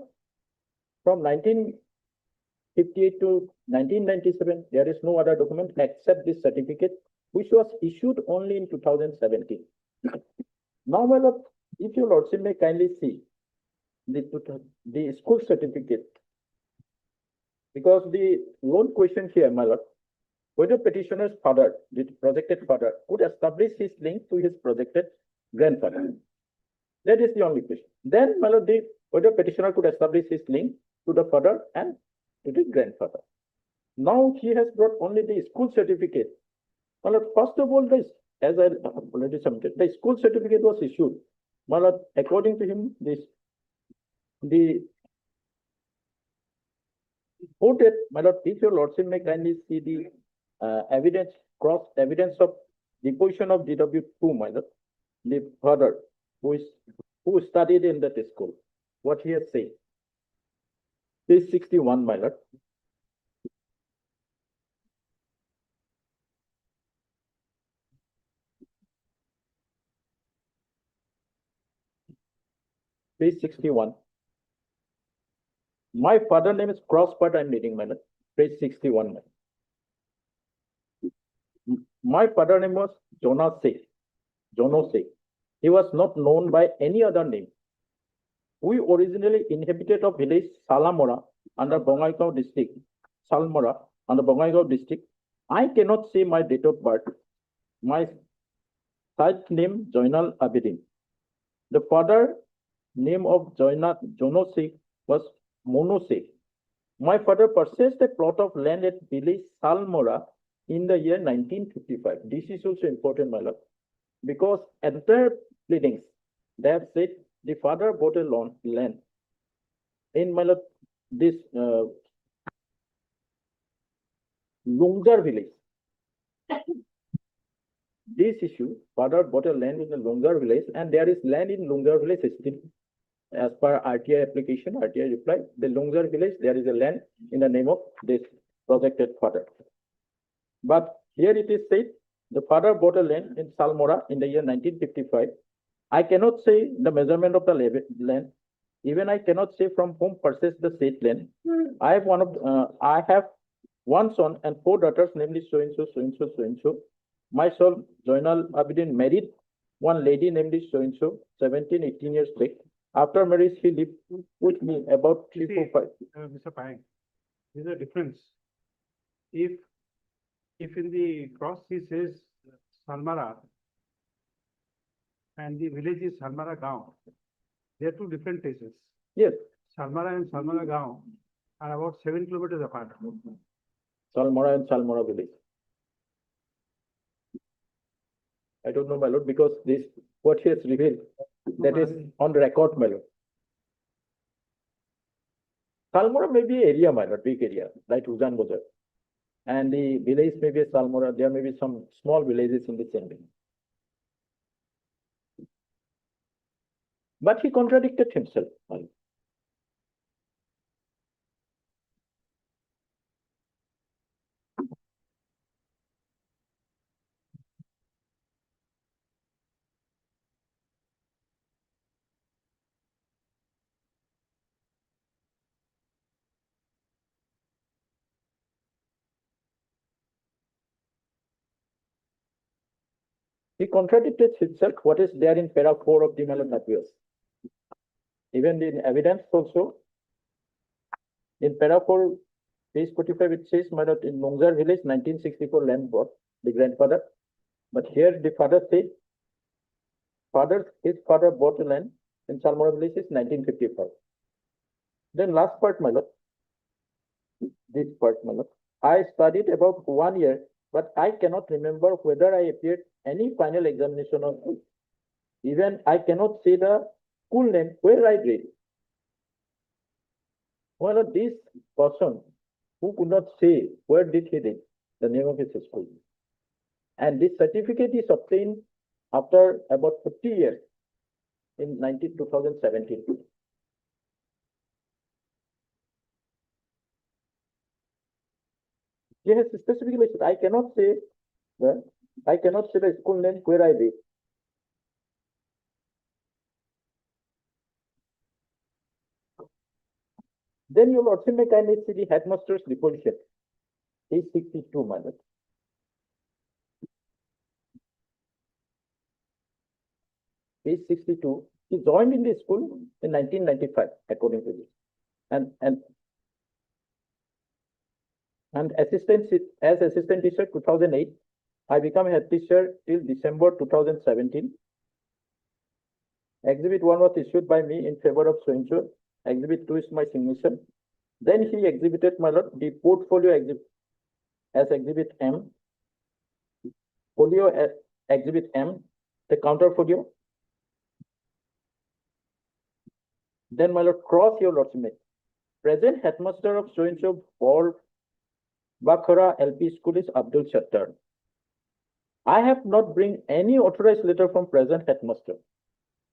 S6: from 1958 to 1997, there is no other document except this certificate, which was issued only in 2017. Now, my lord, if your lordship may kindly see the school certificate, because the loan question here, my lord, whether petitioner's father, the projected father, could establish his link to his projected grandfather. That is the only question. Then, my lord, whether petitioner could establish his link to the father and to the grandfather. Now he has brought only the school certificate. My lord, first of all, this, as I already submitted, the school certificate was issued. My lord, according to him, the quoted, my lord, if your lordship may kindly see the evidence, cross evidence of deposition of DW2, my lord, the father who studied in that school, what he has said. Page 61, my lord. Page 61. My father name is Crosspart, I'm reading, my lord. Page 61. My father name was Jonas Singh. Jono Singh. He was not known by any other name. We originally inhabited of village Salamora under Bongaigaon district. Salmora under Bongaigaon district. I cannot say my date of birth. My side name Joinal Abedin. The father name of Jono Singh was Mono Singh. My father purchased a plot of land at village Salmora in the year 1955. This is also important, my lord, because at their pleadings, they have said the father bought a land in, my lord, this Lungar village. This issue, father bought a land in the Lungar village, and there is land in Lungar village still. As per RTI application, RTI replied, the Lungar village, there is a land in the name of this projected father. But here it is said, the father bought a land in Salmora in the year 1955. I cannot say the measurement of the land. Even I cannot say from whom purchased the said land. I have one son and 4 daughters, namely so and so, so and so, so and so. My son Joinal Abidin married one lady, namely so and so, 17, 18 years back. After marriage, he lived with me about 3, 4, 5.
S2: Mr. Payang, there's a difference. If in the cross he says Salmara and the village is Salmara Gaon, they are 2 different places.
S6: Yes,
S2: Salmara and Salmara Gaon are about 7 kilometers apart.
S6: Salmora and Salmora village. I don't know, my lord, because this, what he has revealed, that is on record, my lord. Salmora may be area, my lord, big area, like Uzan Bazar. And the village may be Salmora, there may be some small villages in the same village. But he contradicted himself, my lord. He contradicted himself, what is there in para 4 of the Malad. Even in evidence also, in para 4, page 45, it says, my lord, in Longzar village, 1964 land bought, the grandfather. But here the father said, his father bought a land in Salmora village is 1955. Then last part, my lord, this part, my lord, I studied about 1 year, but I cannot remember whether I appeared any final examination or not. Even I cannot say the school name where I read. Well, this person who could not say where did he read the name of his school. And this certificate is obtained after about 50 years in 2017. He has specifically said, I cannot say the school name where I read. Then you will also make kindly see the headmaster's deposition. Page 62, my lord. Page 62. He joined in the school in 1995, according to this. And as assistant teacher 2008, I became head teacher till December 2017. Exhibit 1 was issued by me in favor of so-and-so. Exhibit 2 is my signature. Then he exhibited, my lord, the portfolio exhibit as exhibit M, folio as exhibit M, the counter folio. Then, my lord, cross your lordship. Present headmaster of so-and-so Ball Bakhara LP school is Abdul Chattar. I have not bring any authorized letter from present headmaster.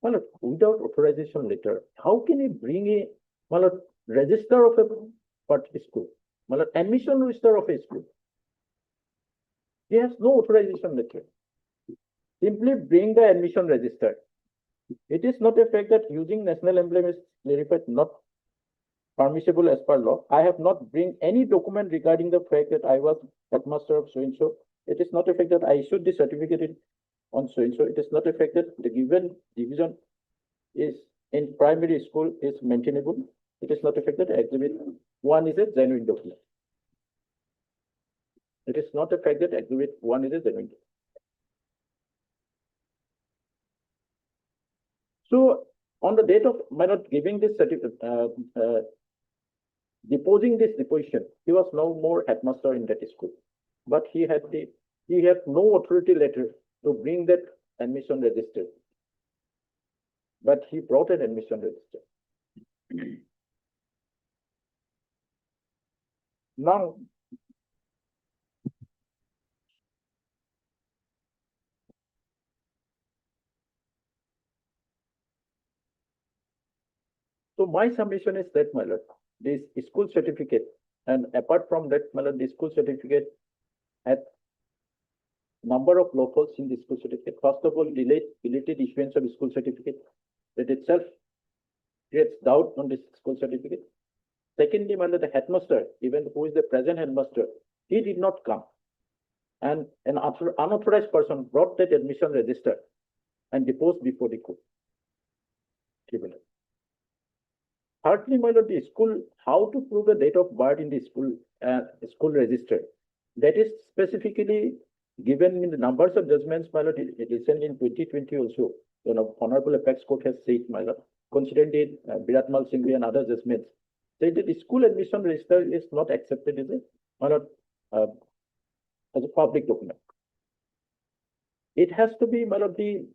S6: My lord, without authorization letter, how can he bring a, my lord, register of a school? My lord, admission register of a school. He has no authorization letter. Simply bring the admission register. It is not a fact that using national emblem is clarified not permissible as per law. I have not bring any document regarding the fact that I was headmaster of so-and-so. It is not a fact that I issued the certificate on so-and-so. It is not a fact that the given division is in primary school is maintainable. It is not a fact that exhibit 1 is a genuine document. It is not a fact that exhibit 1 is a genuine document. So, on the date of my not giving this certificate, deposing this deposition, he was no more headmaster in that school. But he had no authority letter to bring that admission register. But he brought an admission register. Now, So my submission is that, my lord, this school certificate, and apart from that, my lord, the school certificate had number of loopholes in the school certificate. First of all, related issuance of school certificate, that itself creates doubt on this school certificate. Secondly, my lord, the headmaster, even who is the present headmaster, he did not come. And an unauthorized person brought that admission register and deposed before the court tribunal. Thirdly, my lord, the school, how to prove the date of birth in the school register. That is specifically given in the numbers of judgments, my lord, recently in 2020 also. You know, Honorable Apex Court has said, my lord, considering the Biratmal Singhvi and other judgments, said that the school admission register is not accepted as a, my lord, as a public document. It has to be, my lord, the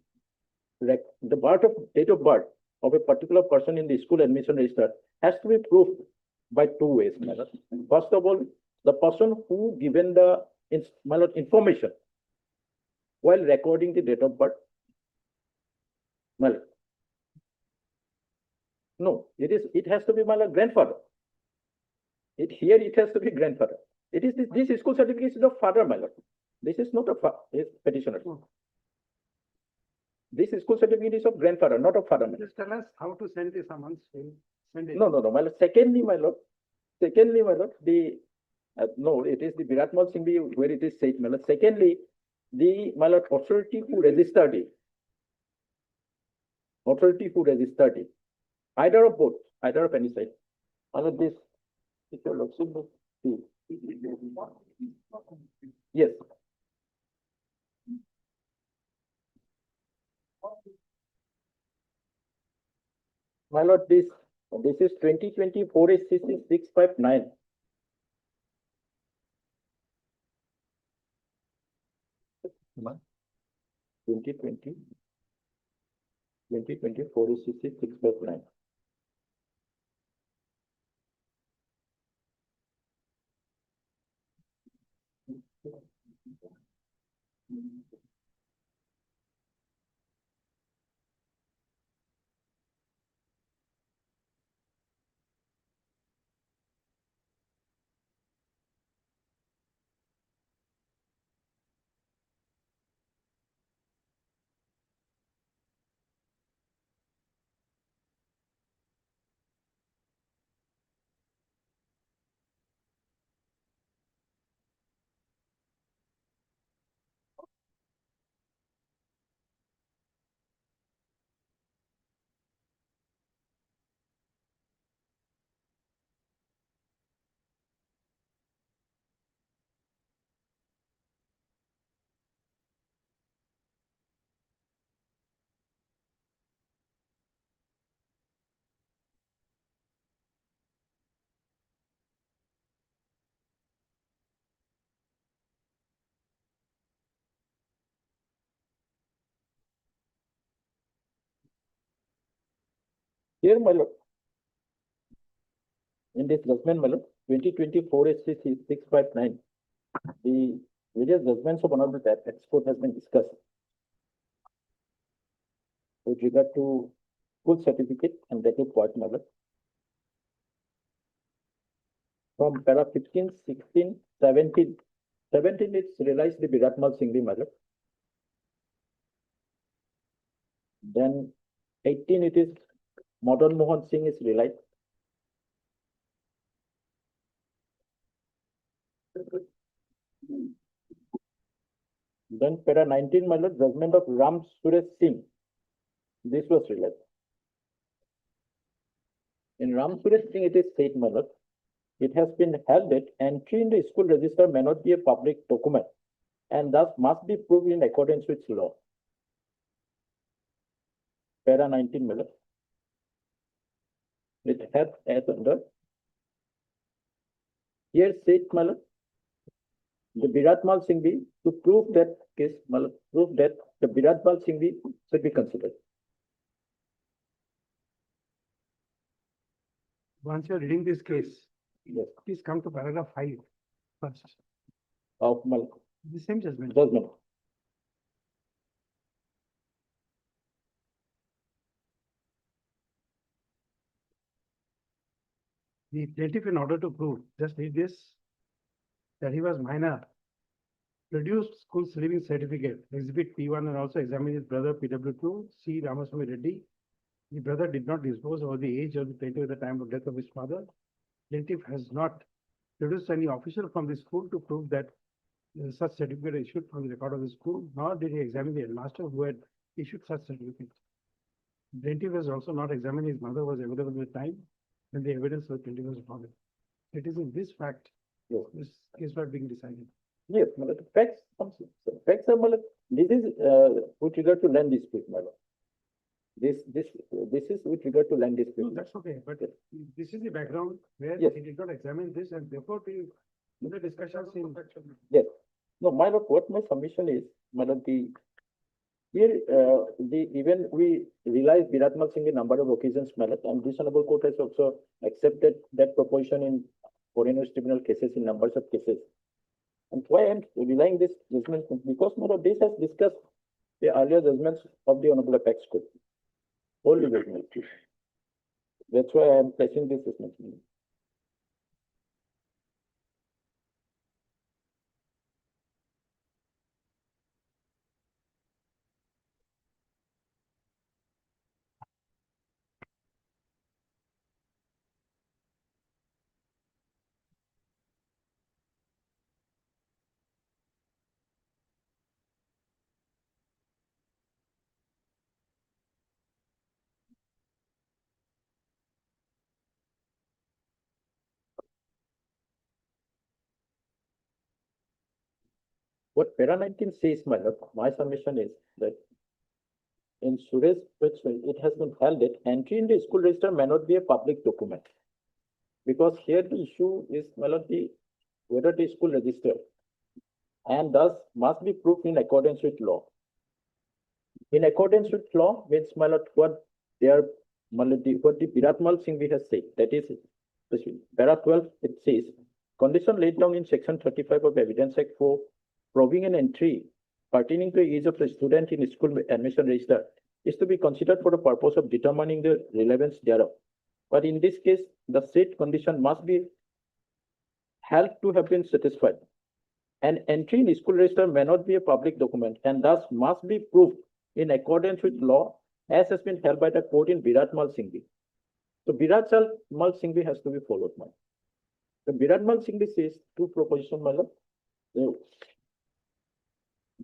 S6: date of birth of a particular person in the school admission register has to be proved by two ways, my lord. First of all, the person who given the my lord, information while recording the date of birth. My lord. No, it has to be my lord, grandfather. It has to be grandfather. It is this school certificate is of father, my lord. This is not a petitioner. This school certificate is of grandfather, not of father.
S2: Just tell us how to send the summons. Send it.
S6: No, my lord. Secondly, my lord, the no, it is the Biratmal Singhvi where it is said, my lord. Secondly, my lord, authority who registered it, either of both, either of any side. My lord, this, if your lordship will see. Yes. My lord, this is 2024 SCC 659. Ma? 2024 SCC 659. Here, my lord, in this judgment, my lord, 2024 SCC 659, the various judgments of Honorable Apex Court has been discussed with regard to school certificate and date of birth, my lord. From para 15, 16, 17, 17 it's realized the Biratmal Singhvi, my lord. Then 18 it is Madan Mohan Singh is realized. Then para 19, my lord, judgment of Ram Suresh Singh. This was realized. In Ram Suresh Singh, it is said, my lord, it has been held that entry in the school register may not be a public document and thus must be proved in accordance with law. Para 19, my lord. It has as under. Here said, my lord, the Biratmal Singhvi, to prove that case, my lord, prove that the Biratmal Singhvi should be considered.
S2: Once you're reading this case,
S6: Yes.
S2: please come to paragraph 5 first.
S6: Of my
S2: The same judgment.
S6: judgment.
S2: The plaintiff, in order to prove, just read this, that he was minor, produced school's leaving certificate, exhibit P1, and also examined his brother PW2, C. Ramaswamy Reddy. The brother did not disclose over the age of the plaintiff at the time of death of his father. Plaintiff has not produced any official from the school to prove that such certificate issued from the record of the school, nor did he examine the headmaster who had issued such certificate. Plaintiff has also not examined his mother was available at the time when the evidence for plaintiff was recorded. It is in this fact,
S6: Yes.
S2: this case was being decided.
S6: Yes, मतलब the facts, facts are मतलब this is with regard to land dispute, मतलब. This is with regard to land
S2: No,
S6: dispute.
S2: that's okay, but this is the background where
S6: Yes.
S2: he did not examine this, and therefore the discussions in.
S6: Yes. No, my lord, what my submission is, my lord, here, even we realize Viratmal Singh in number of occasions, my lord, and this honorable court has also accepted that proportion in foreigners tribunal cases, in numbers of cases. And why I'm relying this judgment, because my lord, this has discussed the earlier judgments of the honorable apex court. All the judgments. That's why I am placing this judgment. What para 19 says, my lord, my submission is that in Suresh, it has been held that entry in the school register may not be a public document. Because here the issue is, my lord, whether the school register and thus must be proved in accordance with law. In accordance with law means, my lord, what their, what the Viratmal Singh has said, that is, para 12, it says, condition laid down in section 35 of Evidence Act for proving an entry pertaining to the age of the student in school admission register is to be considered for the purpose of determining the relevance thereof. But in this case, the said condition must be held to have been satisfied. An entry in school register may not be a public document and thus must be proved in accordance with law as has been held by the court in Viratmal Singh. So Viratmal Singh has to be followed. The Viratmal Singh says two propositions, my lord.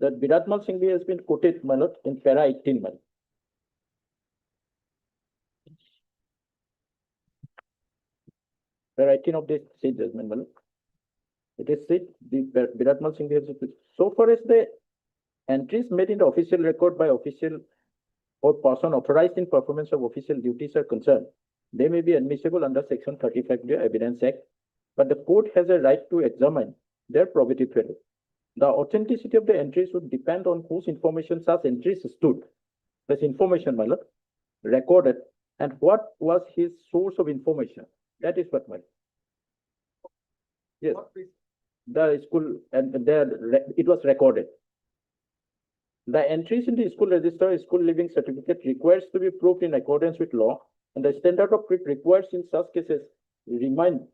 S6: That Viratmal Singh has been quoted, my lord, in para 18, my lord. Para 18 of the said judgment, my lord. It is said, the Viratmal Singh has, so far as the entries made in the official record by official or person authorized in performance of official duties are concerned, they may be admissible under section 35 of the Evidence Act, but the court has a right to examine their probative value. The authenticity of the entries would depend on whose information such entries stood. This information, my lord, recorded, and what was his source of information. That is what, my lord. Yes, the school, and there it was recorded. The entries in the school register, school living certificate requires to be proved in accordance with law, and the standard of proof requires in such cases remain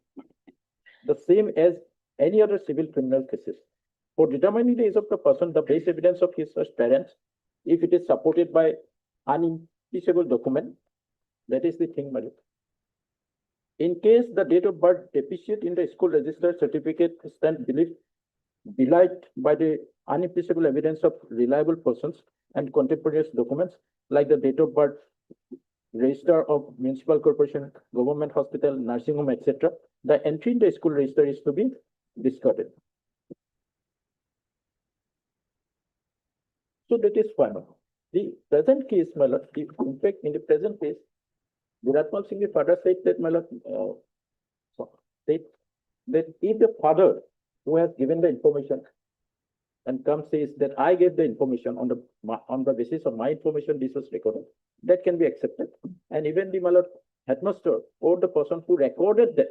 S6: the same as any other civil criminal cases. For determining the age of the person, the base evidence of his parents, if it is supported by unimpeachable document, that is the thing, my lord. In case the date of birth deficient in the school register certificate stand belied by the unimpeachable evidence of reliable persons and contemporaneous documents like the date of birth, register of municipal corporation, government hospital, nursing home, etc., the entry in the school register is to be discarded. So that is fine. The present case, my lord, in fact, in the present case, Viratmal Singh, the father said that, my lord, that if the father who has given the information and comes says that I gave the information on the basis of my information, this was recorded, that can be accepted. And even the, my lord, headmaster or the person who recorded that,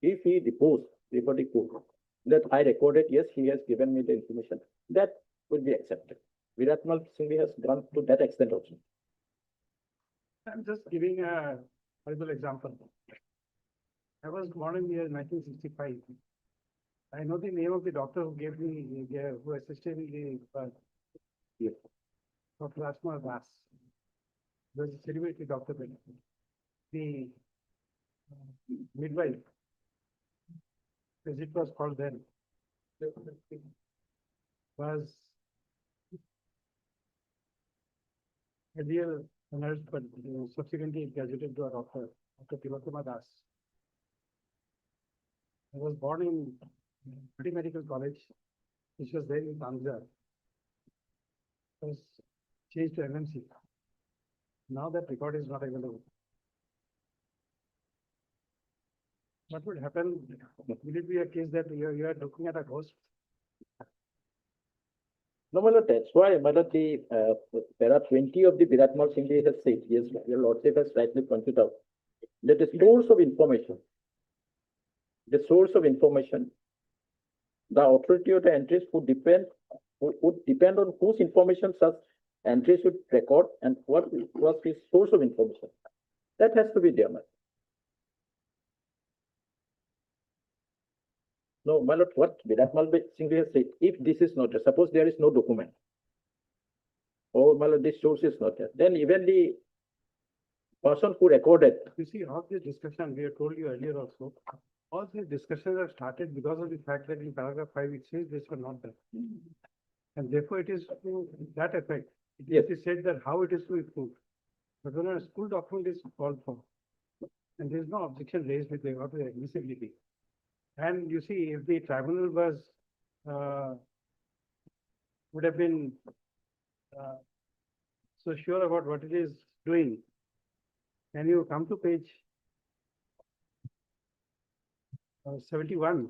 S6: if he deposed before the court that I recorded, yes, he has given me the information, that will be accepted. Viratmal Singh has gone to that extent also.
S2: I'm just giving a horrible example. I was born in the year 1965. I know the name of the doctor who gave me, who assisted in the birth.
S6: Yes.
S2: Dr. Rajkumar Das. He was a celebrity doctor then. The midwife, as it was called then, was earlier a nurse, but subsequently graduated to a doctor, Dr. Tilottama Das. I was born in Pretty Medical College, which was there in Tanzania. Was changed to MMC. Now that record is not available. What would happen? Will it be a case that you are looking at a ghost?
S6: No, my lord, that's why, my lord, there are 20 of the Viratmal Singh has said, yes, your lordship has rightly pointed out, that the source of information, the authority of the entries would depend on whose information such entries should record and what was his source of information. That has to be there, my lord. No, my lord, what Viratmal Singh has said, if this is not there, suppose there is no document, or my lord, this source is not there, then even the person who recorded.
S2: You see, all this discussion, we have told you earlier also, all these discussions have started because of the fact that in paragraph 5 it says this were not done. And therefore it is to that effect.
S6: Yes.
S2: It is said that how it is to be proved. But when a school document is called for, and there is no objection raised with regard to the admissibility. And you see, if the tribunal was, would have been so sure about what it is doing, can you come to page 71?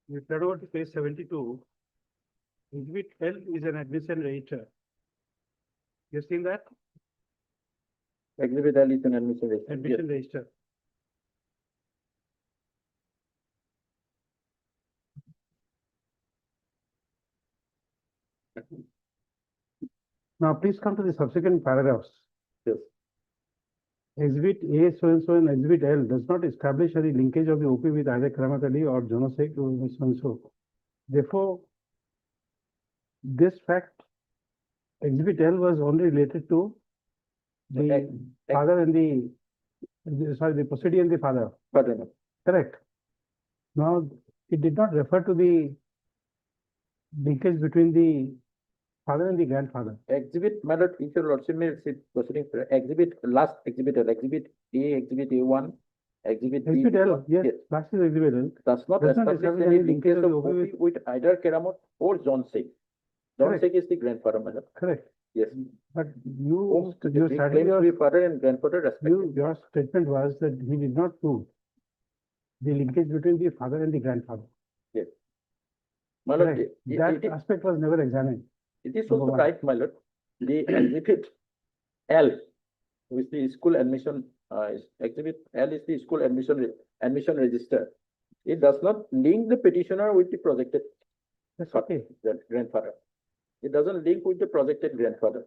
S2: We turn over to page 72. Exhibit L is an admission register. You've seen that?
S6: Exhibit L is an admission register.
S2: Admission register. Now, please come to the subsequent paragraphs.
S6: Yes.
S2: Exhibit A so and so and Exhibit L does not establish any linkage of the OP with either Karamatali or Jonosek or so and so. Therefore, this fact, Exhibit L was only related to the father and the proceeding and the father.
S6: Pardon.
S2: Correct. Now, it did not refer to the linkage between the father and the grandfather.
S6: Exhibit, my lord, if your lordship may see proceeding, exhibit, last exhibit L, exhibit A, exhibit A1, exhibit B.
S2: Exhibit L, yes, last is Exhibit L.
S6: Does not establish any linkage of OP with either Keramot or John Sek. John Sek is the grandfather, my lord.
S2: Correct.
S6: Yes.
S2: But you
S6: claims to be father and grandfather respectively.
S2: your statement was that he did not prove the linkage between the father and the grandfather.
S6: Yes. My lord,
S2: Correct. That aspect was never examined.
S6: it is also right, my lord. The exhibit L, with the school admission, exhibit L is the school admission register. It does not link the petitioner with the projected grandfather. It doesn't link with the projected grandfather.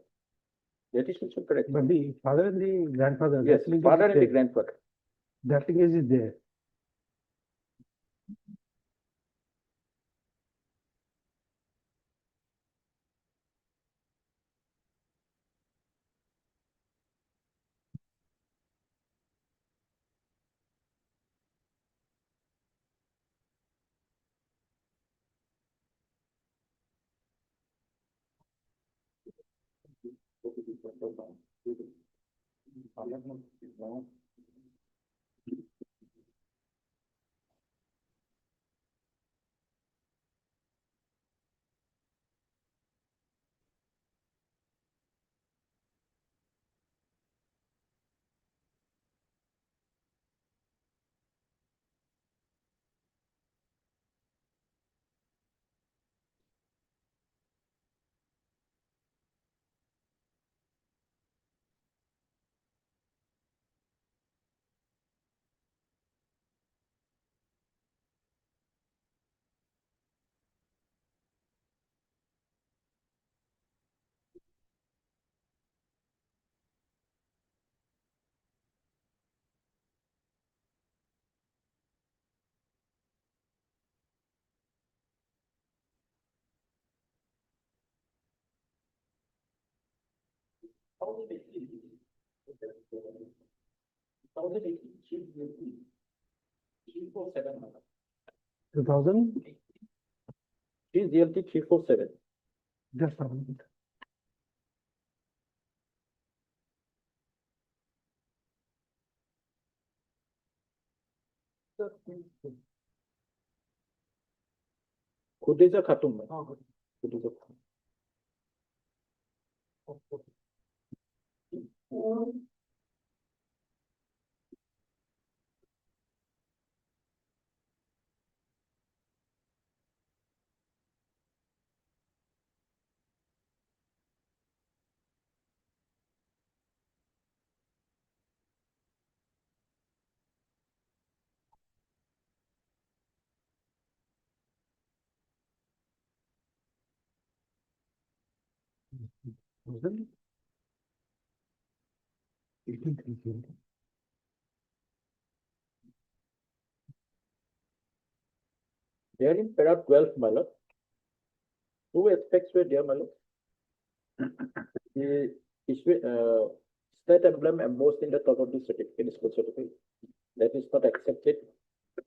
S6: That is also correct.
S2: But the father and the grandfather.
S6: Yes, father and the grandfather.
S2: That linkage is there. Two thousand,
S6: GLT 347.
S2: just a moment.
S6: Khudiza Khatum. Khudiza Khatum.
S2: Thousand. 18,300.
S6: There in para 12, my lord, two aspects were there, my lord. The state emblem embossed in the top of the certificate, school certificate, that is not accepted,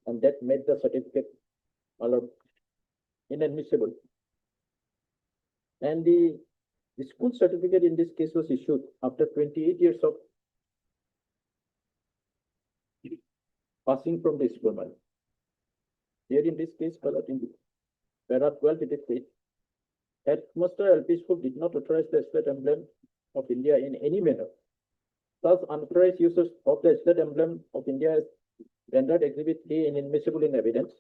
S6: and that made the certificate, my lord, inadmissible. And the school certificate in this case was issued after 28 years of passing from the school, my lord. Here in this case, my lord, in para 12, it is said, Headmaster LP School did not authorize the state emblem of India in any manner. Thus, unauthorized uses of the state emblem of India is rendered Exhibit A inadmissible in evidence.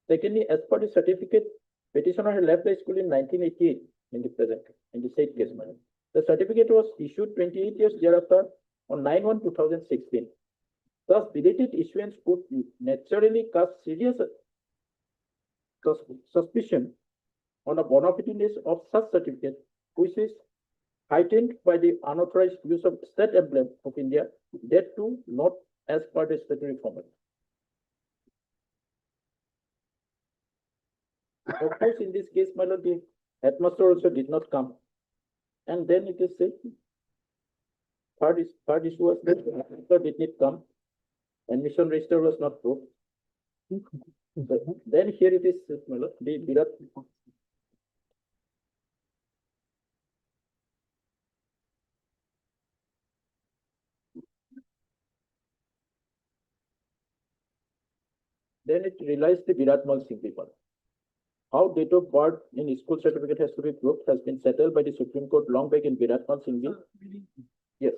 S6: Secondly, as per the certificate, petitioner had left the school in 1988 in the present, in the said case. The certificate was issued 28 years thereafter on 9/1/2016. Thus, belated issuance could naturally cast serious suspicion on a bona fideness of such certificate, which is heightened by the unauthorized use of state emblem of India, that too not as per the statutory format. Of course, in this case, my lord, the headmaster also did not come. And then it is said, third issue was that the headmaster did not come, admission register was not proved. Then here it is, my lord, the Virat. Then it realized the Viratmal Singh people. How date of birth in school certificate has to be proved has been settled by the Supreme Court long back in Viratmal Singh. Yes.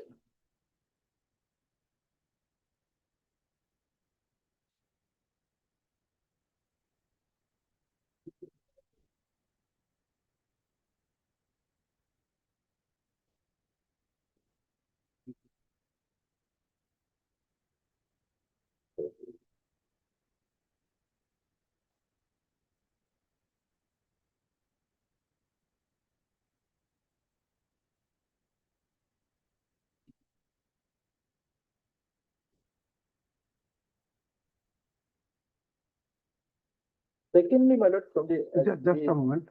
S6: Secondly, my lord, from the
S2: Just a moment.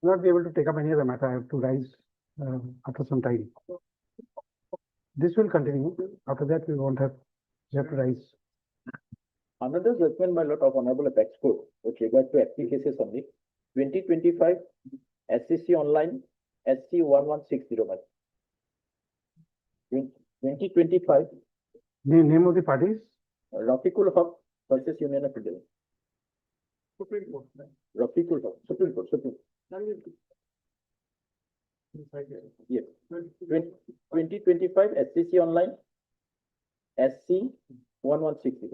S2: not be able to take up any other matter. I have to rise after some time. This will continue. After that, we won't have, we have to rise.
S6: Another judgment, my lord, of Honorable Apex Court with regard to FT cases only, 2025 SCC online SC 1160, my lord. 2025
S2: Name of the parties?
S6: Rafiqul Haq versus Union of India.
S8: Supreme Court.
S6: Rafiqul Haq, Supreme Court. Yes. 2025 SCC online SC 1160.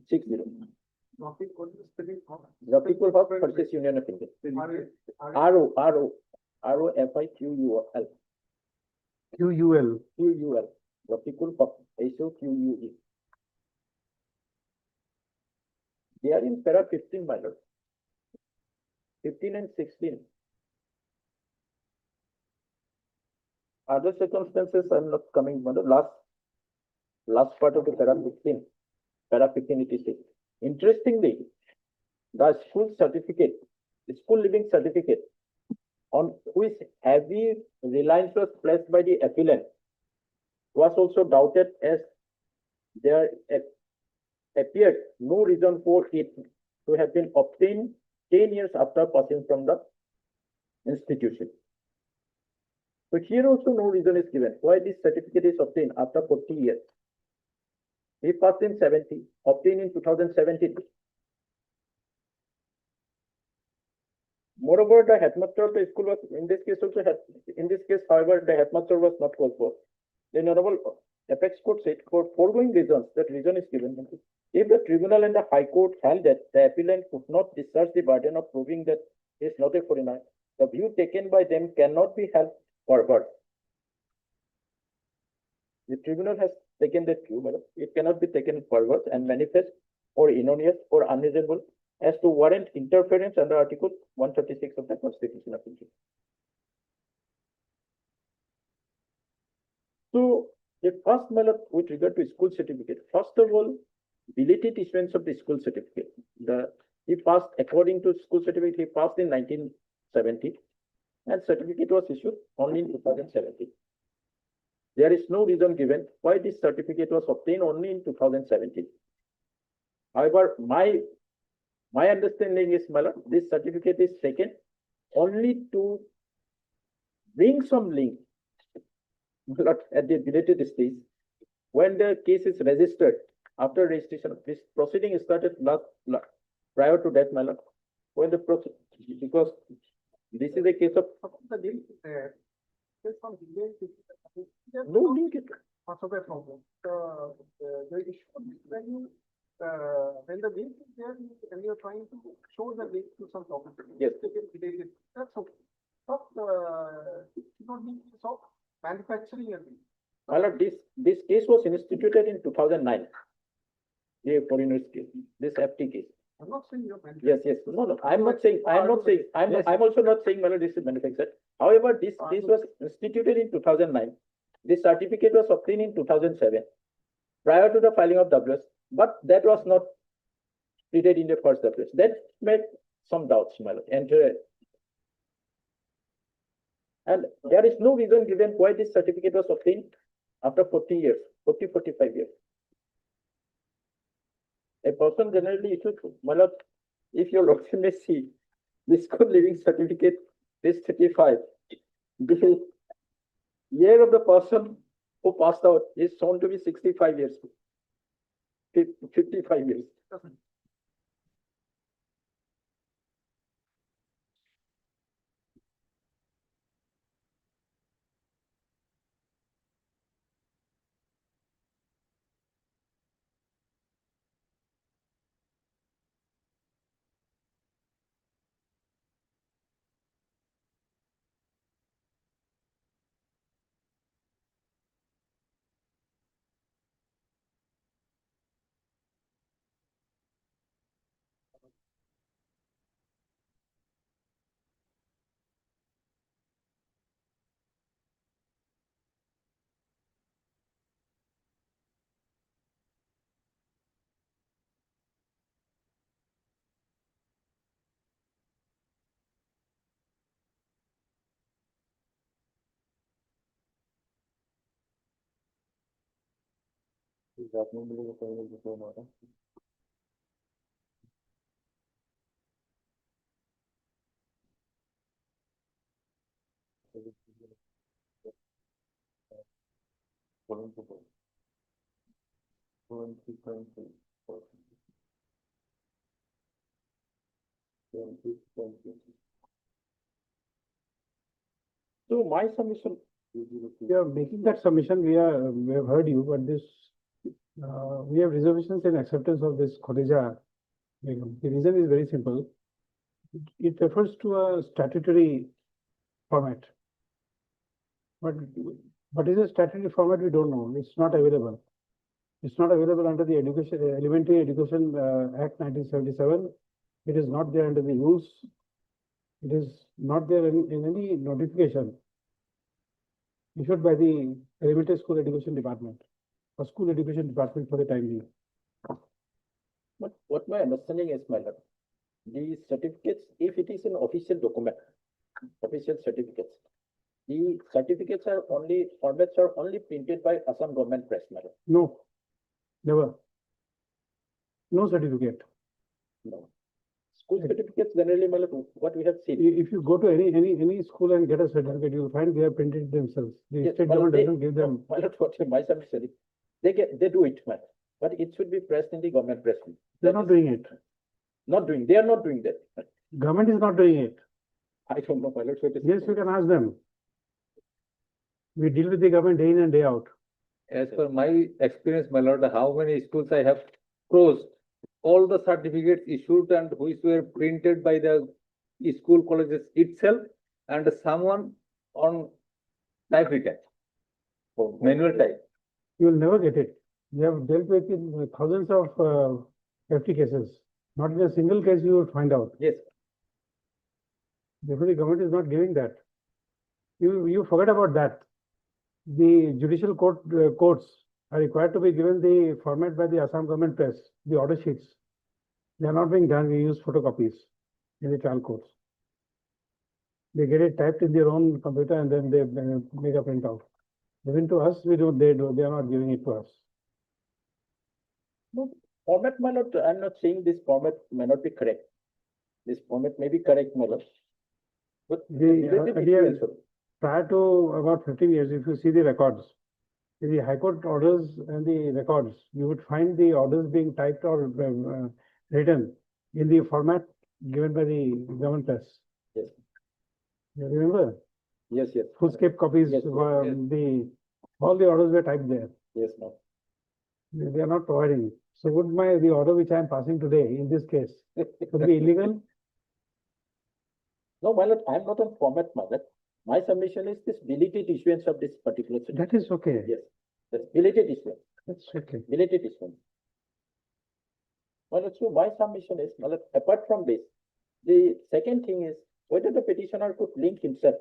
S6: 60. Rafiqul Haq versus Union of India. ROFIQUL.
S2: QUL.
S6: QUL. Rafiqul Haq. HOQUE. They are in para 15, my lord. 15 and 16. Other circumstances I'm not coming, my lord. Last part of the para 15. Para 15 it is. Interestingly, the school certificate, the school living certificate, on which heavy reliance was placed by the appellant, was also doubted, as there appeared no reason for it to have been obtained 10 years after passing from the institution. So here also no reason is given why this certificate is obtained after 40 years. He passed in 70, obtained in 2017. Moreover, the headmaster of the school was in this case also however, the headmaster was not called for. The Honorable Apex Court said, for foregoing reasons, that reason is given. If the tribunal and the High Court held that the appellant could not discharge the burden of proving that he is not a foreigner, the view taken by them cannot be held forward. The tribunal has taken that view, madam. It cannot be taken forward and manifest or erroneous or unreasonable as to warrant interference under Article 136 of the Constitution of India. So, the first matter with regard to school certificate, first of all, belated issuance of the school certificate. He passed, according to school certificate, he passed in 1970, and certificate was issued only in 2017. There is no reason given why this certificate was obtained only in 2017. However, my understanding is, Mala, this certificate is taken only to bring some link at the belated stage. When the case is registered, after registration of this proceeding started prior to that, Mala, when the process, because this is a case of no link.
S8: Also, the problem. The issue when the link is there and you're trying to show the link to some topic.
S6: Yes.
S8: That's okay. Stop, you don't need to stop manufacturing a link.
S6: Mala, this case was instituted in 2009. The foreigners case, this FT case.
S8: I'm not saying you're
S6: Yes, yes. No. I'm not saying. I'm also not saying, Mala, this is manufactured. However, this was instituted in 2009. The certificate was obtained in 2007, prior to the filing of WS, but that was not treated in the first WS. That made some doubts, Mala, and there is no reason given why this certificate was obtained after 40 years, 45 years. A person generally issues, Mala, if your lordship may see, the school living certificate is 35. The year of the person who passed out is shown to be 65 years, 55 years. So my submission,
S2: We are making that submission, we have heard you, but this, we have reservations in acceptance of this Khoreja. The reason is very simple. It refers to a statutory format. But what is a statutory format, we don't know. It's not available. It's not available under the Elementary Education Act 1977. It is not there under the rules. It is not there in any notification issued by the Elementary School Education Department or School Education Department for the time being.
S6: but what my understanding is, my lord, the certificates, if it is an official document, official certificates, the certificates are only, formats are only printed by Assam Government Press, my lord.
S2: No, never. No certificate.
S6: No. School certificates generally, my lord, what we have seen.
S2: If you go to any school and get a certificate, you will find they have printed themselves. The
S6: Yes,
S2: state
S6: my lord,
S2: government doesn't give them.
S6: no, my lord, what my submission is, they do it, my lord, but it should be pressed in the government press.
S2: They're
S6: That
S2: not
S6: is
S2: doing it.
S6: Not doing, they are not doing that.
S2: Government is not doing it.
S6: I don't know, my lord. So it is-
S2: Yes, you can ask them. We deal with the government day in and day out.
S9: As per my experience, my lord, how many schools I have closed, all the certificates issued and which were printed by the school colleges itself and someone on typewriter, manual type.
S2: You will never get it. We have dealt with in thousands of FT cases. Not in a single case you will find out.
S6: Yes,
S2: Therefore, the government is not giving that. You forget about that. The judicial courts are required to be given the format by the Assam Government Press, the order sheets. They are not being done. We use photocopies in the trial courts. They get it typed in their own computer and then they make a printout. Even to us, they are not giving it to us.
S6: no, format, my lord, I'm not saying this format may not be correct. This format may be correct, my lord. But
S2: The idea, prior to about 15 years, if you see the records, in the High Court orders and the records, you would find the orders being typed or written in the format given by the government press.
S6: Yes,
S2: You remember?
S6: yes, yes.
S2: Foolscape copies,
S6: Yes, yes.
S2: all the orders were typed there.
S6: Yes, no.
S2: They are not providing. So would the order which I am passing today in this case, would be illegal?
S6: No, my lord, I'm not on format, my lord. My submission is this belated issuance of this particular certificate.
S2: That is okay.
S6: Yes, that's belated issuance,
S2: That's okay.
S6: belated issuance. Well, so my submission is, my lord, apart from this, the second thing is whether the petitioner could link himself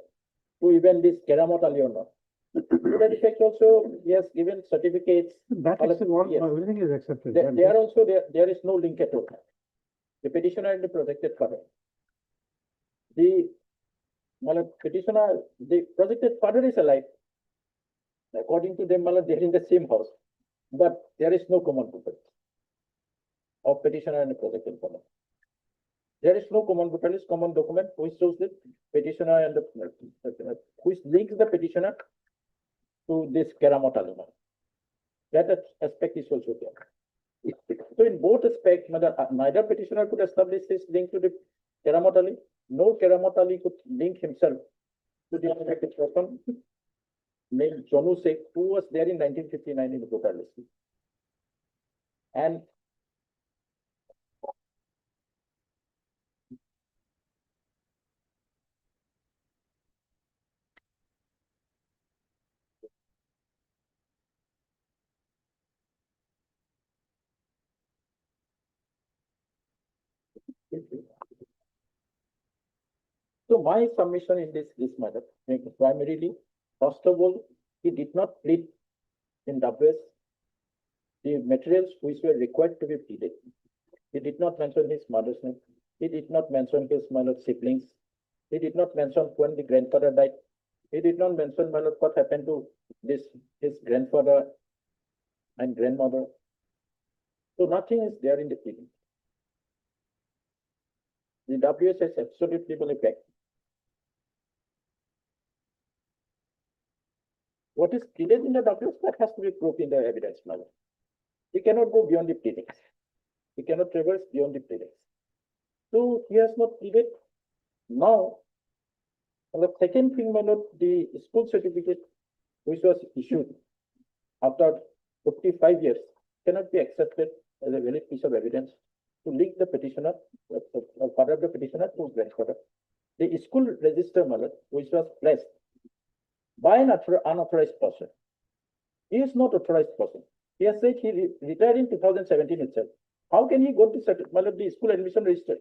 S6: to even this Keramot Ali or not. To that effect also, he has given certificates.
S2: That
S6: Well,
S2: is what,
S6: yes.
S2: everything is accepted.
S6: There,
S2: And
S6: there
S2: this-
S6: also, there is no link at all. The petitioner and the protected father. The, well, petitioner, the protected father is alive. According to them, well, they're in the same house, but there is no common property of petitioner and the protected father. There is no common property, common document which shows the petitioner and the, which links the petitioner to this Keramot Alima. That aspect is also there. So in both aspects, neither petitioner could establish this link to the Keramot Ali, nor Keramot Ali could link himself to the affected person named Jonu Sheikh, who was there in 1959 in the voter list. And so my submission in this matter, primarily, first of all, he did not plead in WS the materials which were required to be pleaded. He did not mention his mother's name. He did not mention his mother's siblings. He did not mention when the grandfather died. He did not mention what happened to this his grandfather and grandmother. So nothing is there in the pleading. The WS has absolutely no effect. What is pleaded in the WS, that has to be proved in the evidence matter. He cannot go beyond the pleadings. He cannot traverse beyond the pleadings. So he has not pleaded. Now, the second thing, my lord, the school certificate which was issued after 55 years cannot be accepted as a valid piece of evidence to link the petitioner, father of the petitioner to grandfather. The school register, my lord, which was placed by an unauthorized person. He is not authorized person. He has said he retired in 2017 itself. How can he go to the school admission register?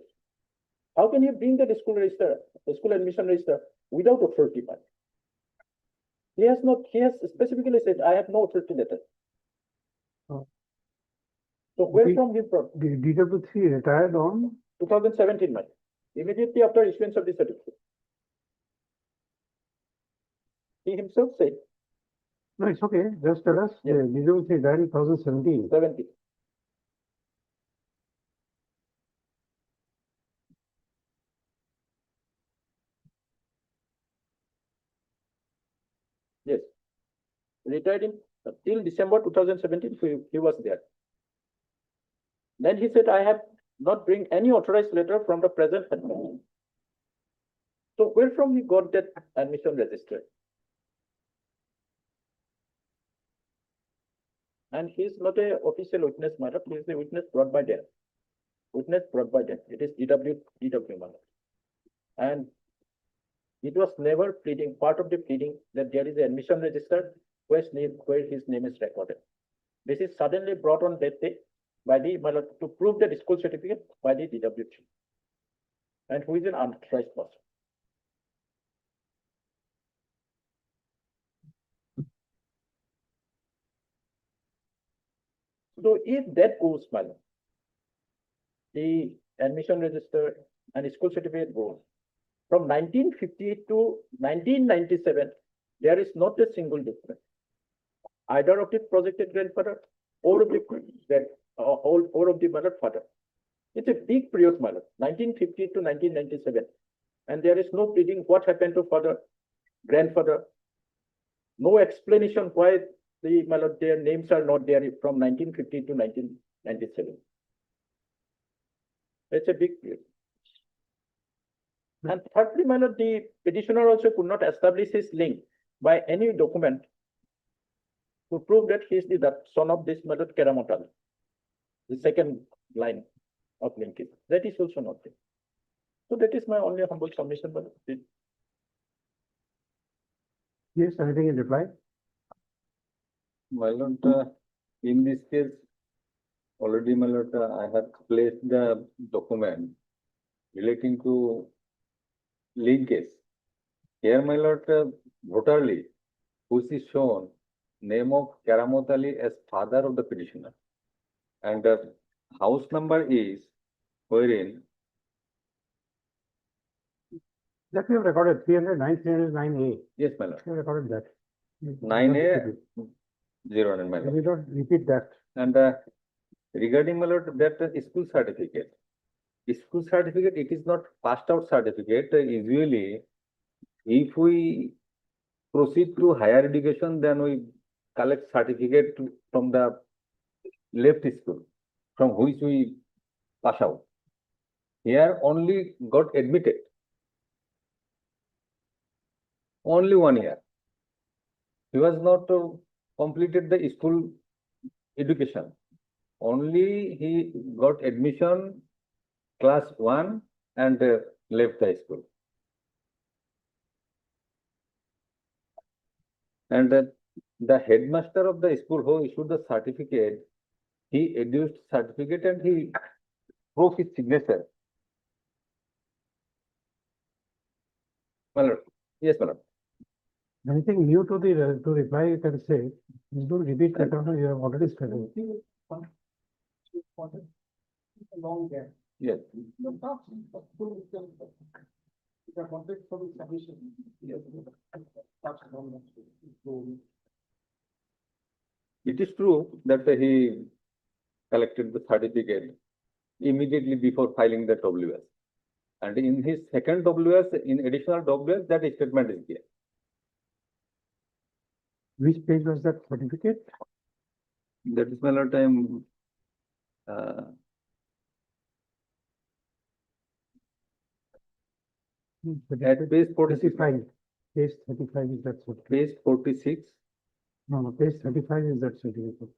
S6: How can he bring the school register, the school admission register without authority? He has specifically said, I have no authority letter.
S2: Oh.
S6: So where
S2: Okay.
S6: from he brought?
S2: The DW3 retired on
S6: 2017, man. Immediately after issuance of the certificate. He himself said,
S2: no, it's okay. Just tell us.
S6: Yes.
S2: The DW3 died in 2017.
S6: 70. Yes. Retired in till December 2017, he was there. Then he said, I have not bring any authorized letter from the present admission. So where from he got that admission registered? And he is not a official witness, madam. He is a witness brought by them. Witness brought by them. It is DW, madam. And it was never pleading, part of the pleading that there is an admission register where his name is recorded. This is suddenly brought on that day by the, to prove the school certificate by the DW3. And who is an unauthorized person. So if that goes, madam, the admission register and school certificate goes, from 1958 to 1997, there is not a single difference. Either of the projected grandfather or of the or of the mother father. It's a big period, madam, 1958 to 1997. And there is no pleading what happened to father, grandfather. No explanation why their names are not there from 1950 to 1997. It's a big period. And thirdly, the petitioner also could not establish his link by any document to prove that he is the son of this Keramotal. The second line of linkage. That is also not there. So that is my only humble submission.
S2: Yes, anything in reply?
S9: My lord, in this case, already, my lord, I have placed the document relating to linkage. Here, my lord, voterly, which is shown name of Keramat Ali as father of the petitioner. And house number is wherein
S2: That we have recorded 309, 309A.
S9: yes, my lord,
S2: We have recorded that.
S9: 9A 09, my
S2: We
S9: lord.
S2: will not repeat that.
S9: And regarding, my lord, that school certificate, it is not passed out certificate. Usually, if we proceed to higher education, then we collect certificate from the left school, from which we pass out. Here only got admitted. Only 1 year. He was not completed the school education. Only he got admission class 1 and left the school. And the headmaster of the school who issued the certificate, he adduced certificate and he proved his signature. My lord. Yes, my lord.
S2: Anything new to the to reply you can say. You don't repeat that you have already studied.
S8: Long gap.
S9: Yes.
S8: The task of full the context of the submission. Yes. That's long.
S9: It is true that he collected the certificate immediately before filing the WS. And in his second WS, in additional WS, that statement is there.
S2: Which page was that certificate?
S9: That is my lord, time. At page 46.
S2: 35. Page 35 is that certificate.
S9: Page 46.
S2: No, page 35 is that certificate.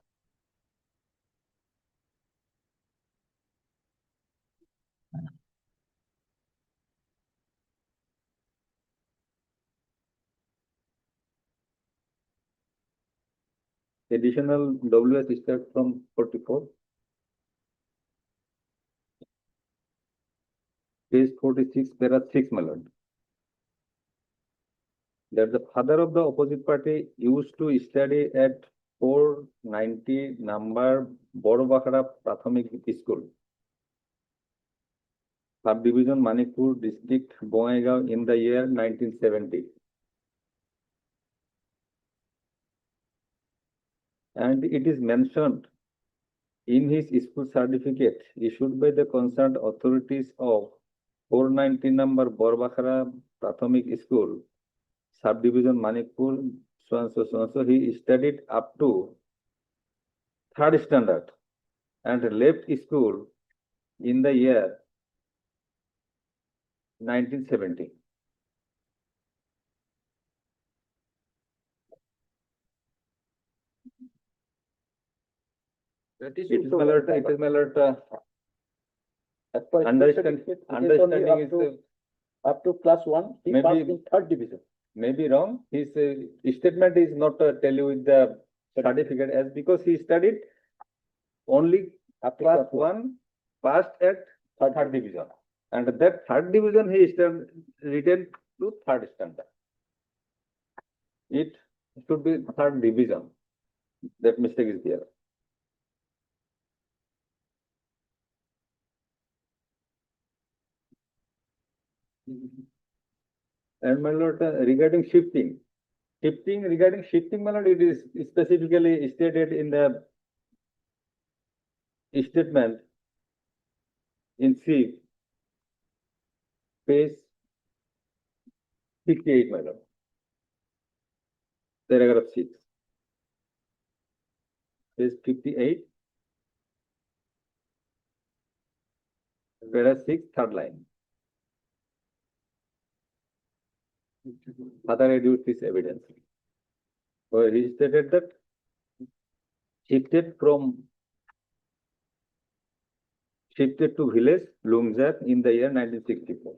S9: Additional WS start from 44. Page 46, para 6, my lord. That the father of the opposite party used to study at 490 number Borobakhara Prathamik School, subdivision Manikpur district, Bongaigaon, in the year 1970. And it is mentioned in his school certificate issued by the concerned authorities of 490 number Borobakhara Prathamik School, subdivision Manikpur, so and so, so and so. He studied up to 3rd standard and left school in the year 1970.
S6: That is
S9: It is
S6: also
S9: my lord, it is my lord,
S6: as per his
S9: understand,
S6: certificate, it is only
S9: understanding is
S6: up to class 1, he
S9: maybe-
S6: passed in 3rd division.
S9: maybe wrong. His statement is not tell you with the certificate, as because he studied only
S6: Up to
S9: class 1, passed at 3rd division. And that 3rd division he written to 3rd standard. It should be 3rd division. That mistake is there. And my lord, regarding shifting, my lord, it is specifically stated in the statement in C, page 68, my lord, paragraph 6. Page 58, paragraph 6, 3rd line. Father reduced this evidence, where he stated that shifted to village Lungzat in the year 1964.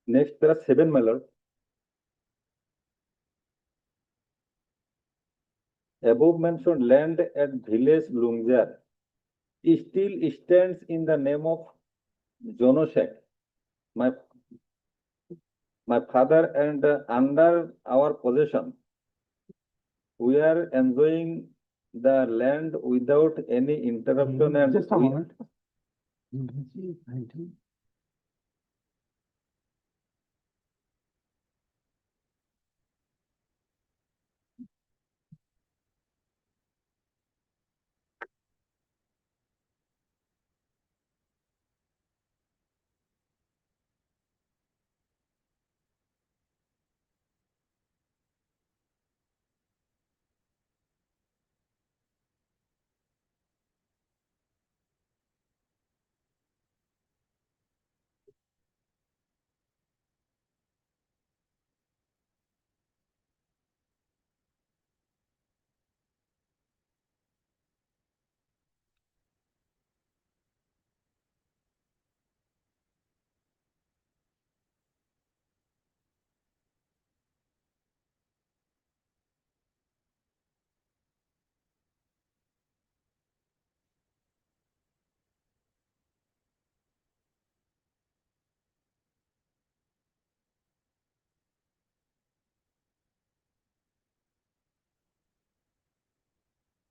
S9: Next, para 7, my lord. Above mentioned land at village Lungzar still stands in the name of Jonoshek, my father, and under our possession. We are enjoying the land without any interruption and
S2: Just a
S9: we-
S2: moment. Indraji 19.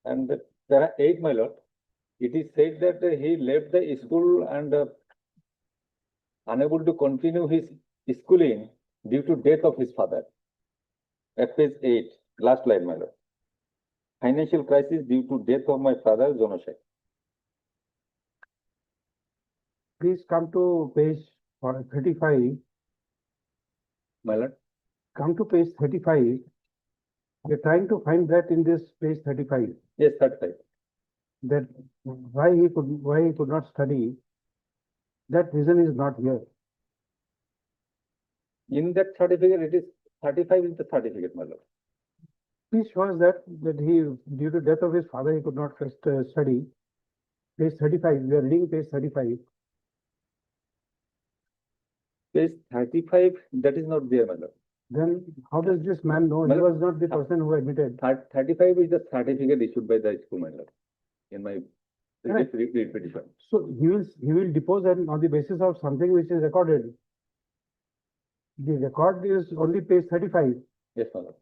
S9: And there are 8, my lord. It is said that he left the school and unable to continue his schooling due to death of his father. At page 8, last line, my lord. Financial crisis due to death of my father, genocide.
S2: Please come to page 35.
S9: My lord.
S2: Come to page 35. We're trying to find that in this page 35,
S9: Yes, 35.
S2: that why he could not study. That reason is not here.
S9: In that certificate, it is 35 is the certificate, my lord.
S2: Please show us that he, due to death of his father, he could not first study. Page 35, we are reading page 35.
S9: Page 35, that is not there, my lord.
S2: Then how does this man know? He
S9: Well,
S2: was not the person who admitted.
S9: 35 is the certificate issued by the school, my lord. In my
S2: Correct.
S9: petition.
S2: So he will depose on the basis of something which is recorded. The record is only page 35.
S9: Yes, my lord.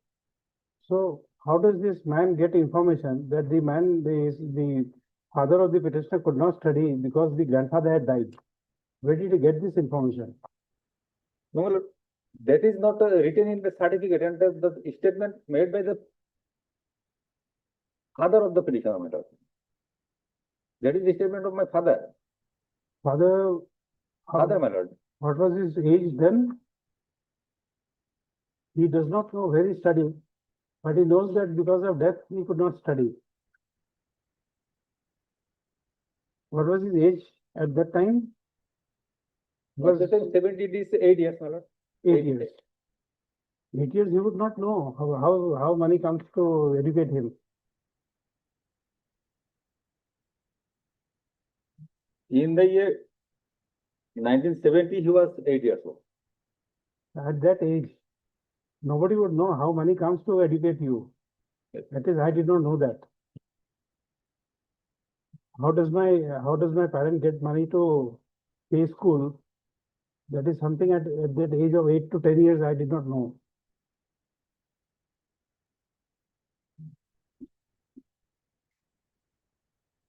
S2: So how does this man get information that the father of the petitioner could not study because the grandfather had died? Where did he get this information?
S9: No, my lord. That is not written in the certificate, and the statement made by the father of the petitioner, my lord. That is the statement of my father.
S2: Father,
S9: Father, my lord.
S2: what was his age then? He does not know where he studied, but he knows that because of death he could not study. What was his age at that time?
S9: At the time, 70 is 8 years, my lord.
S2: 8 years. 8 years, he would not know how money comes to educate him.
S9: In the year 1970, he was 8 years old.
S2: At that age, nobody would know how money comes to educate you.
S9: Yes.
S2: That is, I did not know that. How does my parent get money to pay school? That is something at that age of 8 to 10 years, I did not know.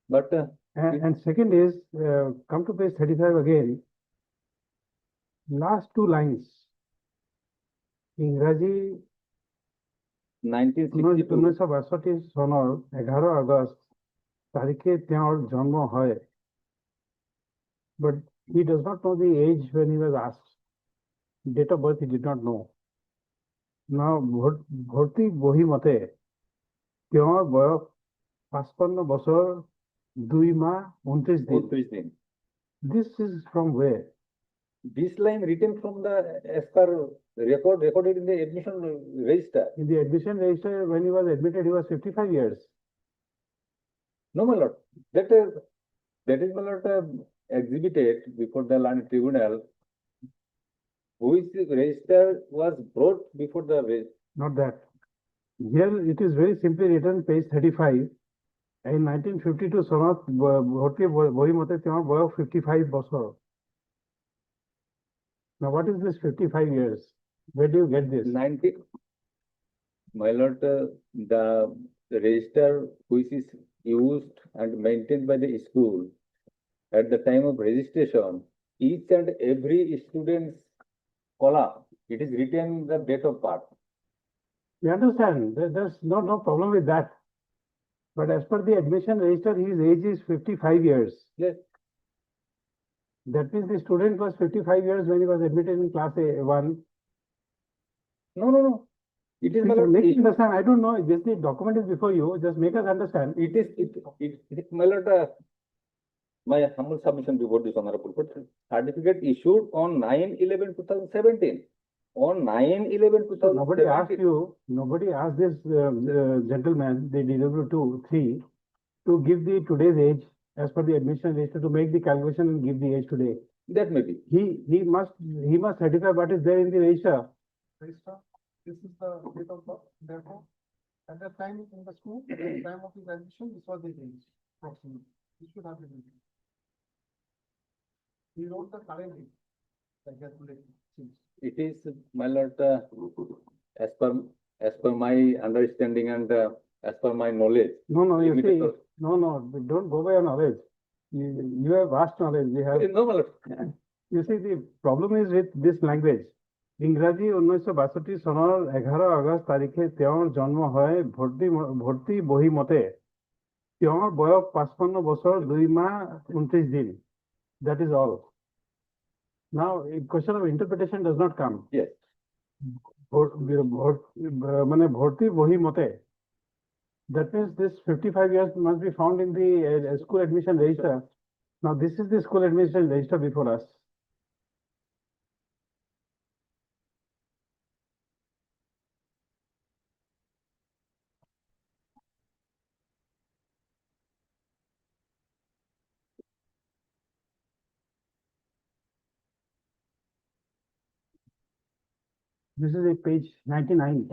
S9: But
S2: And second is, come to page 35 again. Last 2 lines. ইংৰাজী
S9: 1962,
S2: 1962 চনৰ 11 August তাৰিখে তেওঁৰ জন্ম হয়। But he does not know the age when he was asked. Date of birth he did not know. Now, ভৰ্তি বহী মতে তেওঁৰ বয়স 55 বছৰ 2 মাহ 29 দিন।
S9: 29 din.
S2: This is from where?
S9: This line written from the as per recorded in the admission register.
S2: In the admission register, when he was admitted, he was 55 years.
S9: No, my lord. That is my lord exhibited before the land tribunal, which register was brought before the
S2: Not that. Here it is very simply written, page 35. In 1952 চনত ভৰ্তি বহী মতে তেওঁৰ বয়স 55 বছৰ। Now what is this 55 years? Where do you get this?
S9: 90. My lord, the register which is used and maintained by the school at the time of registration, each and every student's column, it is written the date of birth.
S2: We understand. There's no problem with that. But as per the admission register, his age is 55 years.
S9: Yes.
S2: That means the student was 55 years when he was admitted in class A1.
S9: No. It is my lord.
S2: Make me understand. I don't know. Just the document is before you. Just make us understand.
S9: It is my lord. My humble submission before this honorable court. Certificate issued on 9/11/2017. On 9/11/2017.
S2: Nobody asked this gentleman, the DW2, 3, to give the today's age as per the admission register, to make the calculation and give the age today.
S9: That may be.
S2: He must certify what is there in the register.
S8: Register, this is the date of birth, therefore, at that time in the school, at the time of his admission, this was his age, approximately. This should have been written. He wrote the current age, like calculated, seems.
S9: It is, my lord, as per my understanding and
S6: as per my knowledge.
S2: No, no, you
S6: limited
S2: see,
S6: knowledge.
S2: no, don't go by your knowledge. You have vast knowledge. We have,
S6: No, my lord.
S2: you see, the problem is with this language. ইংৰাজী 1962 চনৰ 11 August তাৰিখে তেওঁৰ জন্ম হয় ভৰ্তি বহী মতে তেওঁৰ বয়স 55 বছৰ 2 মাহ 29 দিন. That is all. Now, a question of interpretation does not come.
S6: Yes.
S2: মানে ভর্তি বহি মতে, that means this 55 years must be found in the school admission register. Now, this is the school admission register before us. This is a page 99.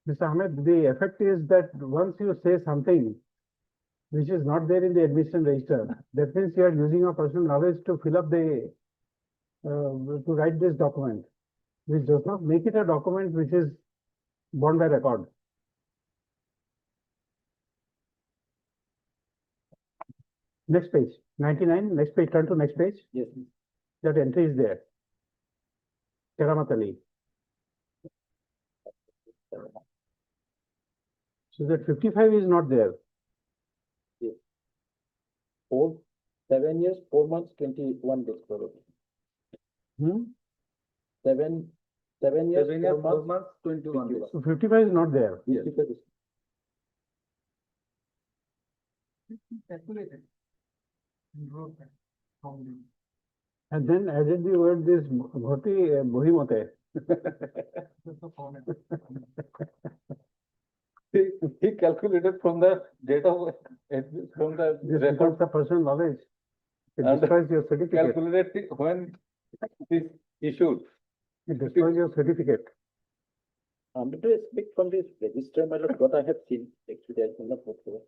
S2: Mr. Ahmed, the effect is that once you say something which is not there in the admission register, that means you are using your personal knowledge to fill up the, to write this document, which does not make it a document which is borne by record. Next page, 99, next page, turn to next page.
S6: Yes.
S2: That entry is there. Keramat Ali. So that 55 is not there.
S6: 7 years, 4 months, 21 days probably.
S2: Hmm?
S6: 7 years, 4 months,
S9: 21 days.
S2: So 55 is not there.
S6: Yes.
S8: Calculated. And wrote that. Found it.
S2: And then added the word this bhoti bohimote.
S8: That's the format.
S6: He calculated from the date of, from the
S2: This
S6: record,
S2: becomes the personal knowledge. It
S6: And
S2: destroys your certificate.
S6: calculated when it is issued.
S2: It destroys your certificate.
S6: To speak from this register, my lord, what I have seen, actually, I cannot put forward.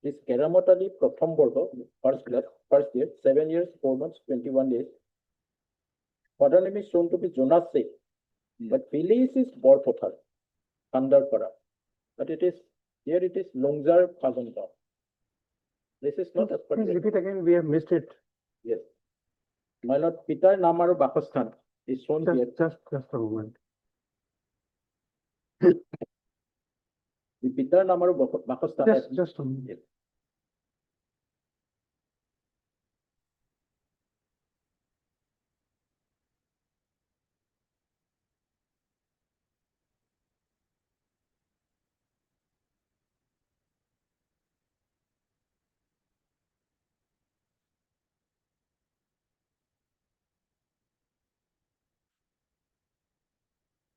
S6: This Keramotali Pratham Borgo, first class, first year, 7 years, 4 months, 21 days. Father name is shown to be Jonas Sheikh, but village is Borpothar, Kandarpara. But it is, here it is Longzar Phaganga. This is not as per
S2: Please
S6: the-
S2: repeat again, we have missed it.
S6: Yes. My lord, Pitar Namar Bakostan is shown here.
S2: Just a moment.
S6: The Pitar Namar Bakostan.
S2: Just a moment.
S6: Yes.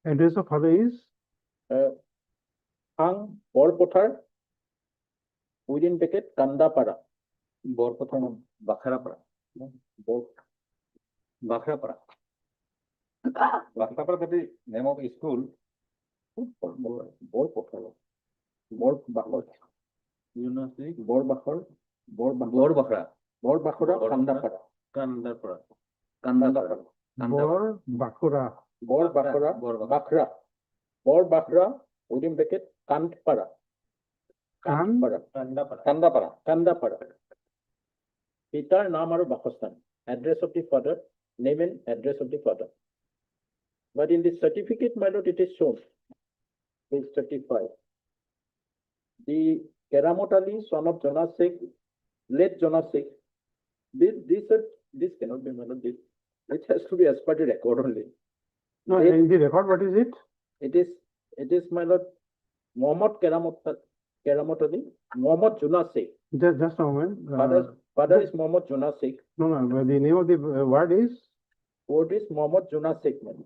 S2: Address of father is
S6: Hang Borpothar within bracket Kandapara.
S9: Borpatha Bakharapara. Bakharapara. Bakharapara, that is name of school.
S6: Borpothar. Borbachor.
S9: You know, see?
S6: Borbachor.
S9: Borbachara.
S6: Borbachora Kandapara.
S9: Kandarpara.
S6: Kandapara.
S2: Bor Bakura.
S6: Borbachora
S9: Borbachara.
S6: Bakra. Borbachra within bracket Kandpara.
S2: Kan-
S9: Kandapara.
S6: Kandapara. Pitar Namaru Bakostan. Address of the father, name and address of the father. But in the certificate, my lord, it is shown. Page 35. The Keramot Ali, son of Jonas Sheikh, late Jonas Sheikh. This cannot be, my lord. It has to be as per the record only.
S2: No,
S6: Late-
S2: in the record, what is it?
S6: It is, my lord, Mohammad Keramot Ali, Mohammad Jonas Sheikh.
S2: Just a moment.
S6: Father is Mohammad Jonas Sheikh.
S2: No, the name of the word is?
S6: Word is Mohammad Jonas Sheikh, man.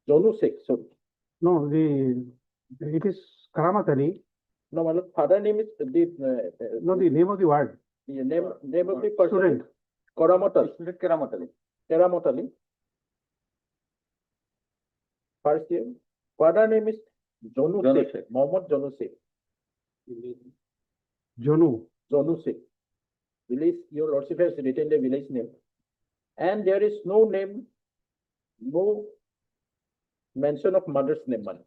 S6: Jonu Sheikh, sorry.
S2: No, it is Karamat Ali.
S6: No, my lord, father name is
S2: No, the name of the word.
S6: the name of the person.
S2: Student.
S6: Karamat Ali.
S9: Student Keramatali.
S6: Keramot Ali. First year. Father name is Jonu
S9: Jonu
S6: Sheikh.
S9: Sheikh.
S6: Mohammad Jonu Sheikh.
S2: Jonu.
S6: Jonu Sheikh. Village, your lordship has written the village name. And there is no name, no mention of mother's name, madam.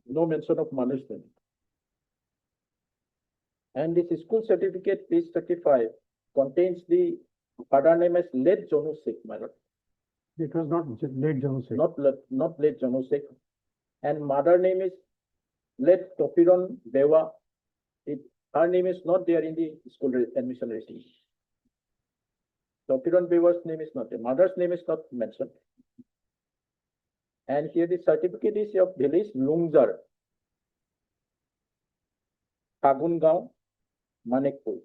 S6: No mention of mother's name. And this school certificate, page 35, contains the father name as late Jonu Sheikh, madam.
S2: It was not late Janu Sheikh.
S6: Not late Jonu Sheikh. And mother name is late Topiron Deva. Her name is not there in the school admission registry. Topiron Deva's name is not there. Mother's name is not mentioned. And here the certificate is of village Lungjar, Kagungao, Manekpur.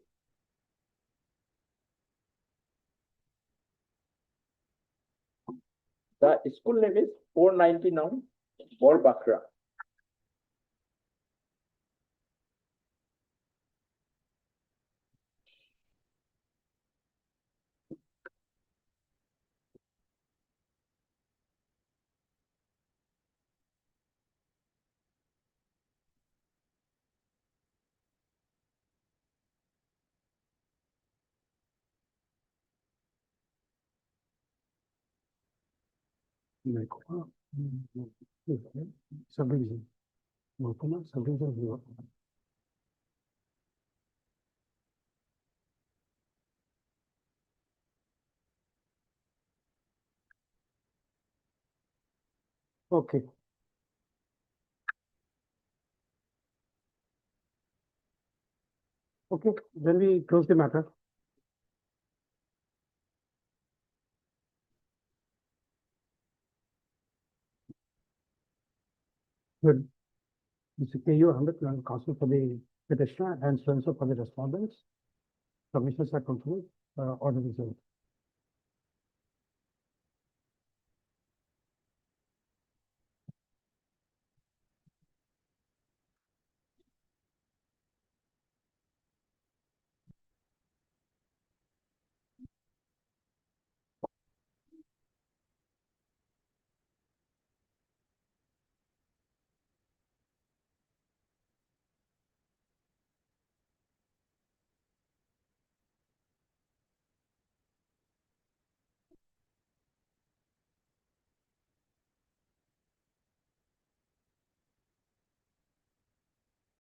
S6: The school name is 499 Borbakra.
S2: Subdivision. Subdivision. Okay. Okay, then we close the matter. Good. Mr. KU Ahmed, counsel for the petitioner and so for the respondents. Submissions are concluded. Order is over.